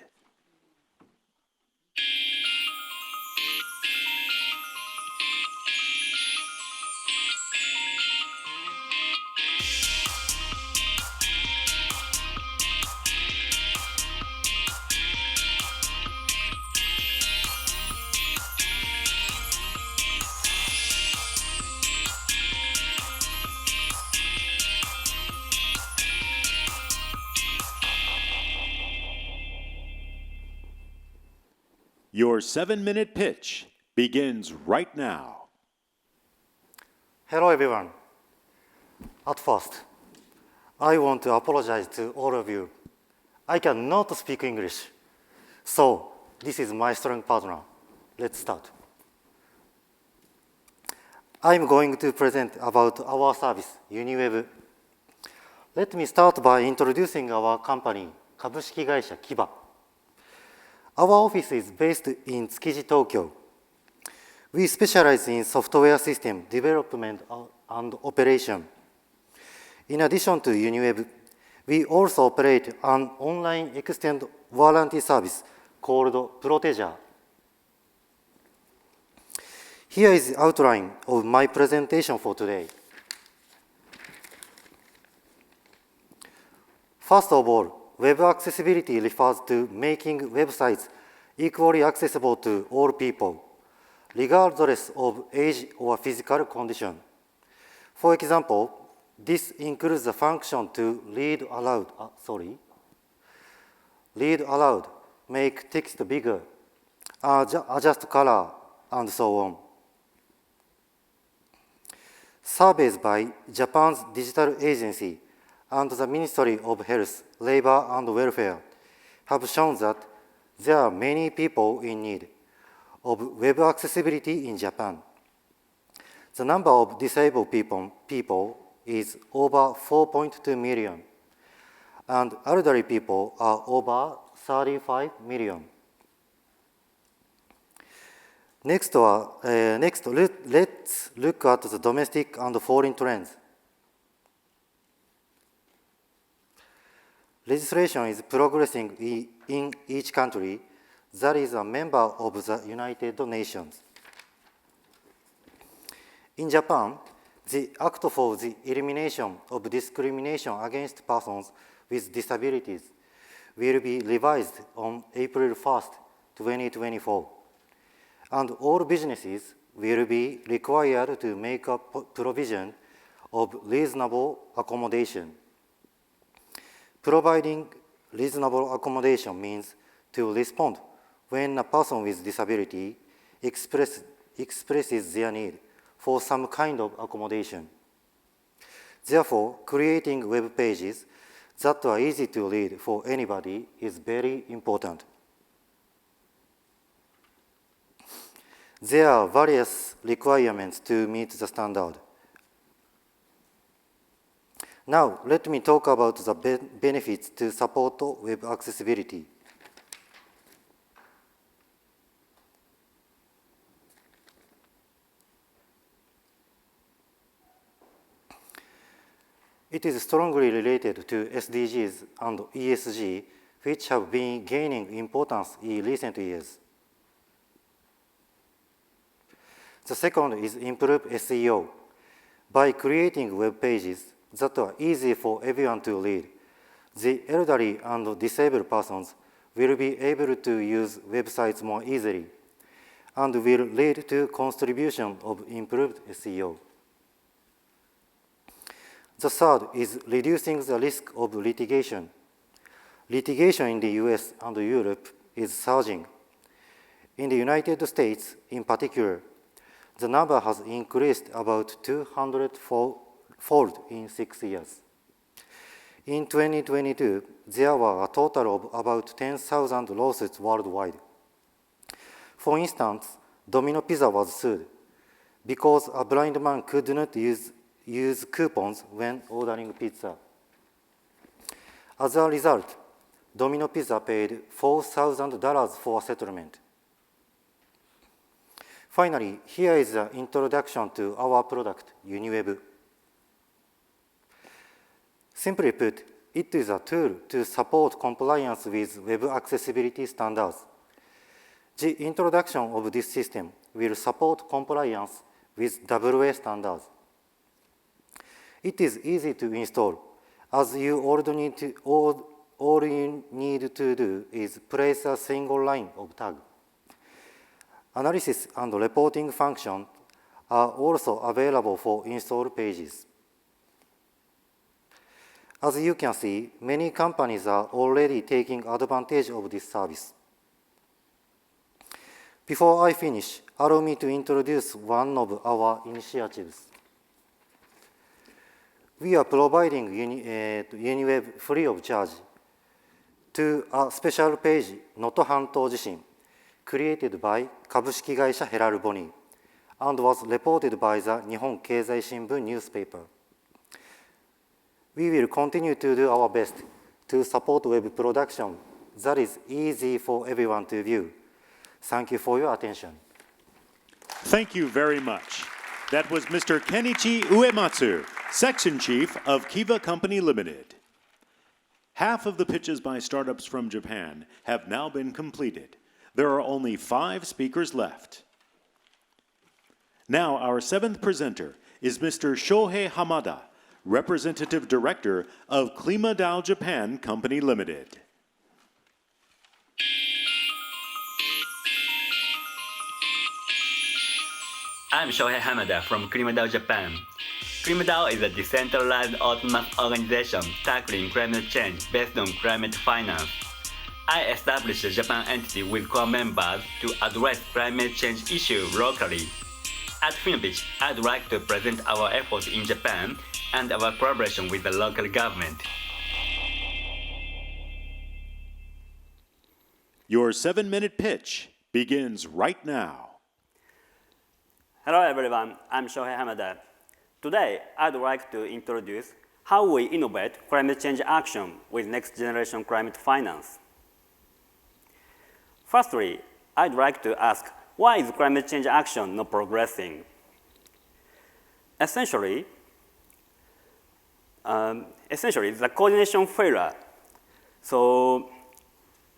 Your 7-minute pitch begins right now. Hello, everyone. At first, I want to apologize to all of you. I cannot speak English, so this is my strong partner. Let's start. I'm going to present about our service, UniWeb. Let me start by introducing our company, 株式会社 Kiva. Our office is based in Tsukiji, Tokyo. We specialize in software system development and operation. In addition to UniWeb, we also operate an online extended warranty service called Proteger. Here is the outline of my presentation for today. First of all, web accessibility refers to making websites equally accessible to all people, regardless of age or physical condition. For example, this includes the function to read aloud, make text bigger, adjust color, and so on. Surveys by Japan's digital agency and the Ministry of Health, Labor and Welfare have shown that there are many people in need of web accessibility in Japan. The number of disabled people is over 4.2 million, and elderly people are over 35 million. Next, let's look at the domestic and foreign trends. Legislation is progressing in each country that is a member of the United Nations. In Japan, the Act for the Elimination of Discrimination Against Persons with Disabilities will be revised on April 1st, 2024, and all businesses will be required to make a provision of reasonable accommodation. Providing reasonable accommodation means to respond when a person with disability expresses their need for some kind of accommodation. Therefore, creating web pages that are easy to read for anybody is very important. There are various requirements to meet the standard. Now, let me talk about the benefits to support web accessibility. It is strongly related to SDGs and ESG, which have been gaining importance in recent years. The second is improved SEO. By creating web pages that are easy for everyone to read, the elderly and disabled persons will be able to use websites more easily and will lead to contribution of improved SEO. The third is reducing the risk of litigation. Litigation in the US and Europe is surging. In the United States, in particular, the number has increased about 200-fold in 6 years. In 2022, there were a total of about 10,000 lawsuits worldwide. For instance, Domino Pizza was sued because a blind man could not use coupons when ordering pizza. As a result, Domino Pizza paid $4,000 for a settlement. Finally, here is an introduction to our product, UniWeb. Simply put, It is a tool to support compliance with web accessibility standards. The introduction of this system will support compliance with WA standards. It is easy to install, as you all you need to do is place a single line of tag. Analysis and reporting functions are also available for install pages. As you can see, many companies are already taking advantage of this service. Before I finish, allow me to introduce one of our initiatives. We are providing UniWeb free of charge to a special page, 能登半島地震, created by 株式会社ヘラルボニー and was reported by the 日本経済新聞 newspaper. We will continue to do our best to support web production that is easy for everyone to view. Thank you for your attention. Thank you very much. That was Mr. Kenichi Uematsu, Section Chief of Kiva Company Limited. Half of the pitches by startups from Japan have now been completed. There are only 5 speakers left. Now, our 7th presenter is Mr. Shohei Hamada, Representative Director of KlimaDAO Japan Company Limited. I'm Shohei Hamada from KlimaDAO Japan. KlimaDAO is a decentralized autonomous organization tackling climate change based on climate finance. I established a Japan entity with core members to address climate change issues locally. At FINOPITCH, I'd like to present our efforts in Japan and our collaboration with the local government. Your 7-minute pitch begins right now. Hello everyone, I'm Shohei Hamada. Today, I'd like to introduce how we innovate climate change action with next generation climate finance. Firstly, I'd like to ask, why is climate change action not progressing? Essentially, the coordination failure. So,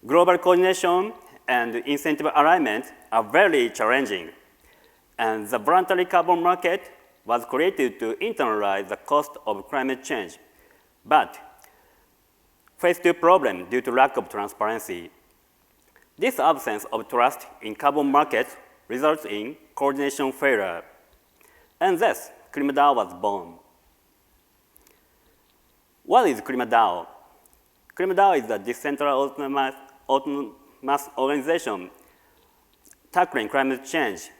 global coordination and incentive alignment are very challenging. And the voluntary carbon market was created to internalize the cost of climate change, but faced a problem due to lack of transparency. This absence of trust in carbon markets results in coordination failure. And thus, KlimaDAO was born. What is KlimaDAO? KlimaDAO is a decentralized autonomous organization tackling climate change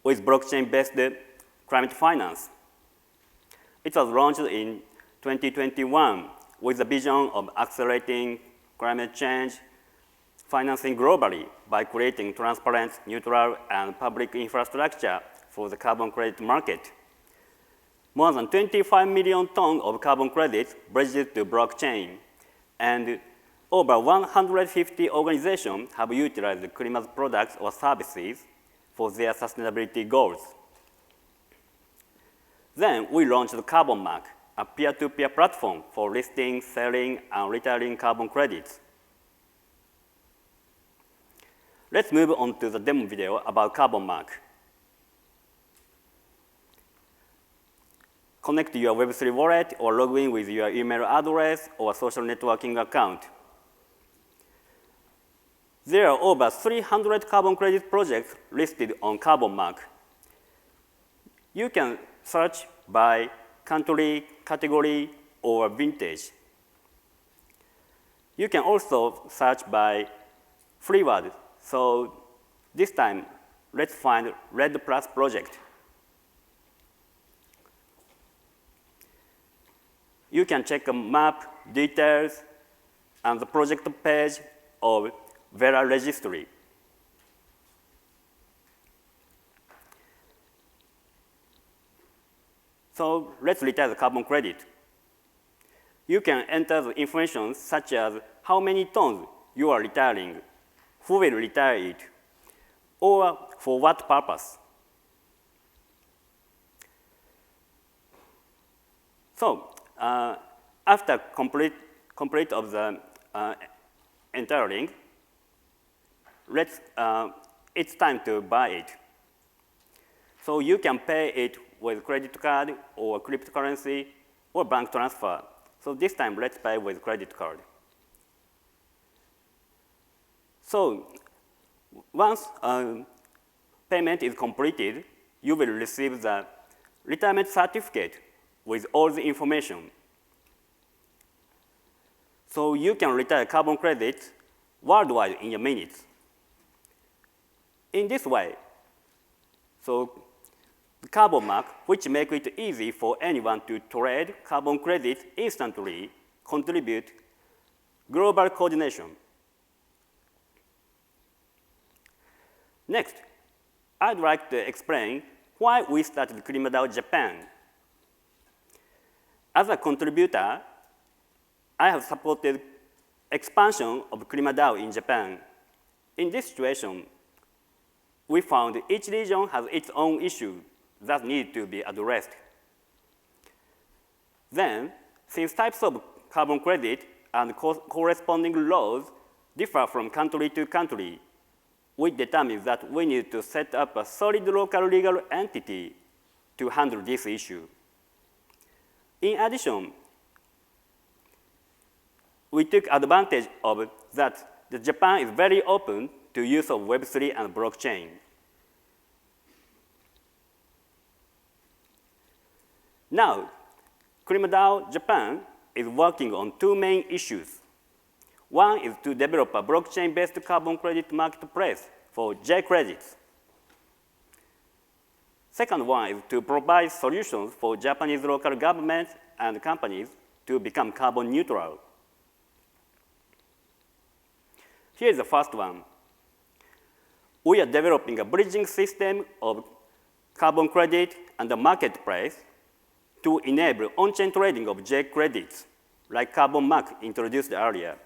with blockchain-based climate finance. It was launched in 2021 with the vision of accelerating climate change financing globally by creating transparent, neutral, and public infrastructure for the carbon credit market. More than 25 million tons of carbon credits bridged to blockchain, and over 150 organizations have utilized Klima's products or services for their sustainability goals. Then we launched the Carbon Mark, a peer-to-peer platform for listing, selling, and retailing carbon credits. Let's move on to the demo video about Carbon Mark. Connect your Web3 wallet or log in with your email address or social networking account. There are over 300 carbon credit projects listed on Carbon Mark. You can search by country, category, or vintage. You can also search by free word. So this time, let's find Red Plus project. You can check a map, details, and the project page of Vera registry. So let's retire the carbon credit. You can enter the information such as how many tons you are retiring, who will retire it, or for what purpose. So after complete of the entire link, it's time to buy it. So you can pay it with credit card or cryptocurrency or bank transfer. So this time, let's pay with credit card. So once payment is completed, you will receive the retirement certificate with all the information. So you can retire carbon credits worldwide in a minute. In this way, so the carbon mark, which makes it easy for anyone to trade carbon credits instantly, contribute global coordination. Next, I'd like to explain why we started KRIP Japan. As a contributor, I have supported expansion of KRIP in Japan. In this situation, we found each region has its own issue that need to be addressed. Then, since types of carbon credit and corresponding laws differ from country to country, we determined that we need to set up a solid local legal entity to handle this issue. In addition, we took advantage of that Japan is very open to use of Web3 and blockchain. Now, KRIP Japan is working on two main issues. One is to develop a blockchain-based carbon credit marketplace for J-credits. Second one is to provide solutions for Japanese local governments and companies to become carbon neutral. Here is the first one. We are developing a bridging system of carbon credit and the marketplace to enable on-chain trading of J-credits, like carbon mark introduced earlier.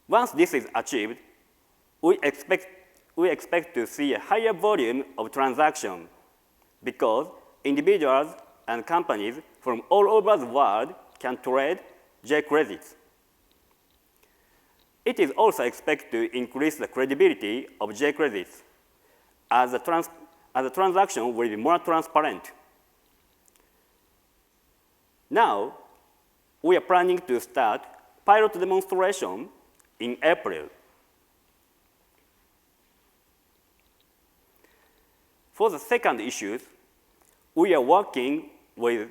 Once this is achieved, we expect to see a higher volume of transactions because individuals and companies from all over the world can trade J-credits. It is also expected to increase the credibility of J-credits as the transaction will be more transparent. Now, we are planning to start pilot demonstration in April. For the second issue, we are working with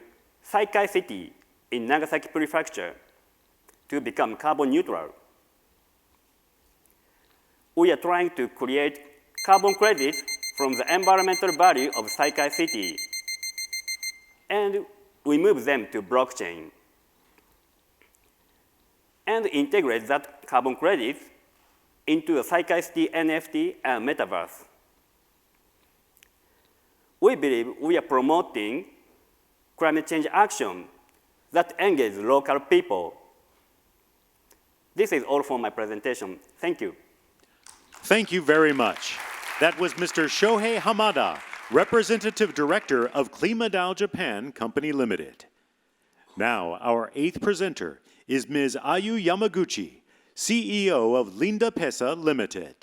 zkKYC in Nagasaki Prefecture to become carbon neutral. We are trying to create carbon credits from the environmental value of zkKYC, and we move them to blockchain and integrate that carbon credit into a zkKYC NFT and metaverse. We believe we are promoting climate change action that engages local people. This is all for my presentation. Thank you. Thank you very much. That was Mr. Shohei Hamada, Representative Director of KRIP Japan Company Limited. Now, our eighth presenter is Ms. Ayu Yamaguchi, CEO of Linda Pesa Limited.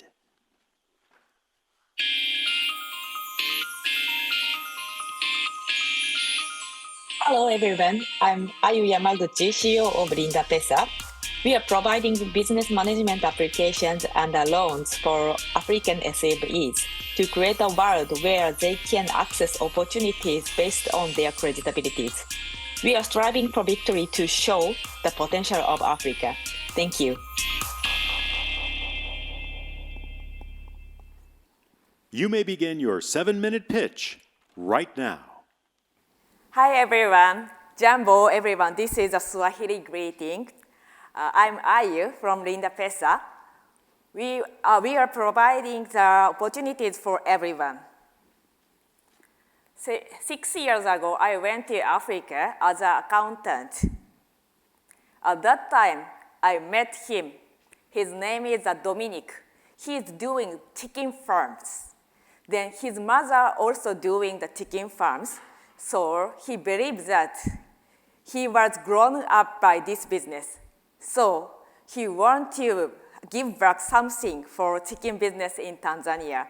Hello everyone, I'm Ayu Yamaguchi, CEO of Linda Pesa. We are providing business management applications and loans for African SMEs to create a world where they can access opportunities based on their credit abilities. We are striving for victory to show the potential of Africa. Thank you. You may begin your 7-minute pitch right now. Hi everyone, Jambo everyone, this is a Swahili greeting. I'm Ayu from Linda Pesa. We are providing the opportunities for everyone. 6 years ago, I went to Africa as an accountant. At that time, I met him. His name is Dominic. He is doing chicken farms. Then his mother also doing the chicken farms. So he believes that he was grown up by this business. So he wanted to give back something for chicken business in Tanzania.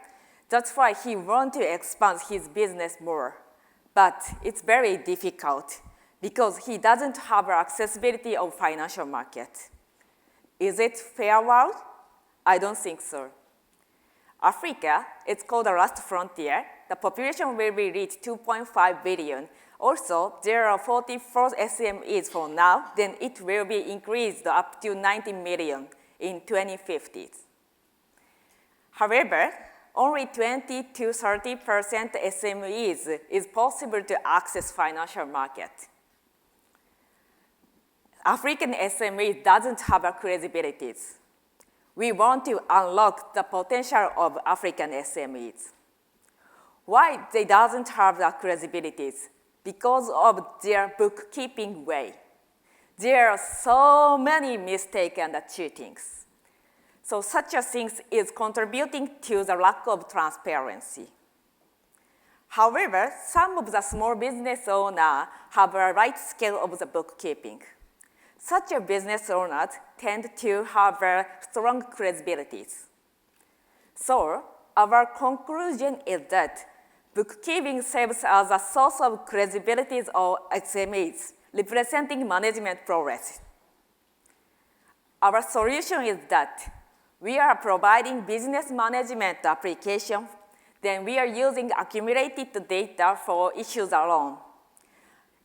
That's why he wanted to expand his business more. But it's very difficult because he doesn't have accessibility of financial market. Is it fair world? I don't think so. Africa, it's called the last frontier. The population will be reached 2.5 billion. Also, there are 44 SMEs for now, then it will be increased up to 90 million in 2050. However, only 20 to 30% SMEs is possible to access financial market. African SME doesn't have credibilities. We want to unlock the potential of African SMEs. Why they doesn't have the credibilities? Because of their bookkeeping way. There are so many mistakes and cheatings. So such a thing is contributing to the lack of transparency. However, some of the small business owners have a right skill of the bookkeeping. Such a business owners tend to have strong credibilities. So our conclusion is that bookkeeping serves as a source of credibility of SMEs, representing management progress. Our solution is that we are providing business management application, then we are using accumulated data for issues alone.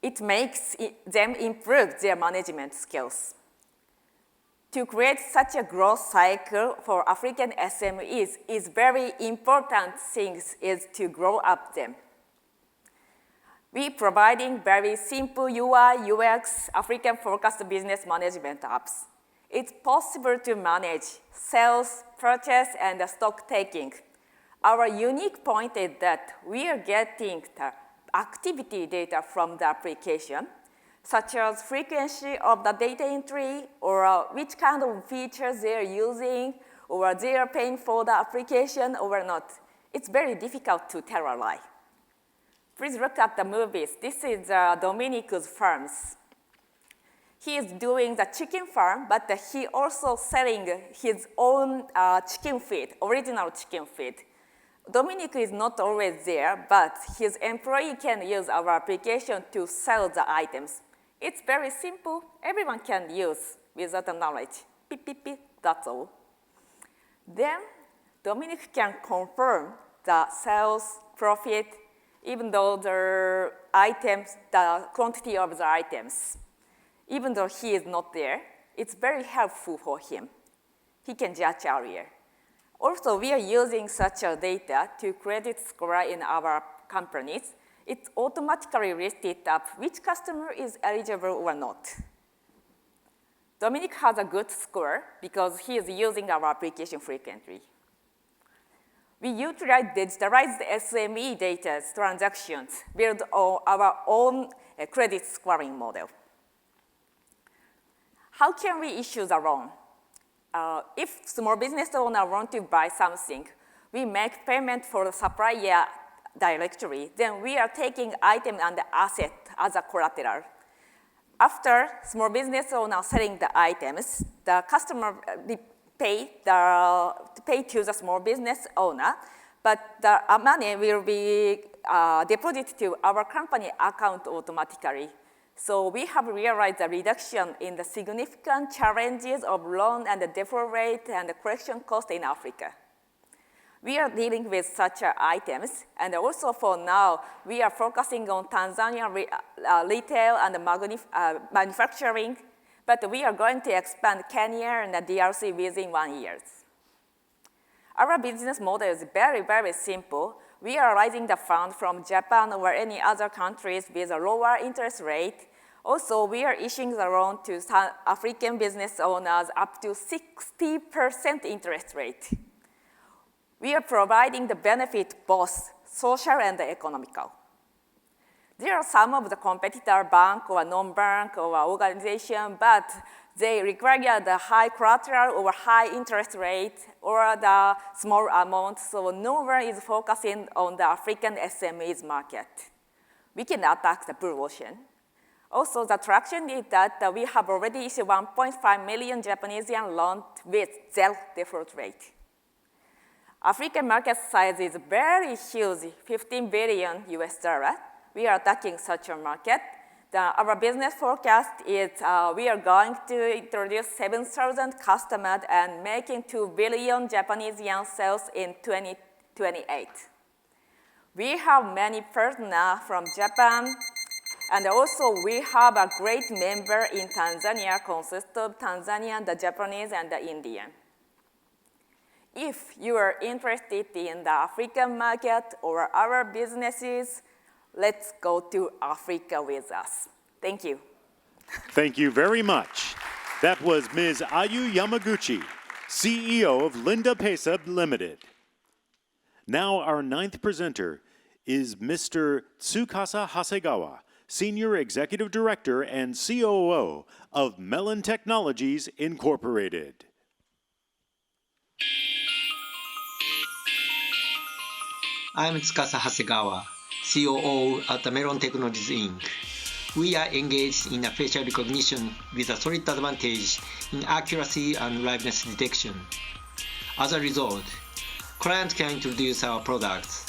It makes them improve their management skills. To create such a growth cycle for African SMEs is very important thing is to grow up them. We providing very simple UI, UX, African focused business management apps. It's possible to manage sales, purchase, and stock taking. Our unique point is that we are getting the activity data from the application, such as frequency of the data entry, or which kind of features they are using, or they are paying for the application or not. It's very difficult to tell a lie. Please look at the movies. This is Dominique's farms. He is doing the chicken farm, but he also selling his own chicken feed, original chicken feed. Dominique is not always there, but his employee can use our application to sell the items. It's very simple. Everyone can use without the knowledge. Beep, beep, beep, that's all. Then Dominique can confirm the sales profit, even though the items, the quantity of the items. Even though he is not there, it's very helpful for him. He can judge earlier. Also, we are using such a data to credit score in our companies. It automatically listed up which customer is eligible or not. Dominic has a good score because he is using our application frequently. We utilize digitalized SME data transactions built on our own credit scoring model. How can we issue the loan? If small business owner want to buy something, we make payment for the supplier directly. Then we are taking item and asset as a collateral. After small business owner selling the items, the customer pay to the small business owner, but the money will be deposited to our company account automatically. So we have realized a reduction in the significant challenges of loan and the default rate and the collection cost in Africa. We are dealing with such items, and also for now, we are focusing on Tanzania retail and manufacturing, but we are going to expand Kenya and the DRC within 1 year. Our business model is very, very simple. We are raising the fund from Japan or any other countries with a lower interest rate. Also, we are issuing the loan to African business owners up to 60% interest rate. We are providing the benefit both social and economical. There are some of the competitor bank or non-bank or organization, but they require the high collateral or high interest rate or the small amount, so no one is focusing on the African SMEs market. We can attack the blue ocean. Also, the traction is that we have already issued 1.5 million Japanese yen loans with zero default rate. African market size is very huge, 15 billion US dollar. We are attacking such a market. Our business forecast is we are going to introduce 7,000 customers and making 2 billion Japanese yen sales in 2028. We have many partners from Japan, and also we have a great member in Tanzania, consists of Tanzanian, the Japanese, and the Indian. If you are interested in the African market or our businesses, let's go to Africa with us. Thank you. Thank you very much. That was Ms. Ayu Yamaguchi, CEO of Linda Pesa Limited. Now our ninth presenter is Mr. Tsukasa Hasegawa, Senior Executive Director and COO of Melon Technologies Incorporated. I'm Tsukasa Hasegawa, COO at the Melon Technologies Inc. We are engaged in a facial recognition with a solid advantage in accuracy and liveness detection. As a result, clients can introduce our products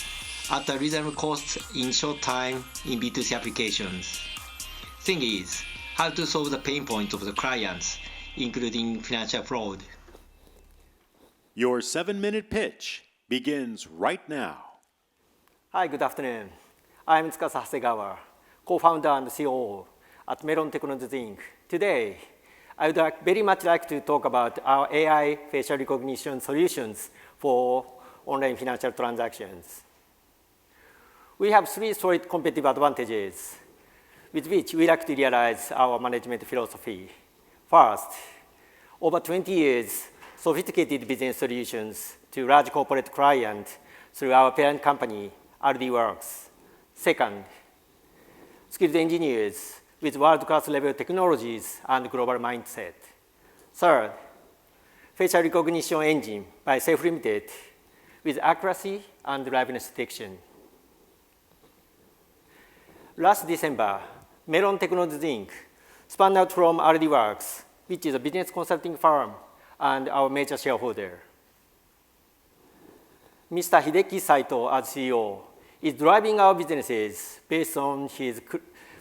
at a reasonable cost in short time in B2C applications. Thing is, how to solve the pain points of the clients, including financial fraud. Your 7-minute pitch begins right now. Hi, good afternoon. I'm Tsukasa Hasegawa, co-founder and COO at Melon Technologies Inc. Today, I would very much like to talk about our AI facial recognition solutions for online financial transactions. We have 3 solid competitive advantages with which we like to realize our management philosophy. First, over 20 years, sophisticated business solutions to large corporate clients through our parent company, RDWorks. Second, skilled engineers with world-class level technologies and global mindset. Third, facial recognition engine by self-limited with accuracy and liveness detection. Last December, Melon Technologies Inc. spun out from RDWorks, which is a business consulting firm and our major shareholder. Mr. Hideki Saito, as CEO, is driving our businesses based on his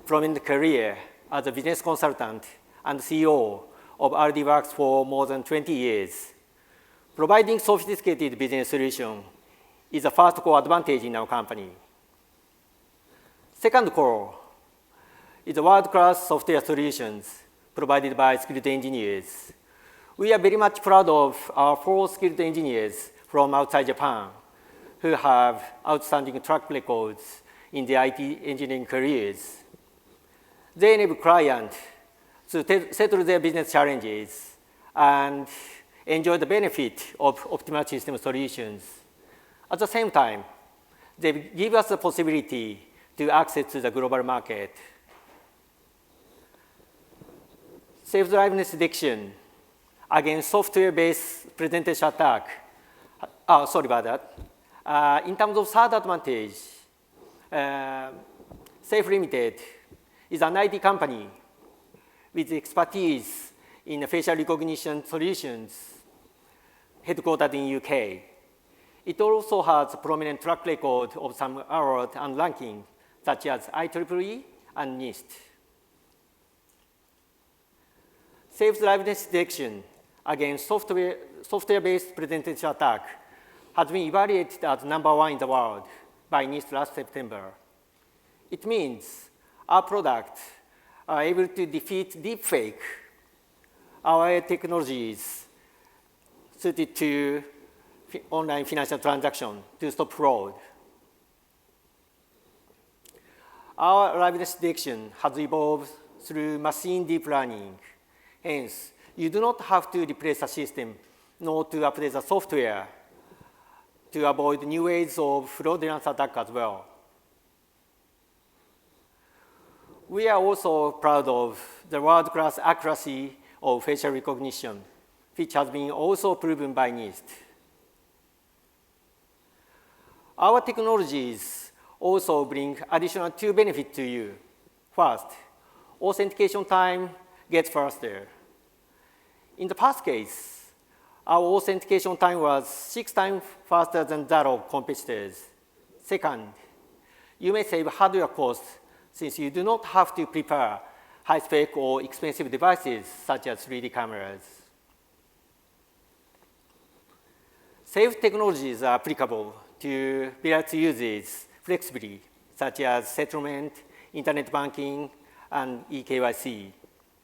prominent career as a business consultant and CEO of RDWorks for more than 20 years. Providing sophisticated business solution is a first core advantage in our company. Second core is the world-class software solutions provided by skilled engineers. We are very much proud of our 4 skilled engineers from outside Japan who have outstanding track records in their IT engineering careers. They enable clients to settle their business challenges and enjoy the benefit of optimal system solutions. At the same time, they give us the possibility to access to the global market. Self-liveness detection against software-based presentation attack. Sorry about that. In terms of third advantage, Self-Limited is an IT company with expertise in facial recognition solutions headquartered in UK. It also has a prominent track record of some awards and ranking, such as IEEE and NIST. Self-liveness detection against software-based presentation attack has been evaluated as #1 in the world by NIST last September. It means our products are able to defeat deepfake. Our technologies suited to online financial transactions to stop fraud. Our liveness detection has evolved through machine deep learning. Hence, you do not have to replace a system nor to update the software to avoid new ways of fraudulent attack as well. We are also proud of the world-class accuracy of facial recognition, which has been also proven by NIST. Our technologies also bring additional 2 benefits to you. First, authentication time gets faster. In the past case, our authentication time was 6 times faster than that of competitors. Second, you may save hardware costs since you do not have to prepare high-spec or expensive devices such as 3D cameras. Safe technologies are applicable to billiard uses flexibly, such as settlement, internet banking, and eKYC.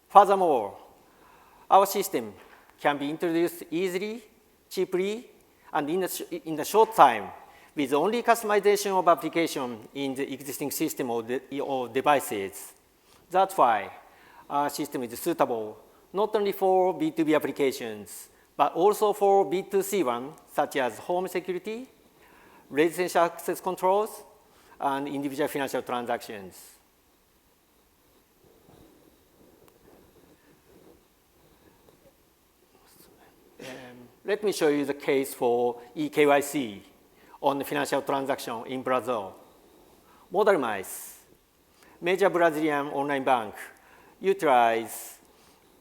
Furthermore, our system can be introduced easily, cheaply, and in a short time with only customization of application in the existing system or devices. That's why our system is suitable not only for B2B applications, but also for B2C one, such as home security, residential access controls, and individual financial transactions. Let me show you the case for eKYC on the financial transaction in Brazil. Model Mice, major Brazilian online bank, utilize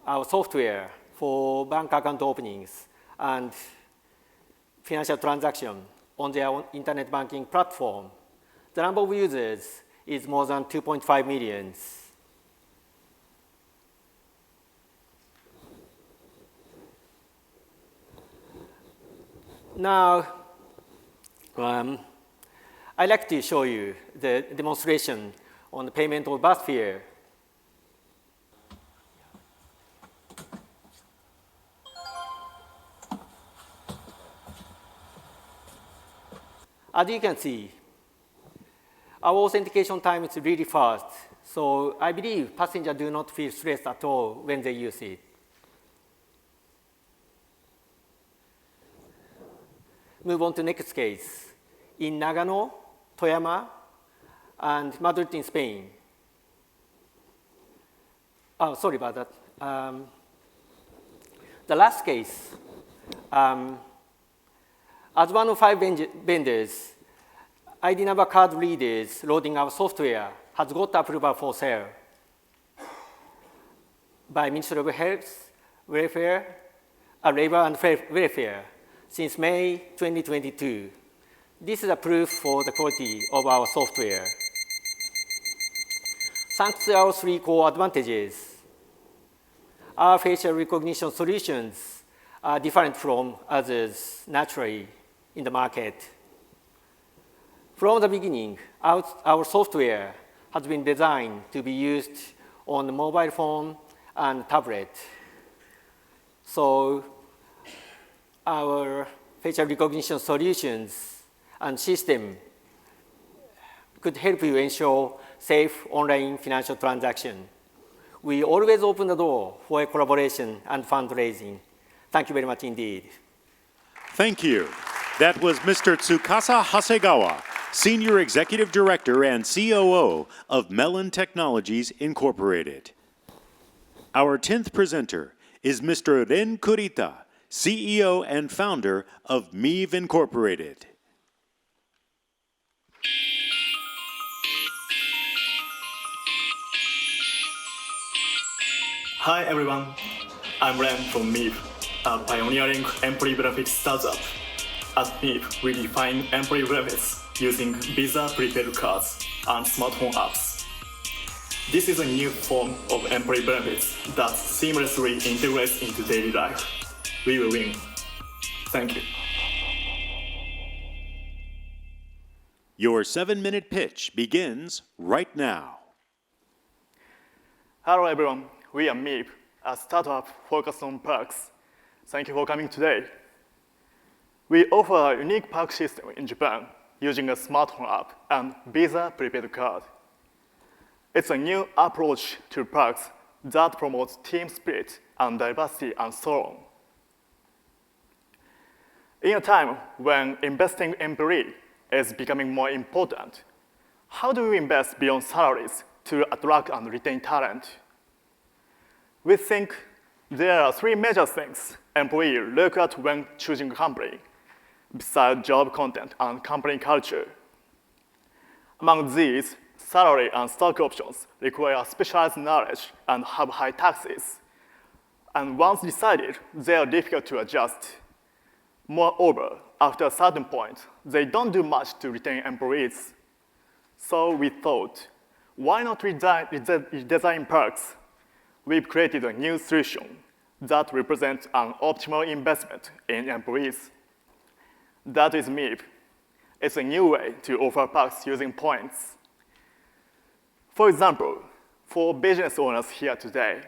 our software for bank account openings and financial transaction on their internet banking platform. The number of users is more than 2.5 million. Now, I'd like to show you the demonstration on the payment of bus fare. As you can see, our authentication time is really fast, so I believe passengers do not feel stressed at all when they use it. Move on to next case. In Nagano, Toyama, and Madrid in Spain. Oh, sorry about that. The last case, as one of 5 vendors, ID number card readers loading our software has got approval for sale by Ministry of Health, Labor and Welfare since May 2022. This is a proof for the quality of our software. Thanks to our 3 core advantages, our facial recognition solutions are different from others naturally in the market. From the beginning, our software has been designed to be used on the mobile phone and tablet. So our facial recognition solutions and system could help you ensure safe online financial transaction. We always open the door for a collaboration and fundraising. Thank you very much indeed. Thank you. That was Mr. Tsukasa Hasegawa, Senior Executive Director and COO of Melon Technologies Incorporated. Our 10th presenter is Mr. Ren Kurita, CEO and founder of Meave Incorporated. Hi everyone, I'm Ren from Meave, a pioneering employee benefits startup. At Meave, we define employee benefits using Visa prepaid cards and smartphone apps. This is a new form of employee benefits that seamlessly integrates into daily life. We will win. Thank you. Your 7-minute pitch begins right now. Hello everyone, we are Meave, a startup focused on perks. Thank you for coming today. We offer a unique perk system in Japan using a smartphone app and Visa prepaid card. It's a new approach to perks that promotes team spirit and diversity and so on. In a time when investing in employee is becoming more important, how do we invest beyond salaries to attract and retain talent? We think there are 3 major things employees look at when choosing a company, besides job content and company culture. Among these, salary and stock options require specialized knowledge and have high taxes. And once decided, they are difficult to adjust. Moreover, after a certain point, they don't do much to retain employees. So we thought, why not redesign perks? We've created a new solution that represents an optimal investment in employees. That is MIP. It's a new way to offer perks using points. For example, for business owners here today,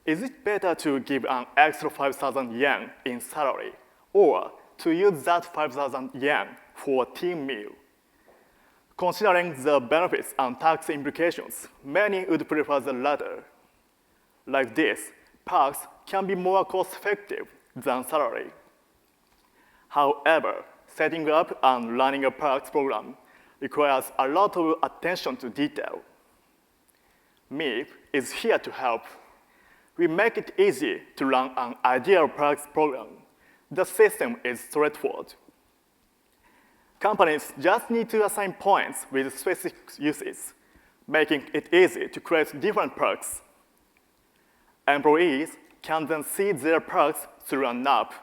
is it better to give an extra 5,000 yen in salary or to use that 5,000 yen for a team meal? Considering the benefits and tax implications, many would prefer the latter. Like this, perks can be more cost-effective than salary. However, setting up and running a perks program requires a lot of attention to detail. MIP is here to help. We make it easy to run an ideal perks program. The system is straightforward. Companies just need to assign points with specific uses, making it easy to create different perks. Employees can then see their perks through an app,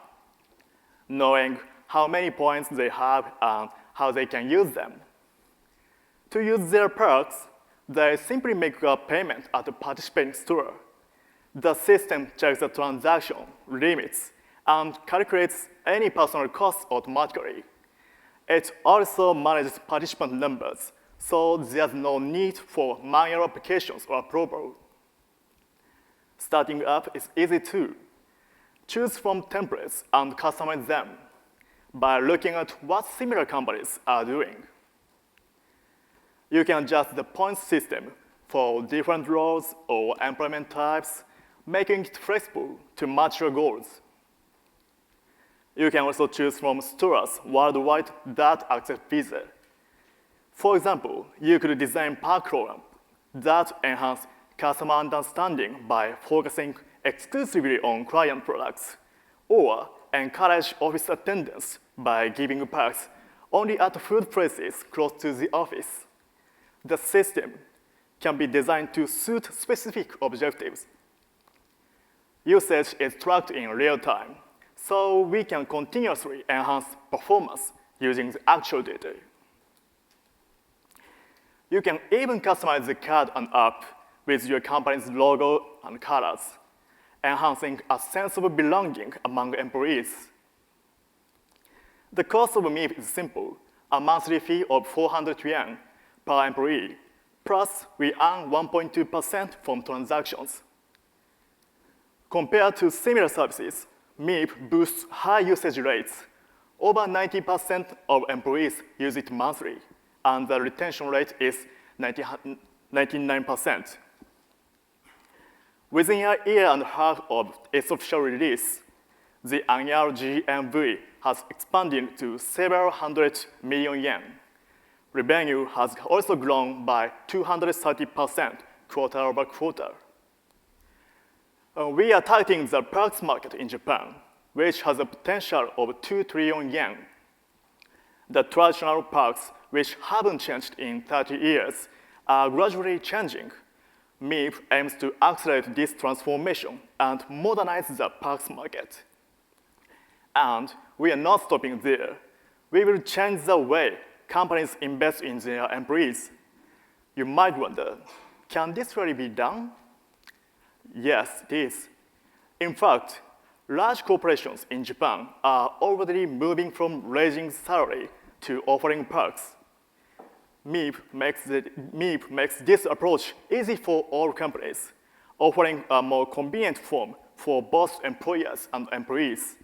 knowing how many points they have and how they can use them. To use their perks, they simply make a payment at a participating store. The system checks the transaction limits and calculates any personal costs automatically. It also manages participant numbers, so there's no need for manual applications or approval. Starting up is easy too. Choose from templates and customize them by looking at what similar companies are doing. You can adjust the points system for different roles or employment types, making it flexible to match your goals. You can also choose from stores worldwide that accept Visa. For example, you could design perk program that enhance customer understanding by focusing exclusively on client products, or encourage office attendance by giving perks only at food places close to the office. The system can be designed to suit specific objectives. Usage is tracked in real time, so we can continuously enhance performance using the actual data. You can even customize the card and app with your company's logo and colors, enhancing a sense of belonging among employees. The cost of MIP is simple, a monthly fee of 400 yen per employee, plus we earn 1.2% from transactions. Compared to similar services, MIP boosts high usage rates. Over 90% of employees use it monthly, and the retention rate is 99%. Within a year and a half of its official release, the annual GMV has expanded to several hundred million yen. Revenue has also grown by 230% quarter over quarter. We are targeting the perks market in Japan, which has a potential of 2 trillion yen. The traditional perks, which haven't changed in 30 years, are gradually changing. MIP aims to accelerate this transformation and modernize the perks market. And we are not stopping there. We will change the way companies invest in their employees. You might wonder, can this really be done? Yes, it is. In fact, large corporations in Japan are already moving from raising salary to offering perks. MIP makes this approach easy for all companies, offering a more convenient form for both employers and employees.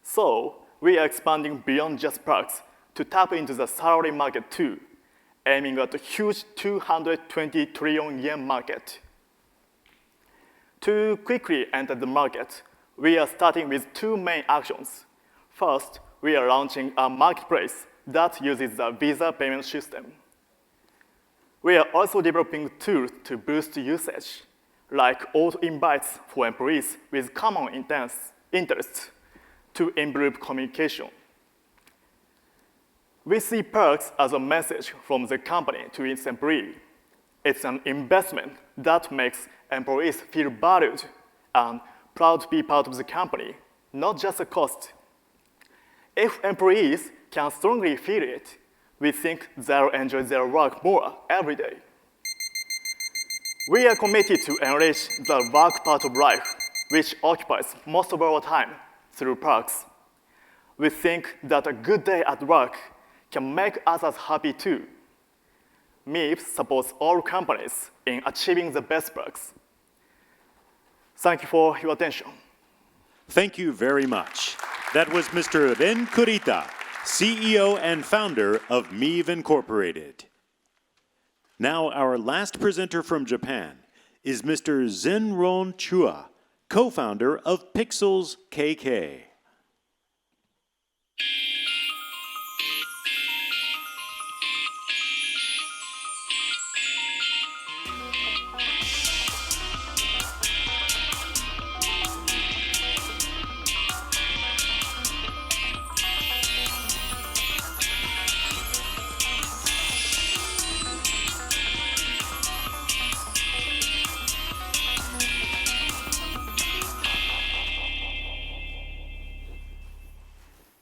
So we are expanding beyond just perks to tap into the salary market too, aiming at a huge 220 trillion yen market. To quickly enter the market, we are starting with two main actions. First, we are launching a marketplace that uses the Visa payment system. We are also developing tools to boost usage, like auto-invites for employees with common interests to improve communication. We see perks as a message from the company to its employee. It's an investment that makes employees feel valued and proud to be part of the company, not just a cost. If employees can strongly feel it, we think they'll enjoy their work more every day. We are committed to enrich the work part of life, which occupies most of our time, through perks. We think that a good day at work can make others happy too. MIP supports all companies in achieving the best perks. Thank you for your attention. Thank you very much. That was Mr. Ren Kurita, CEO and founder of MIP Incorporated. Now, our last presenter from Japan is Mr. Zenron Chua, co-founder of Pi-xcels K.K.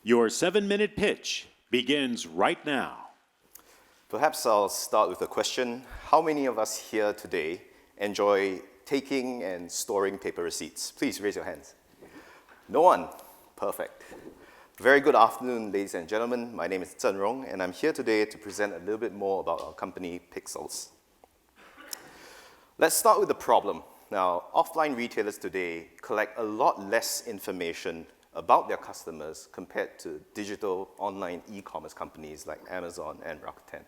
Your 7-minute pitch begins right now. Perhaps I'll start with a question. How many of us here today enjoy taking and storing paper receipts? Please raise your hands. No one? Perfect. Very good afternoon, ladies and gentlemen. My name is Zhen Rong, and I'm here today to present a little bit more about our company, Pi-xcels. Let's start with the problem. Now, offline retailers today collect a lot less information about their customers compared to digital online e-commerce companies like Amazon and Rakuten.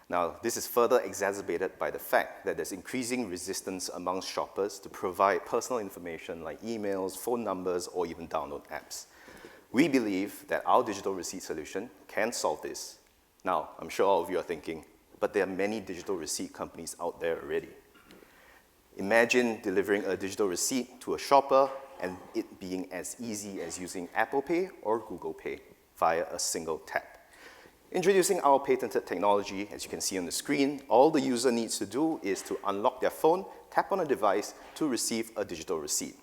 Now, this is further exacerbated by the fact that there's increasing resistance among shoppers to provide personal information like emails, phone numbers, or even download apps. We believe that our digital receipt solution can solve this. Now, I'm sure all of you are thinking, but there are many digital receipt companies out there already. Imagine delivering a digital receipt to a shopper and it being as easy as using Apple Pay or Google Pay via a single tap. Introducing our patented technology, as you can see on the screen, all the user needs to do is to unlock their phone, tap on a device to receive a digital receipt.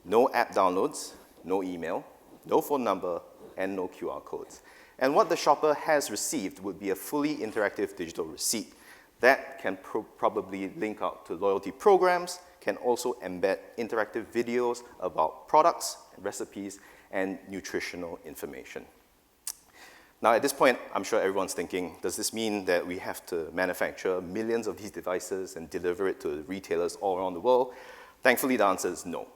No app downloads, no email, no phone number, and no QR codes. And what the shopper has received would be a fully interactive digital receipt that can probably link out to loyalty programs, can also embed interactive videos about products, recipes, and nutritional information. Now, at this point, I'm sure everyone's thinking, does this mean that we have to manufacture millions of these devices and deliver it to retailers all around the world? Thankfully, the answer is no.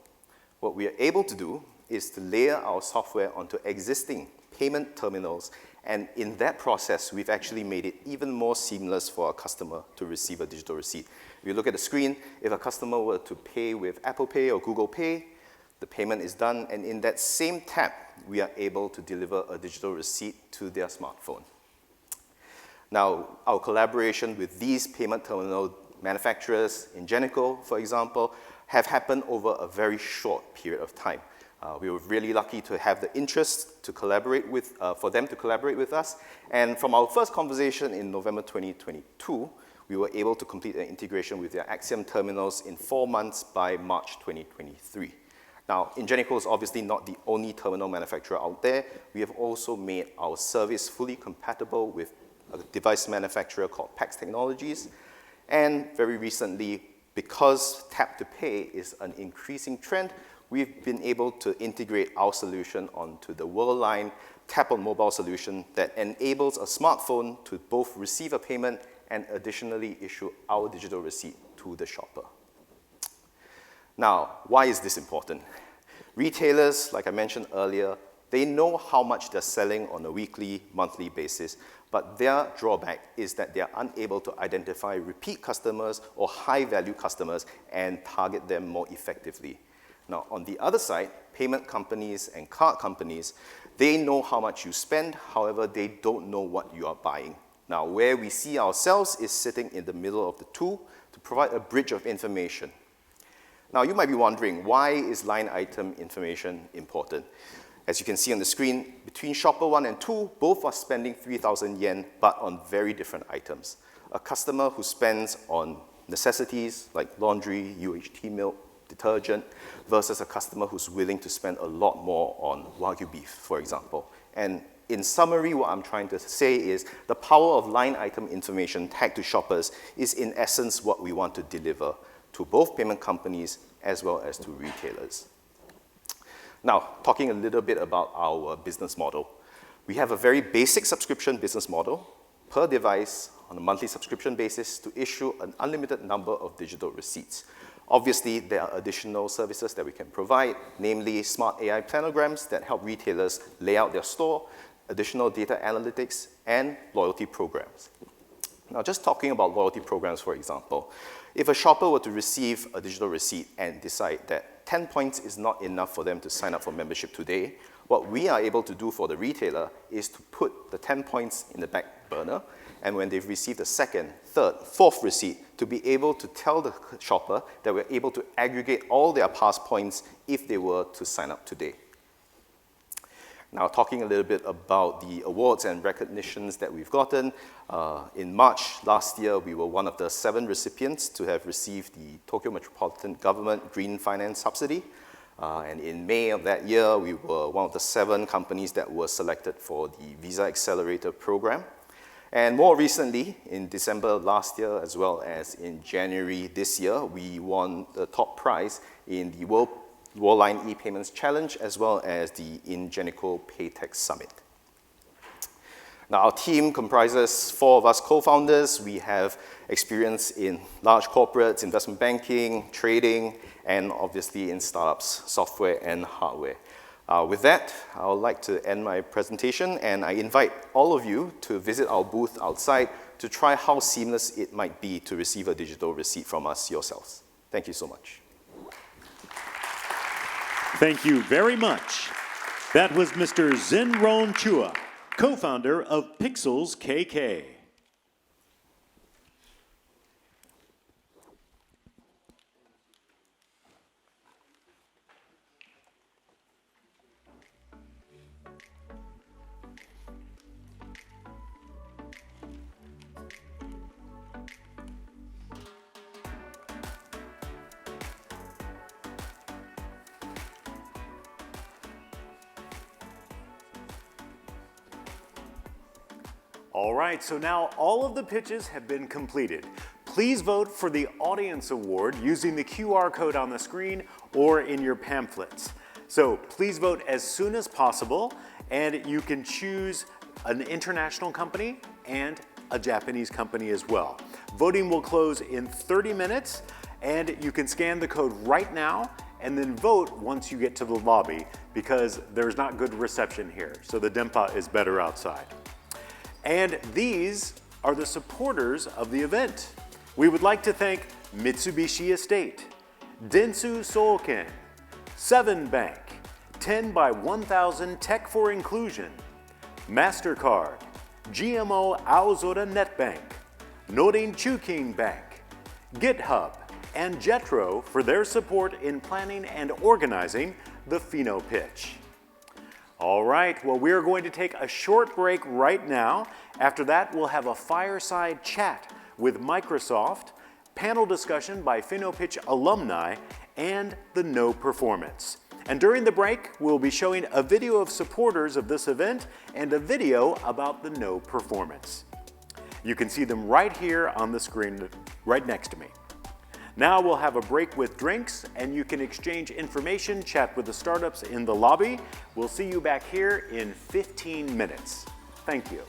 What we are able to do is to layer our software onto existing payment terminals, and in that process, we've actually made it even more seamless for our customer to receive a digital receipt. If you look at the screen, if a customer were to pay with Apple Pay or Google Pay, the payment is done, and in that same tap, we are able to deliver a digital receipt to their smartphone. Now, our collaboration with these payment terminal manufacturers in Ginco, for example, have happened over a very short period of time. We were really lucky to have the interest to collaborate with, for them to collaborate with us. And from our first conversation in November 2022, we were able to complete an integration with their Axiom terminals in 4 months by March 2023. Now, Ingenico is obviously not the only terminal manufacturer out there. We have also made our service fully compatible with a device manufacturer called PAX Technologies. And very recently, because tap to pay is an increasing trend, we've been able to integrate our solution onto the Worldline Tap on Mobile solution that enables a smartphone to both receive a payment and additionally issue our digital receipt to the shopper. Now, why is this important? Retailers, like I mentioned earlier, they know how much they're selling on a weekly, monthly basis, but their drawback is that they are unable to identify repeat customers or high-value customers and target them more effectively. Now, on the other side, payment companies and card companies, they know how much you spend, however, they don't know what you are buying. Now, where we see ourselves is sitting in the middle of the two to provide a bridge of information. Now, you might be wondering, why is line item information important? As you can see on the screen, between shopper 1 and 2, both are spending 3,000 yen, but on very different items. A customer who spends on necessities like laundry, UHT milk, detergent, versus a customer who's willing to spend a lot more on Wagyu beef, for example. And in summary, what I'm trying to say is the power of line item information tagged to shoppers is in essence what we want to deliver to both payment companies as well as to retailers. Now, talking a little bit about our business model. We have a very basic subscription business model per device on a monthly subscription basis to issue an unlimited number of digital receipts. Obviously, there are additional services that we can provide, namely smart AI planograms that help retailers lay out their store, additional data analytics, and loyalty programs. Now, just talking about loyalty programs, for example, if a shopper were to receive a digital receipt and decide that 10 points is not enough for them to sign up for membership today, what we are able to do for the retailer is to put the 10 points in the back burner, and when they've received the second, third, fourth receipt, to be able to tell the shopper that we're able to aggregate all their past points if they were to sign up today. Now, talking a little bit about the awards and recognitions that we've gotten. In March last year, we were one of the 7 recipients to have received the Tokyo Metropolitan Government Green Finance Subsidy. And in May of that year, we were one of the 7 companies that were selected for the Visa Accelerator program. And more recently, in December last year, as well as in January this year, we won the top prize in the Worldline e-Payments Challenge, as well as the Ginco Paytech Summit. Now, our team comprises 4 of us co-founders. We have experience in large corporates, investment banking, trading, and obviously in startups, software and hardware. With that, I would like to end my presentation, and I invite all of you to visit our booth outside to try how seamless it might be to receive a digital receipt from us yourselves. Thank you so much. Thank you very much. That was Mr. Zenron Chua, co-founder of Pi-xcels K.K. All right, so now all of the pitches have been completed. Please vote for the Audience Award using the QR code on the screen or in your pamphlets. So please vote as soon as possible, and you can choose an international company and a Japanese company as well. Voting will close in 30 minutes, and you can scan the code right now and then vote once you get to the lobby because there's not good reception here, so the denpa is better outside. And these are the supporters of the event. We would like to thank Mitsubishi Estate, Dentsu Soken, 7 Bank, 10 by 1000 Tech for Inclusion, MasterCard, GMO Aozora NetBank, Norin Chuking Bank, GitHub, and Jetro for their support in planning and organizing the FINOPITCH. All right, well, we are going to take a short break right now. After that, we'll have a fireside chat with Microsoft, panel discussion by FINOPITCH alumni, and the No Performance. And during the break, we'll be showing a video of supporters of this event and a video about the No Performance. You can see them right here on the screen right next to me. Now we'll have a break with drinks, and you can exchange information, chat with the startups in the lobby. We'll see you back here in 15 minutes. Thank you.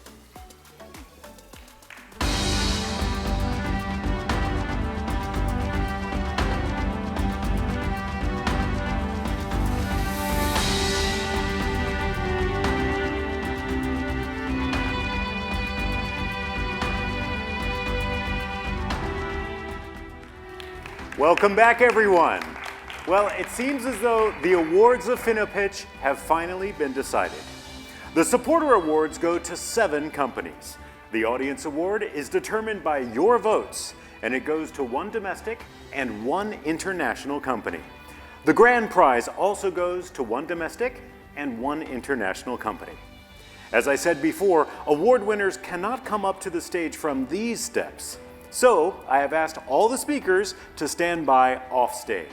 Welcome back, everyone. Well, it seems as though the awards of FINOPITCH have finally been decided. The supporter awards go to 7 companies. The audience award is determined by your votes, and it goes to 1 domestic and 1 international company. The grand prize also goes to 1 domestic and 1 international company. As I said before, award winners cannot come up to the stage from these steps. So I have asked all the speakers to stand by off stage.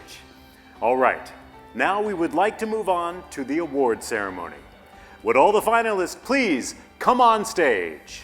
All right, now we would like to move on to the award ceremony. Would all the finalists please come on stage?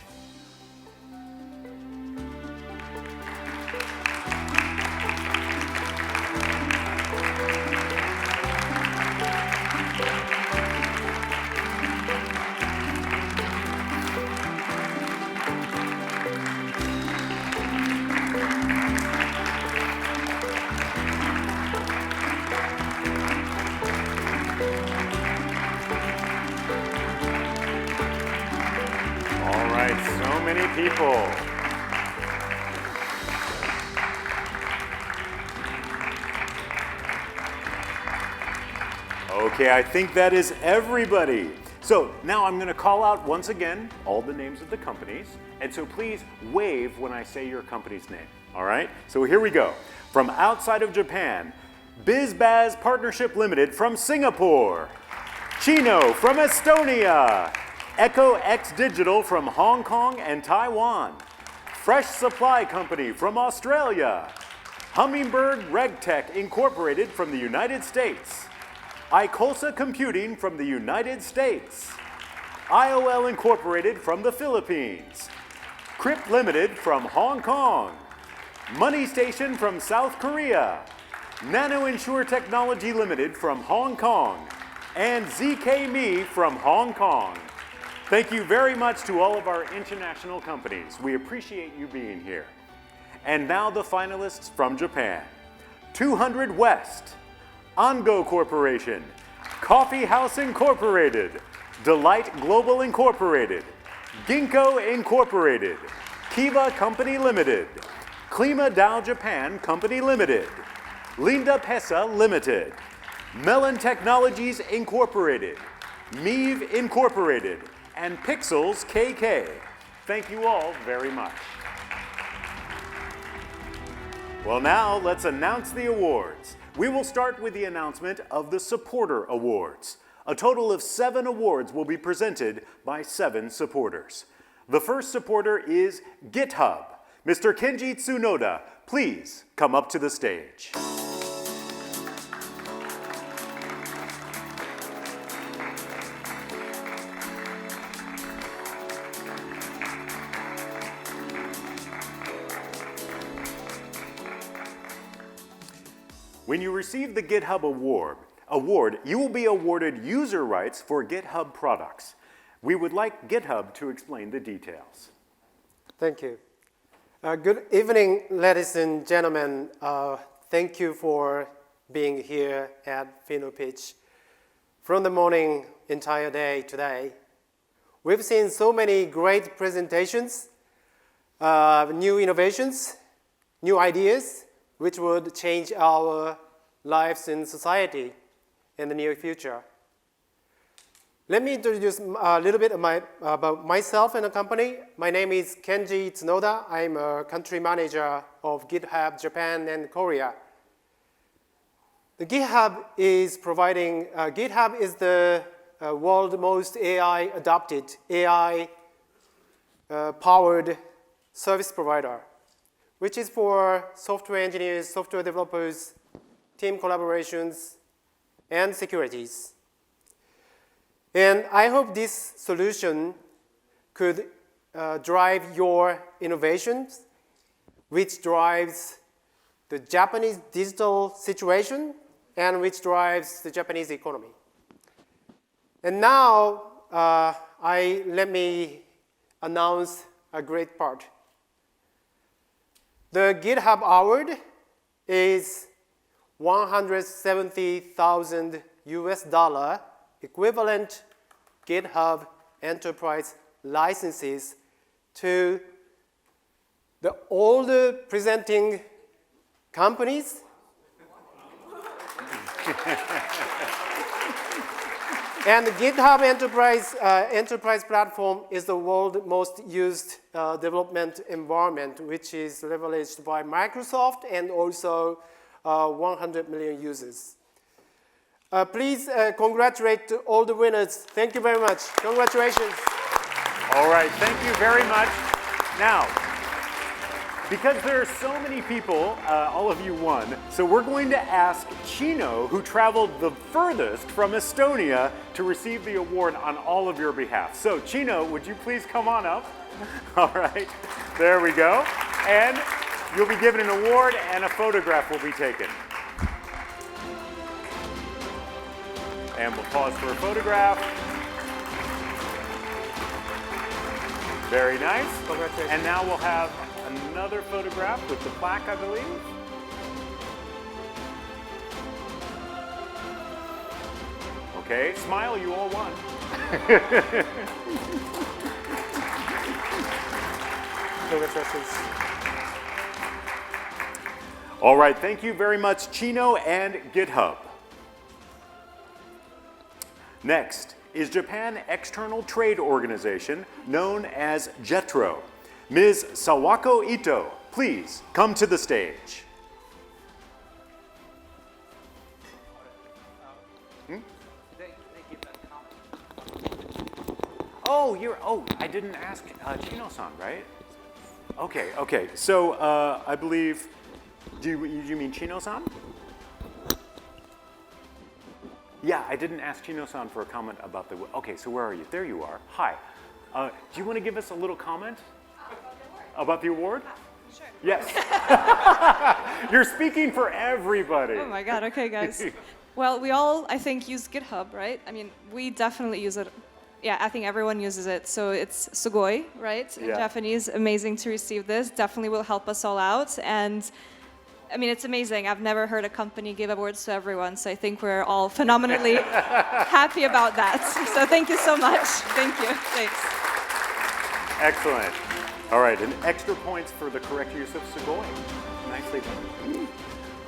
People. Okay, I think that is everybody. So now I'm going to call out once again all the names of the companies, and so please wave when I say your company's name. All right? So here we go. From outside of Japan, Bizbaz Partnership Limited from Singapore, Cino from Estonia, EchoX Digital from Hong Kong and Taiwan, Fresh Supply Company from Australia, Hummingbird Regtech Incorporated from the United States, Icosa Computing from the United States, IOL Incorporated from the Philippines, KRIP Limited from Hong Kong, MoneyStation from South Korea, Nanoinsure Technology Limited from Hong Kong, and zkMe from Hong Kong. Thank you very much to all of our international companies. We appreciate you being here. And now the finalists from Japan. 200 West, ANGO Corporation, Coffee House Incorporated, Delight Global Incorporated, Ginco Incorporated, Kiva Company Limited, Klima Dow Japan Company Limited, Linda Pesa Limited, Melon Technologies Incorporated, Meve Incorporated, and Pi-xcels K.K. Thank you all very much. Well, now let's announce the awards. We will start with the announcement of the Supporter Awards. A total of 7 awards will be presented by 7 supporters. The first supporter is GitHub. Mr. Kenji Tsunoda, please come up to the stage. When you receive the GitHub award, you will be awarded user rights for GitHub products. We would like GitHub to explain the details. Thank you. Good evening, ladies and gentlemen. Thank you for being here at FINOPITCH. From the morning, entire day today, we've seen so many great presentations, new innovations, new ideas, which would change our lives in society in the near future. Let me introduce a little bit about myself and the company. My name is Kenji Tsunoda. I'm a country manager of GitHub Japan and Korea. The GitHub is the world's most AI-adopted, AI-powered service provider, which is for software engineers, software developers, team collaborations, and securities. And I hope this solution could drive your innovations, which drives the Japanese digital situation and which drives the Japanese economy. And now, let me announce a great part. The GitHub award is $170,000 US equivalent GitHub enterprise licenses to all the presenting companies. And the GitHub enterprise platform is the world's most used development environment, which is leveraged by Microsoft and also 100 million users. Please congratulate all the winners. Thank you very much. Congratulations. All right, thank you very much. Now, because there are so many people, all of you won, so we're going to ask Cino, who traveled the furthest from Estonia, to receive the award on all of your behalf. So Cino, would you please come on up? All right, there we go. And you'll be given an award and a photograph will be taken. And we'll pause for a photograph. Very nice. Congratulations. And now we'll have another photograph with the plaque, I believe. Okay, smile, you all won. Congratulations. All right, thank you very much, Cino and GitHub. Next is Japan External Trade Organization, known as JETRO. Ms. Sawako Ito, please come to the stage. Oh, I didn't ask Chino-san, right? Okay. So I believe, do you mean Chino-san? Yeah, I didn't ask Chino-san for a comment about the, okay, so where are you? There you are. Hi. Do you want to give us a little comment? About the award? Sure. Yes. You're speaking for everybody. Oh my God, okay guys. Well, we all, I think, use GitHub, right? I mean, we definitely use it. Yeah, I think everyone uses it. So it's sugoi, right? In Japanese, amazing to receive this. Definitely will help us all out. And I mean, it's amazing. I've never heard a company give awards to everyone. So I think we're all phenomenally happy about that. So thank you so much. Thank you. Thanks. Excellent. All right, and extra points for the correct use of sugoi. Nicely done.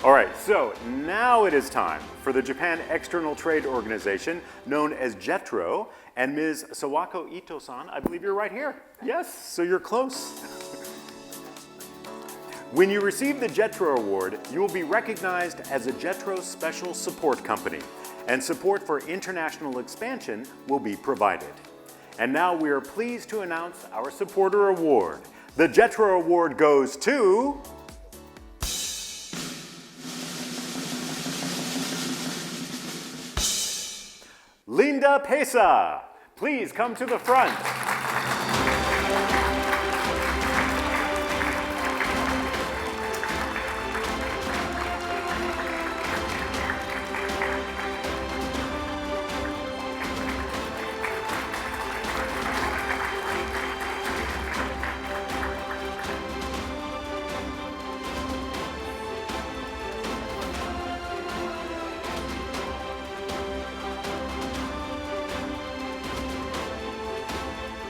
All right, so now it is time for the Japan External Trade Organization, known as JETRO, and Ms. Sawako Ito-san, I believe you're right here. Yes, so you're close. When you receive the JETRO Award, you will be recognized as a JETRO Special Support Company, and support for international expansion will be provided. And now we are pleased to announce our Supporter Award. The JETRO Award goes to Linda Pesa. Please come to the front.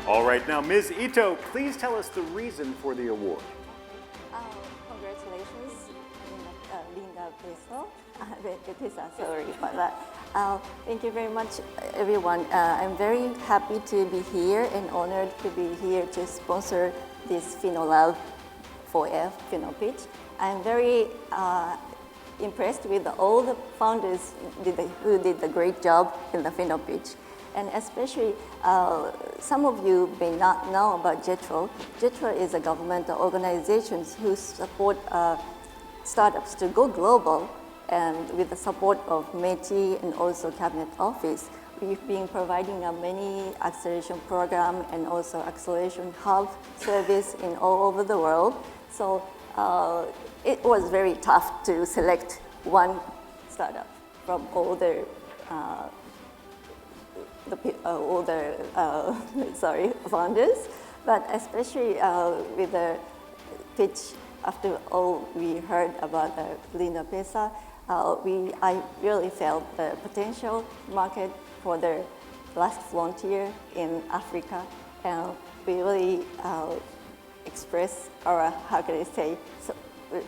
All right, now Ms. Ito, please tell us the reason for the award. Congratulations, Linda Peso. Sorry for that. Thank you very much, everyone. I'm very happy to be here and honored to be here to sponsor this FinoLab 4F FinoPitch. I'm very impressed with all the founders who did a great job in the FinoPitch. And especially, some of you may not know about JETRO. JETRO is a governmental organization who support startups to go global, and with the support of METI and also Cabinet Office, we've been providing a many acceleration program and also acceleration hub service in all over the world. So it was very tough to select one startup from all the founders, but especially with the pitch, after all we heard about Linda Pesa, I really felt the potential market for the last frontier in Africa, and we really express our, how can I say,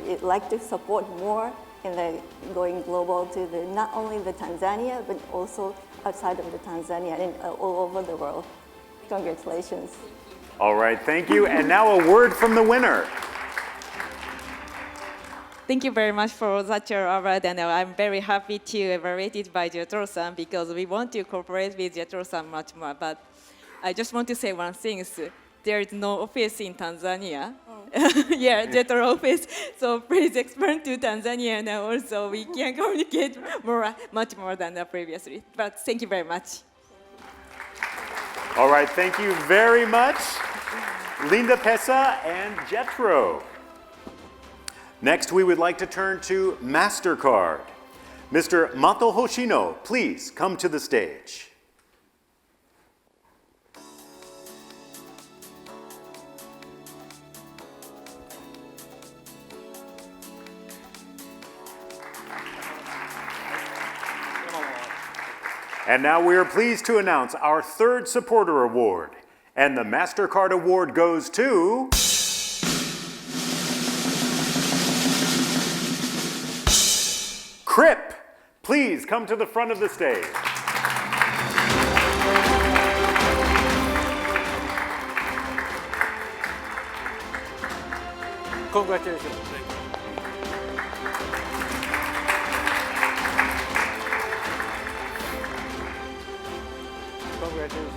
we'd like to support more in the going global to the, not only the Tanzania, but also outside of the Tanzania and all over the world. Congratulations. All right, thank you. And now a word from the winner. thank you very much for such an award, and I'm very happy to evaluate it by Jetro-san because we want to cooperate with Jetro-san much more. But I just want to say one thing: there is no office in Tanzania. Yeah, Jetro office. So please expand to Tanzania now. Also, we can communicate much more than previously. But thank you very much. All right, thank you very much, Linda Pesa and Jetro. Next, we would like to turn to MasterCard. Mr. Mato Hoshino, please come to the stage. And now we are pleased to announce our third supporter award. And the MasterCard award goes to KRIP. Please come to the front of the stage. Congratulations. Congratulations.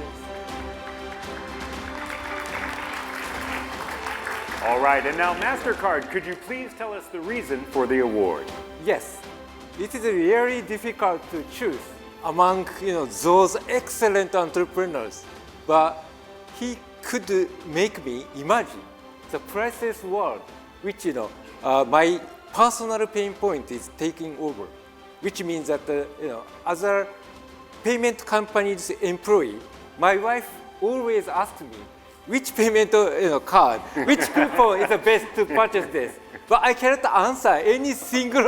All right, and now MasterCard, could you please tell us the reason for the award? Yes, it is really difficult to choose among those excellent entrepreneurs, but he could make me imagine the priceless world, which my personal pain point is taking over, which means that other payment companies employee, my wife always asks me which payment card, which coupon is the best to purchase this. But I cannot answer any single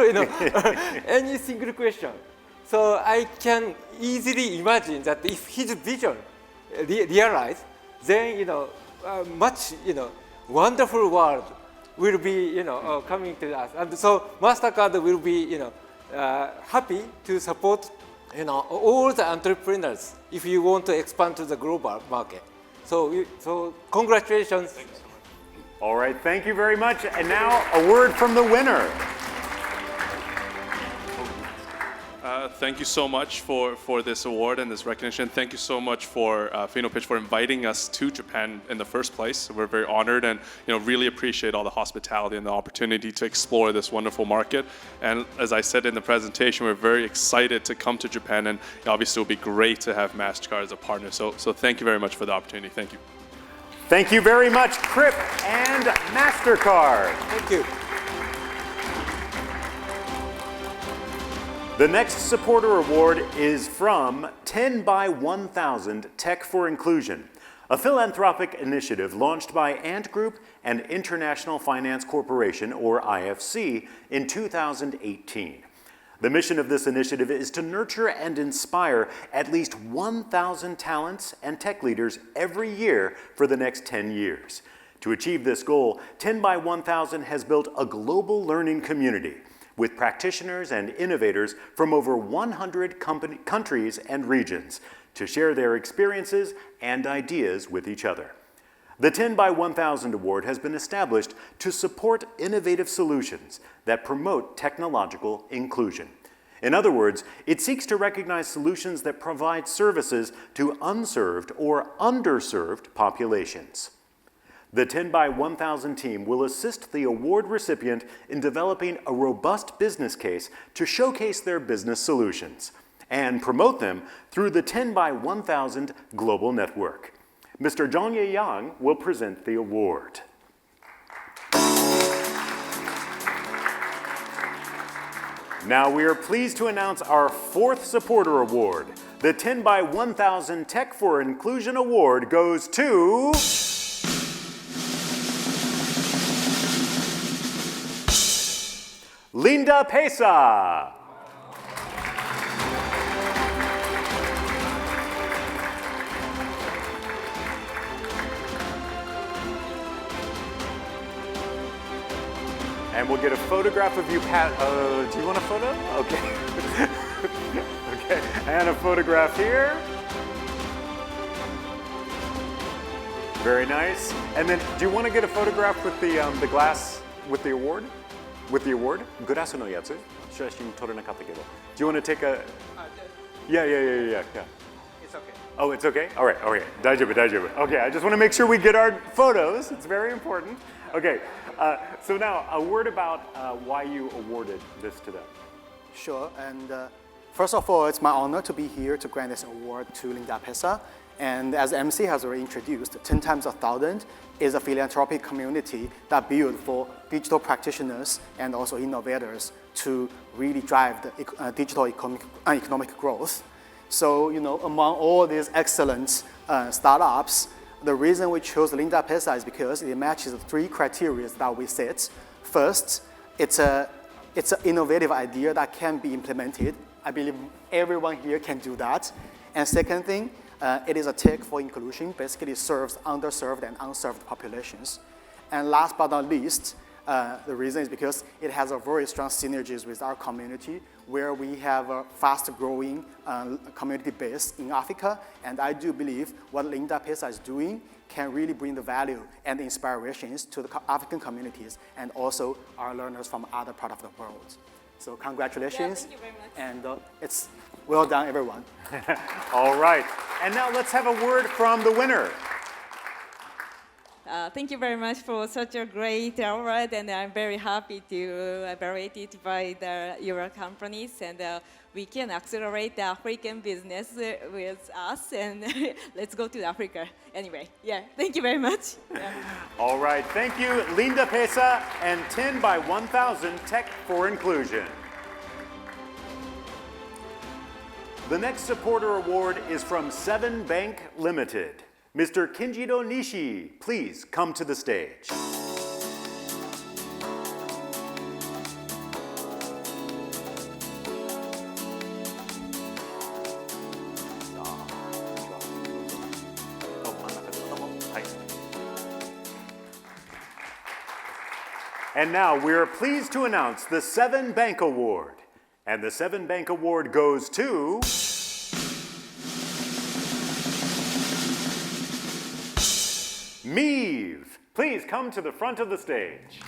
any single question. So I can easily imagine that if his vision realized, then much wonderful world will be coming to us. And so MasterCard will be happy to support all the entrepreneurs if you want to expand to the global market. So congratulations. All right, thank you very much. And now a word from the winner. Thank you so much for this award and this recognition. Thank you so much for FINOPITCH for inviting us to Japan in the first place. We're very honored and really appreciate all the hospitality and the opportunity to explore this wonderful market. And as I said in the presentation, we're very excited to come to Japan, and obviously it will be great to have MasterCard as a partner. So thank you very much for the opportunity. Thank you. Thank you very much, KRIP and MasterCard. Thank you. The next supporter award is from 10 by 1000 Tech for Inclusion, a philanthropic initiative launched by Ant Group and International Finance Corporation, or IFC, in 2018. The mission of this initiative is to nurture and inspire at least 1,000 talents and tech leaders every year for the next 10 years. To achieve this goal, 10 by 1000 has built a global learning community with practitioners and innovators from over 100 countries and regions to share their experiences and ideas with each other. The 10 by 1000 award has been established to support innovative solutions that promote technological inclusion. In other words, it seeks to recognize solutions that provide services to unserved or underserved populations. The 10 by 1000 team will assist the award recipient in developing a robust business case to showcase their business solutions and promote them through the 10 by 1000 global network. Mr. Jongye Yang will present the award. Now we are pleased to announce our fourth supporter award. The 10 by 1000 Tech for Inclusion Award goes to Linda Pesa. And we'll get a photograph of you, Pat. Do you want a photo? Okay. Okay, and a photograph here. Very nice. And then, do you want to get a photograph with the glass with the award? with the award. グラスのやつ写真撮れなかったけど。Do you want to take a? Yeah. It's okay. Oh, it's okay? All right. 大丈夫。Okay, I just want to make sure we get our photos. It's very important. Okay, so now a word about why you awarded this to them. Sure, and first of all, it's my honor to be here to grant this award to Linda Pesa. And as MC has already introduced, 10 times 1,000 is a philanthropic community that built for digital practitioners and also innovators to really drive the digital economic growth. So, among all these excellent startups, the reason we chose Linda Pesa is because it matches the 3 criteria that we set. First, it's an innovative idea that can be implemented. I believe everyone here can do that. And second thing, it is a tech for inclusion. Basically, it serves underserved and unserved populations. And last but not least, the reason is because it has a very strong synergies with our community, where we have a fast-growing community base in Africa. And I do believe what Linda Pesa is doing can really bring the value and inspirations to the African communities and also our learners from other parts of the world. So congratulations. Yeah, thank you very much. And it's well done, everyone. All right. And now let's have a word from the winner. Thank you very much for such a great award, and I'm very happy to evaluate it by your companies, and we can accelerate the African business with us, and let's go to Africa. Anyway, thank you very much. All right, thank you, Linda Pesa and 10 by 1,000 Tech for Inclusion. The next supporter award is from 7 Bank Limited. Mr. Kinjiro Nishi, please come to the stage. And now we are pleased to announce the 7 Bank Award. And the 7 Bank Award goes to Meave. Please come to the front of the stage.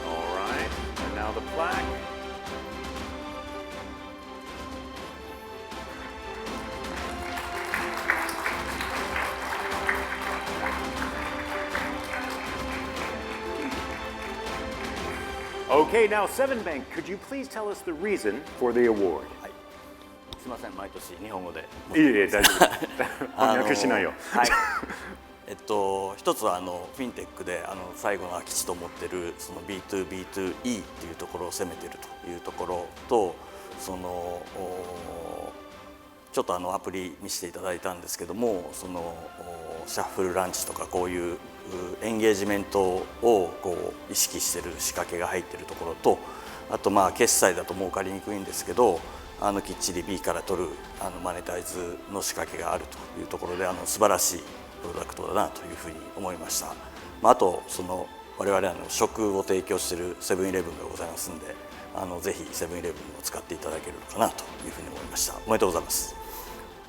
All right, and now the plaque. Okay, now 7 Bank, could you please tell us the reason for the award? すみません、毎年日本語で。いえ、大丈夫。翻訳しないよ。はい。一つはフィンテックで最後の空き地と思ってるその B2B2E っていうところを攻めてるというところと、ちょっとアプリ見せていただいたんですけども、シャッフルランチとかこういうエンゲージメントをこう意識してる仕掛けが入ってるところと、あと決済だと儲かりにくいんですけど、きっちり B から取るマネタイズの仕掛けがあるというところで素晴らしいプロダクトだなというふうに思いました。あと我々食を提供しているセブンイレブンがございますので、ぜひセブンイレブンを使っていただけるのかなというふうに思いました。おめでとうございます。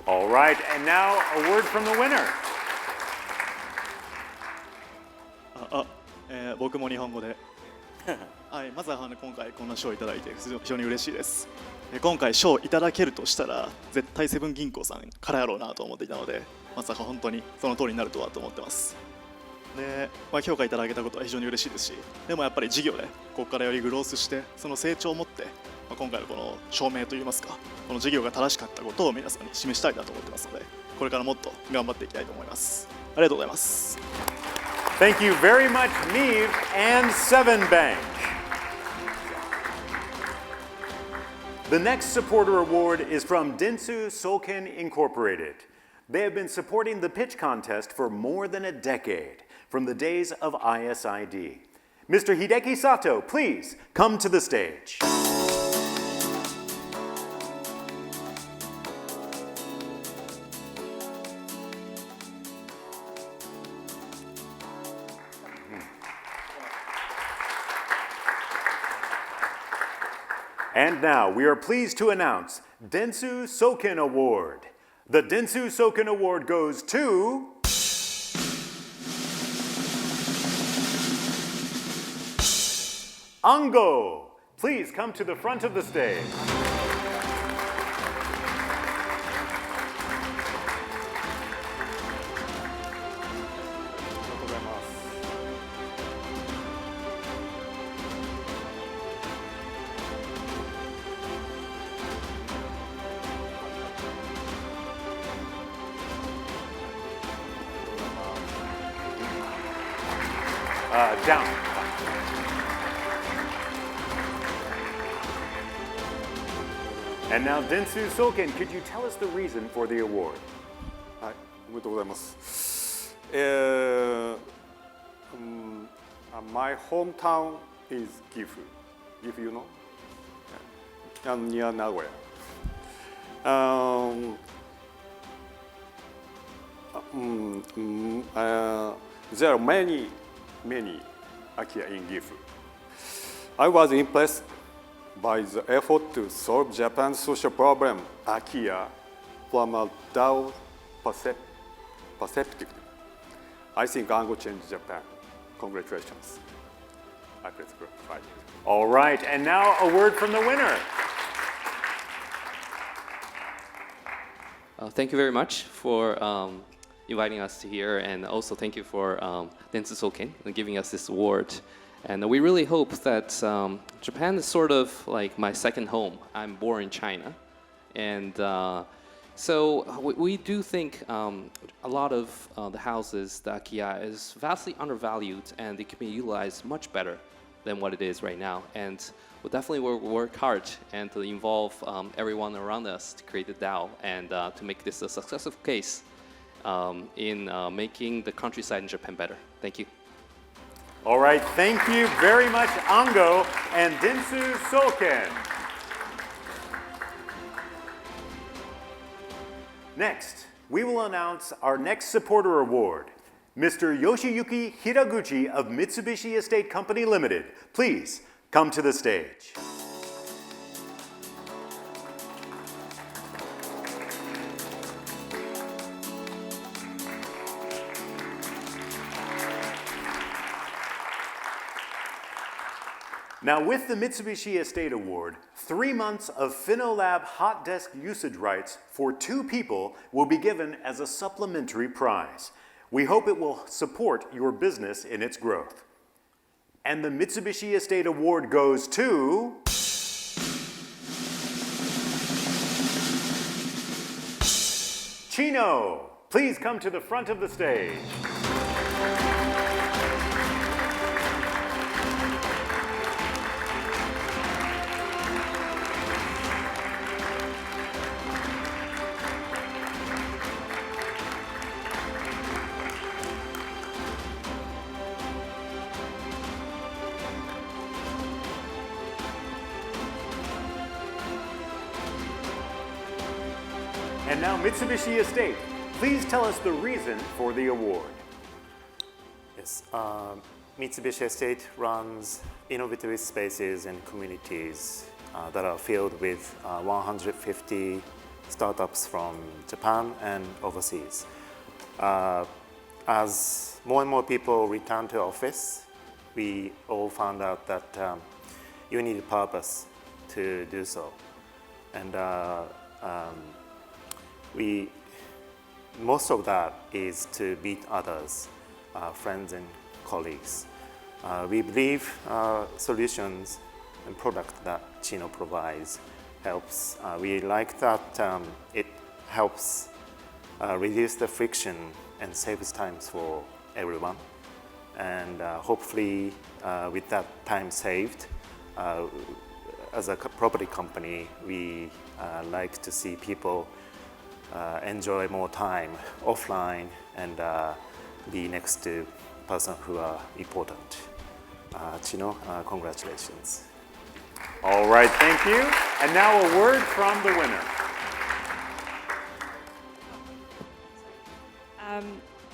All right, and now a word from the winner. 僕も日本語で。まずは今回こんな賞をいただいて非常に嬉しいです。今回賞をいただけるとしたら絶対セブン銀行さんからやろうなと思っていたので、まさか本当にその通りになるとはと思ってます。で、評価いただけたことは非常に嬉しいですし、でもやっぱり事業でここからよりグロースしてその成長を持って、今回のこの証明といいますか、この事業が正しかったことを皆さんに示したいなと思ってますので、これからもっと頑張っていきたいと思います。ありがとうございます。Thank you very much, Meave and 7 Bank. The next supporter award is from Dentsu Soken Incorporated. They have been supporting the pitch contest for more than a decade, from the days of ISID. Mr. Hideki Sato, please come to the stage. And now we are pleased to announce Dentsu Soken Award. The Dentsu Soken Award goes to ANGO. Please come to the front of the stage. Down. And now, Dentsu Soken, could you tell us the reason for the award? はい、おめでとうございます。My hometown is Gifu. Gifu, you know? And near Nagoya. There are many Akiya in Gifu. I was impressed by the effort to solve Japan's social problem, Akiya, from a Dao perspective. I think ANGO changed Japan. Congratulations. I press right. All right, and now a word from the winner. Thank you very much for inviting us here, and also thank you for Dentsu Soken giving us this award. And we really hope that Japan is sort of like my second home. I'm born in China, and so we do think a lot of the houses, the Akiya, is vastly undervalued, and it can be utilized much better than what it is right now. And we'll definitely work hard and to involve everyone around us to create the DAO and to make this a successful case in making the countryside in Japan better. Thank you. All right, thank you very much, ANGO and Dentsu Soken. Next, we will announce our next supporter award. Mr. Yoshiyuki Hiraguchi of Mitsubishi Estate Company Limited, please come to the stage. Now, with the Mitsubishi Estate Award, 3 months of FinoLab hot desk usage rights for 2 people will be given as a supplementary prize. We hope it will support your business in its growth. And the Mitsubishi Estate Award goes to Cino. Please come to the front of the stage. And now Mitsubishi Estate, please tell us the reason for the award. Yes, Mitsubishi Estate runs innovative spaces and communities that are filled with 150 startups from Japan and overseas. As more and more people return to office, we all found out that you need a purpose to do so. And most of that is to meet others, friends and colleagues. We believe solutions and product that Cino provides helps. We like that it helps reduce the friction and saves times for everyone. And hopefully with that time saved, as a property company, we like to see people enjoy more time offline and be next to person who are important. Cino, congratulations. All right, thank you. And now a word from the winner.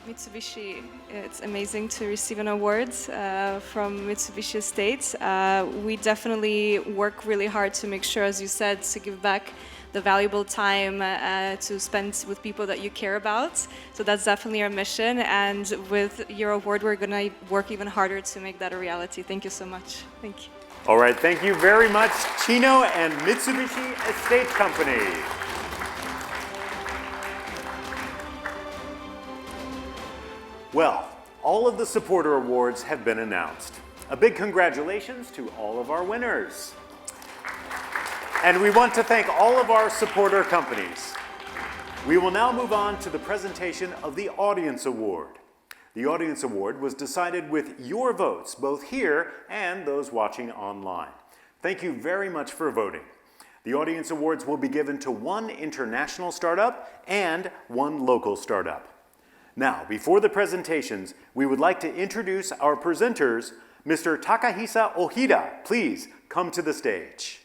Mitsubishi. It's amazing to receive an award from Mitsubishi Estates. We definitely work really hard to make sure, as you said, to give back the valuable time to spend with people that you care about. So that's definitely our mission. And with your award, we're going to work even harder to make that a reality. Thank you so much. Thank you. All right, thank you very much, Cino and Mitsubishi Estate Company. Well, all of the supporter awards have been announced. A big congratulations to all of our winners. And we want to thank all of our supporter companies. We will now move on to the presentation of the Audience Award. The Audience Award was decided with your votes, both here and those watching online. Thank you very much for voting. The Audience Awards will be given to one international startup and one local startup. Now, before the presentations, we would like to introduce our presenters. Mr. Takahisa Ohida, please come to the stage.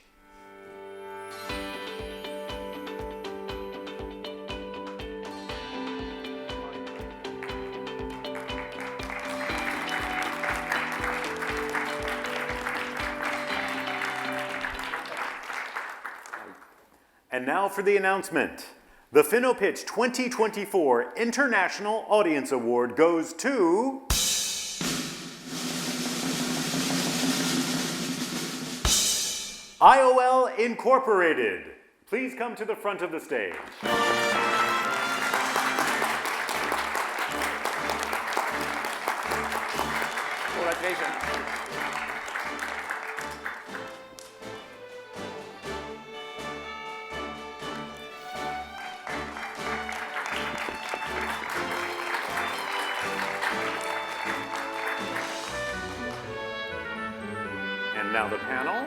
And now for the announcement. The FINOPITCH 2024 International Audience Award goes to IOL Incorporated. Please come to the front of the stage. Congratulations. And now the panel.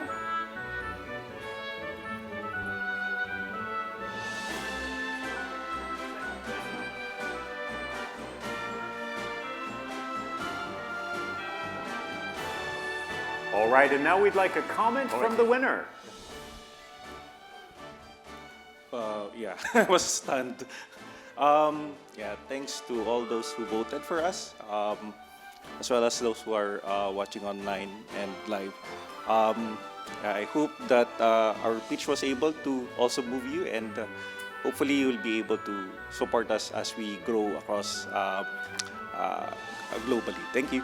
All right, and now we'd like a comment from the winner. Yeah, I was stunned. Yeah, thanks to all those who voted for us, as well as those who are watching online and live. I hope that our pitch was able to also move you, and hopefully you will be able to support us as we grow across globally. Thank you.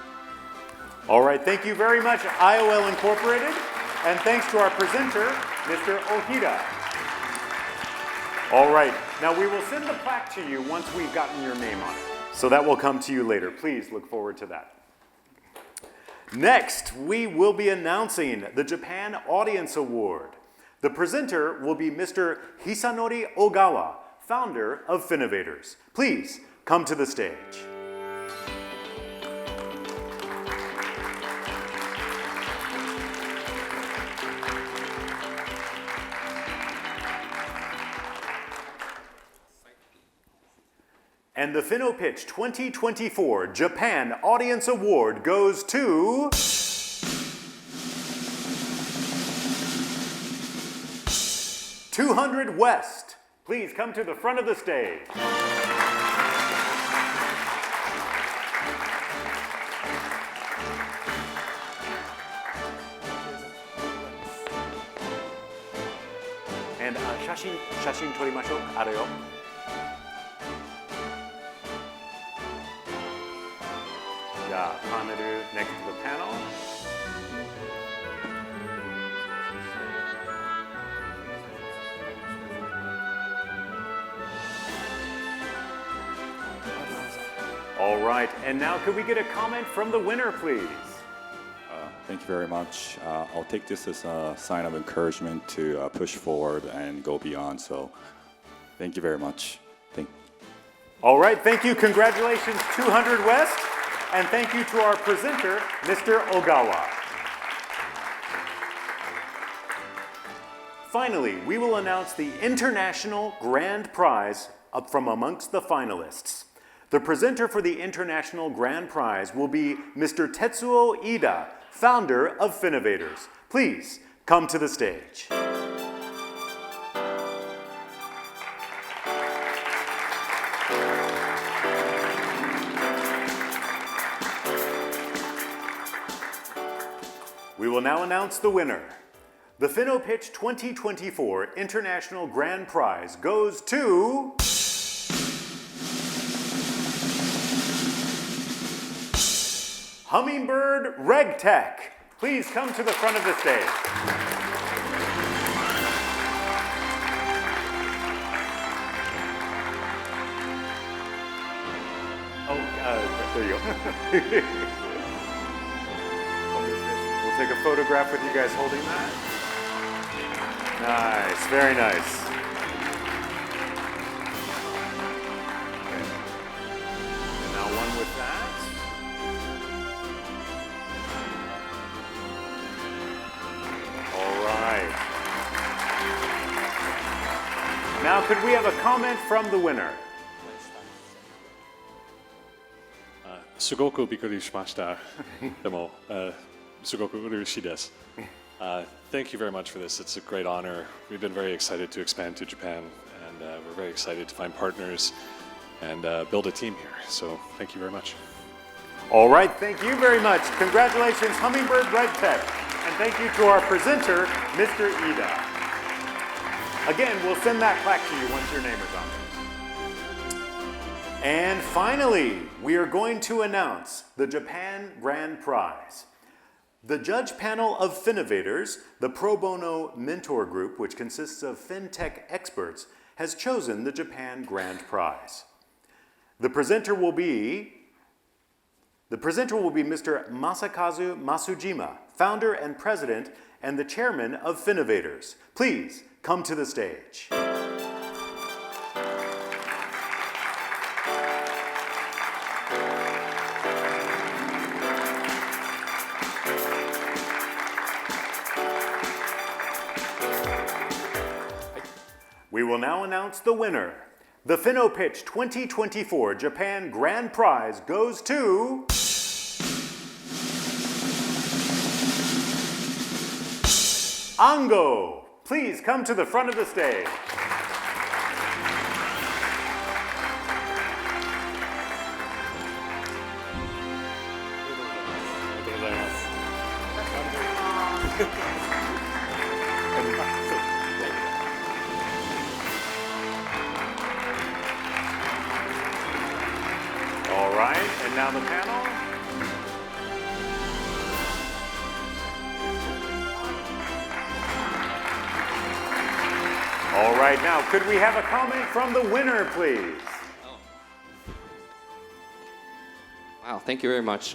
All right, thank you very much, IOL Incorporated, and thanks to our presenter, Mr. Ohida. All right, now we will send the plaque to you once we've gotten your name on it. So that will come to you later. Please look forward to that. Next, we will be announcing the Japan Audience Award. The presenter will be Mr. Hisanori Ogawa, founder of Finovators. Please come to the stage. And the FINOPITCH 2024 Japan Audience Award goes to $200 West. Please come to the front of the stage. And 写真撮りましょう。あるよ。Panel next to the panel. All right, and now could we get a comment from the winner, please? Thank you very much. I'll take this as a sign of encouragement to push forward and go beyond. So thank you very much. All right, thank you. Congratulations, 200 West. And thank you to our presenter, Mr. Ogawa. Finally, we will announce the International Grand Prize from amongst the finalists. The presenter for the International Grand Prize will be Mr. Tetsuo Ida, founder of Finovators. Please come to the stage. will now announce the winner. The FINOPITCH 2024 International Grand Prize goes to... Hummingbird Regtech. Please come to the front of the stage. There you go. We'll take a photograph with you guys holding that. Nice, very nice. Okay. And now one with that. All right. Now could we have a comment from the winner? すごくびっくりしました。でも、すごく嬉しいです。Thank you very much for this. It's a great honor. We've been very excited to expand to Japan, and we're very excited to find partners and build a team here. So thank you very much. All right, thank you very much. Congratulations, Hummingbird Regtech. And thank you to our presenter, Mr. Ida. Again, we'll send that plaque to you once your name is on it. And finally, we are going to announce the Japan Grand Prize. The judge panel of Finovators, the pro bono mentor group, which consists of fintech experts, has chosen the Japan Grand Prize. The presenter will be Mr. Masakazu Masujima, founder and president and the chairman of Finovators. Please come to the stage. We will now announce the winner. The FINOPITCH 2024 Japan Grand Prize goes to... ANGO. Please come to the front of the stage. All right, and now the panel. All right, now could we have a comment from the winner, please? Wow, thank you very much.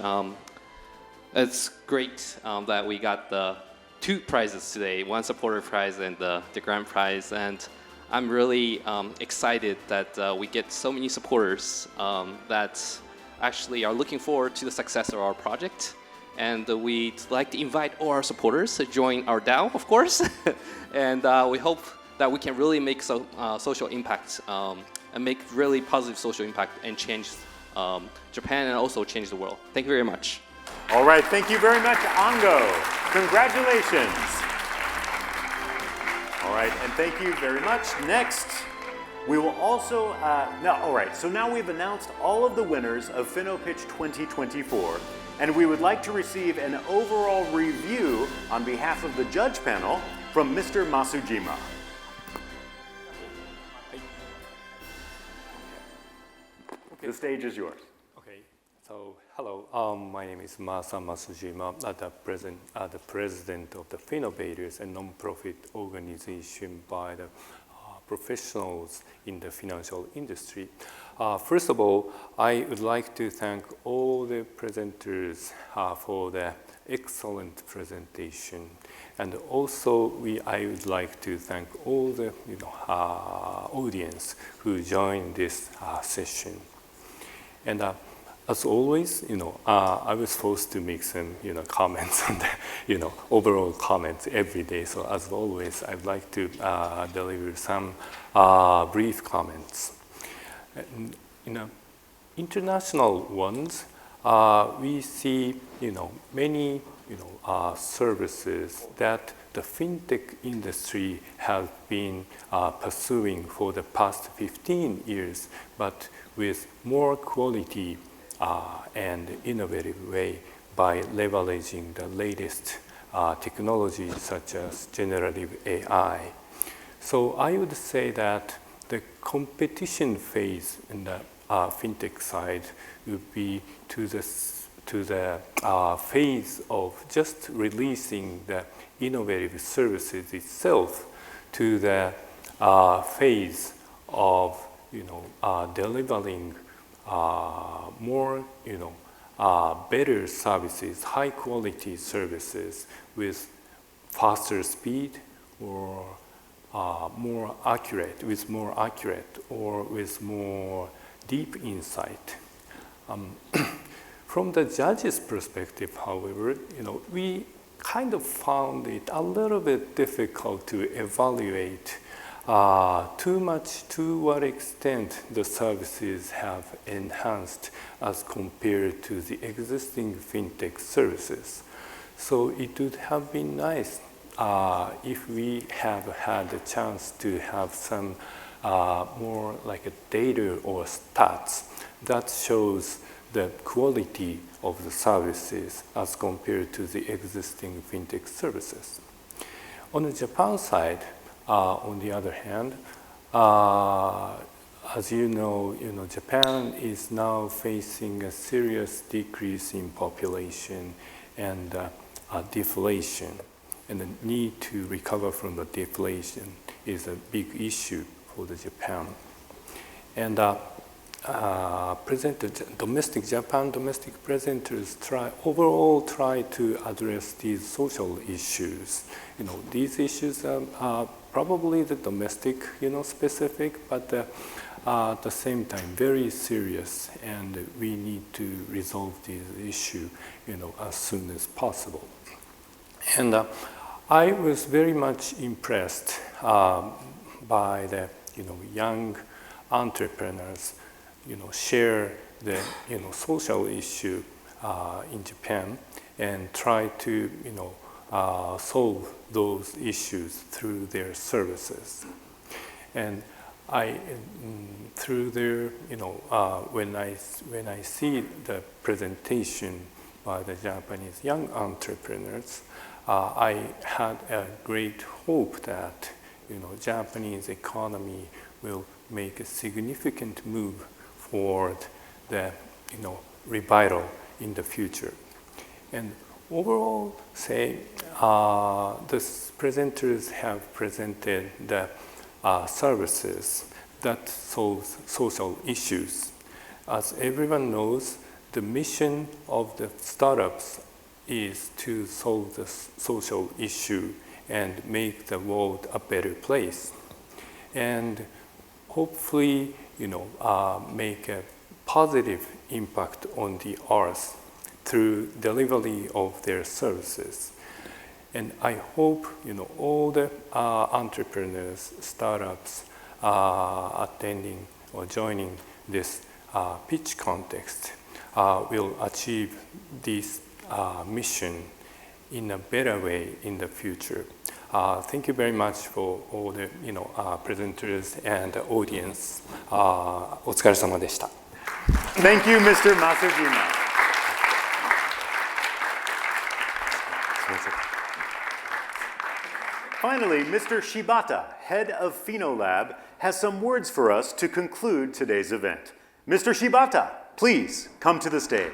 It's great that we got the 2 prizes today, one supporter prize and the grand prize. And I'm really excited that we get so many supporters that actually are looking forward to the success of our project. And we'd like to invite all our supporters to join our DAO, of course. And we hope that we can really make social impact and make really positive social impact and change Japan and also change the world. Thank you very much. All right, thank you very much, ANGO. Congratulations. All right, and thank you very much. Next, we will also, so now we've announced all of the winners of FINOPITCH 2024, and we would like to receive an overall review on behalf of the judge panel from Mr. Masujima. The stage is yours. Okay, so hello, my name is Masa Masujima, the president of the Finovators, a non-profit organization by the professionals in the financial industry. First of all, I would like to thank all the presenters for the excellent presentation. And also, I would like to thank all the audience who joined this session. And as always, I was forced to make some, comments on the, overall comments every day. So as always, I'd like to deliver some brief comments. International ones, we see, many, services that the fintech industry has been pursuing for the past 15 years, but with more quality and innovative way by leveraging the latest technologies such as generative AI. So I would say that the competition phase in the fintech side would be to the phase of just releasing the innovative services itself to the phase of delivering more better services, high quality services with faster speed or more accurate or with more deep insight. From the judge's perspective, however, we kind of found it a little bit difficult to evaluate too much to what extent the services have enhanced as compared to the existing fintech services. So it would have been nice if we have had a chance to have some more like a data or stats that shows the quality of the services as compared to the existing fintech services. On the Japan side, on the other hand, as you know, Japan is now facing a serious decrease in population and deflation, and the need to recover from the deflation is a big issue for the Japan. And domestic presenters overall try to address these social issues. These issues are probably the domestic, specific, but at the same time very serious, and we need to resolve this issue, as soon as possible. And I was very much impressed by the, young entrepreneurs, share the, social issue in Japan and try to, solve those issues through their services. And through their, when I see the presentation by the Japanese young entrepreneurs, I had a great hope that, Japanese economy will make a significant move forward the, revival in the future. And overall, say, the presenters have presented the services that solve social issues. As everyone knows, the mission of the startups is to solve the social issue and make the world a better place. And hopefully, make a positive impact on the earth through delivery of their services. And I hope, all the entrepreneurs, startups attending or joining this pitch contest will achieve this mission in a better way in the future. Thank you very much for all the, presenters and the audience. お疲れ様でした。Thank you, Mr. Masujima. Finally, Mr. Shibata, head of FinoLab, has some words for us to conclude today's event. Mr. Shibata, please come to the stage.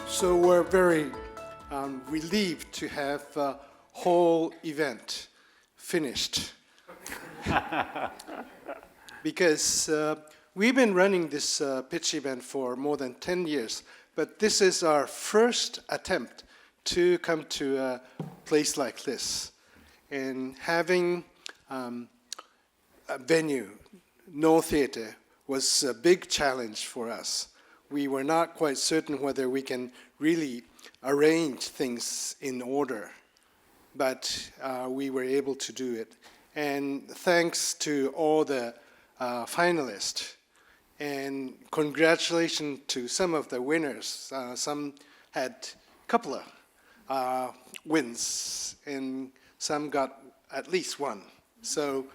So we're very relieved to have the whole event finished. Because we've been running this pitch event for more than 10 years, but this is our first attempt to come to a place like this. And having a venue, no theater, was a big challenge for us. We were not quite certain whether we can really arrange things in order, but we were able to do it. And thanks to all the finalists, and congratulations to some of the winners. Some had a couple of wins, and some got at least one. So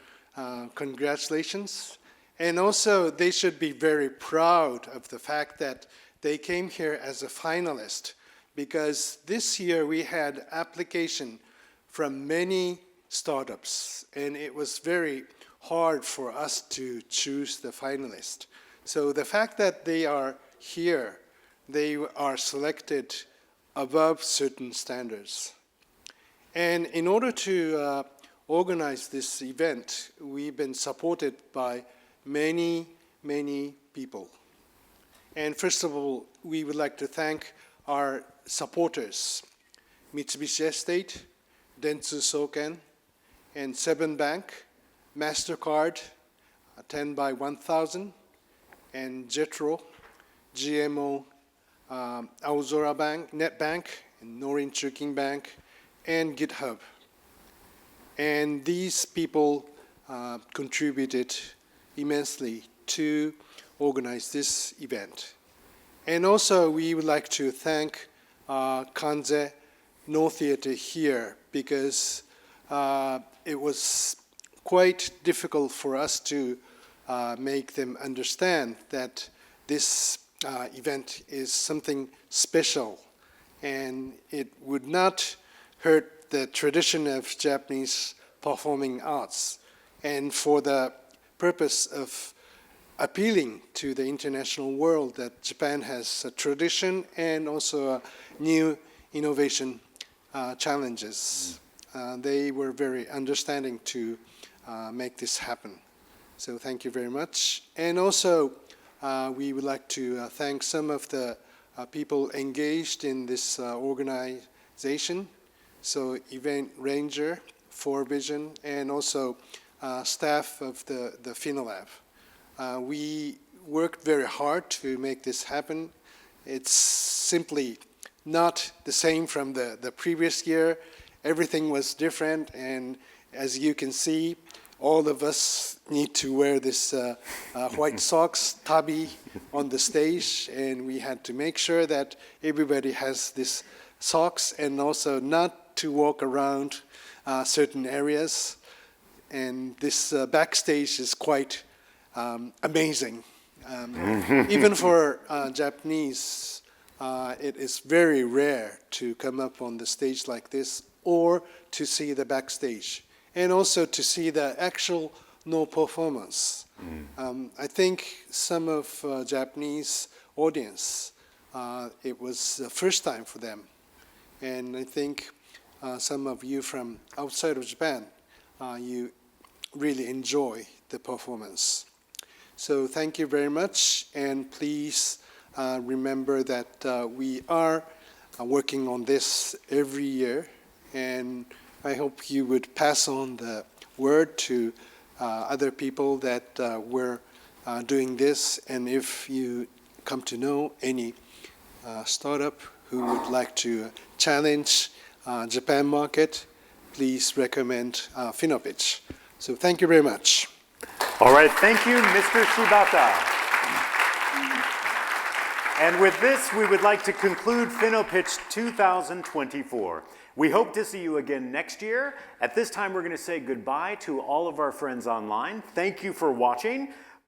congratulations. And also, they should be very proud of the fact that they came here as a finalist, because this year we had application from many startups, and it was very hard for us to choose the finalist. So the fact that they are here, they are selected above certain standards. And in order to organize this event, we've been supported by many people. And first of all, we would like to thank our supporters, Mitsubishi Estate, Dentsu Soken, and Seven Bank, MasterCard, 10 by 1000, and Jetro, GMO, Aozora Bank, NetBank, and Norin Chuking Bank, and GitHub. And these people contributed immensely to organize this event. And also, we would like to thank Kanze No Theater here, because it was quite difficult for us to make them understand that this event is something special, and it would not hurt the tradition of Japanese performing arts. And for the purpose of appealing to the international world that Japan has a tradition and also new innovation challenges. They were very understanding to make this happen. So thank you very much. And also, we would like to thank some of the people engaged in this organization. So Event Ranger, 4Vision, and also staff of the FinoLab. We worked very hard to make this happen. It's simply not the same from the previous year. Everything was different, and as you can see, all of us need to wear this white socks, tabi, on the stage, and we had to make sure that everybody has this socks, and also not to walk around certain areas. And this backstage is quite amazing. Even for Japanese, it is very rare to come up on the stage like this or to see the backstage, and also to see the actual performance. I think some of Japanese audience, it was the first time for them. And I think some of you from outside of Japan, you really enjoy the performance. So thank you very much, and please remember that we are working on this every year, and I hope you would pass on the word to other people that we're doing this, and if you come to know any startup who would like to challenge Japan market, please recommend FINOPITCH. So thank you very much. All right, thank you, Mr. Shibata. And with this, we would like to conclude FINOPITCH 2024. We hope to see you again next year. At this time, we're going to say goodbye to all of our friends online. Thank you for watching.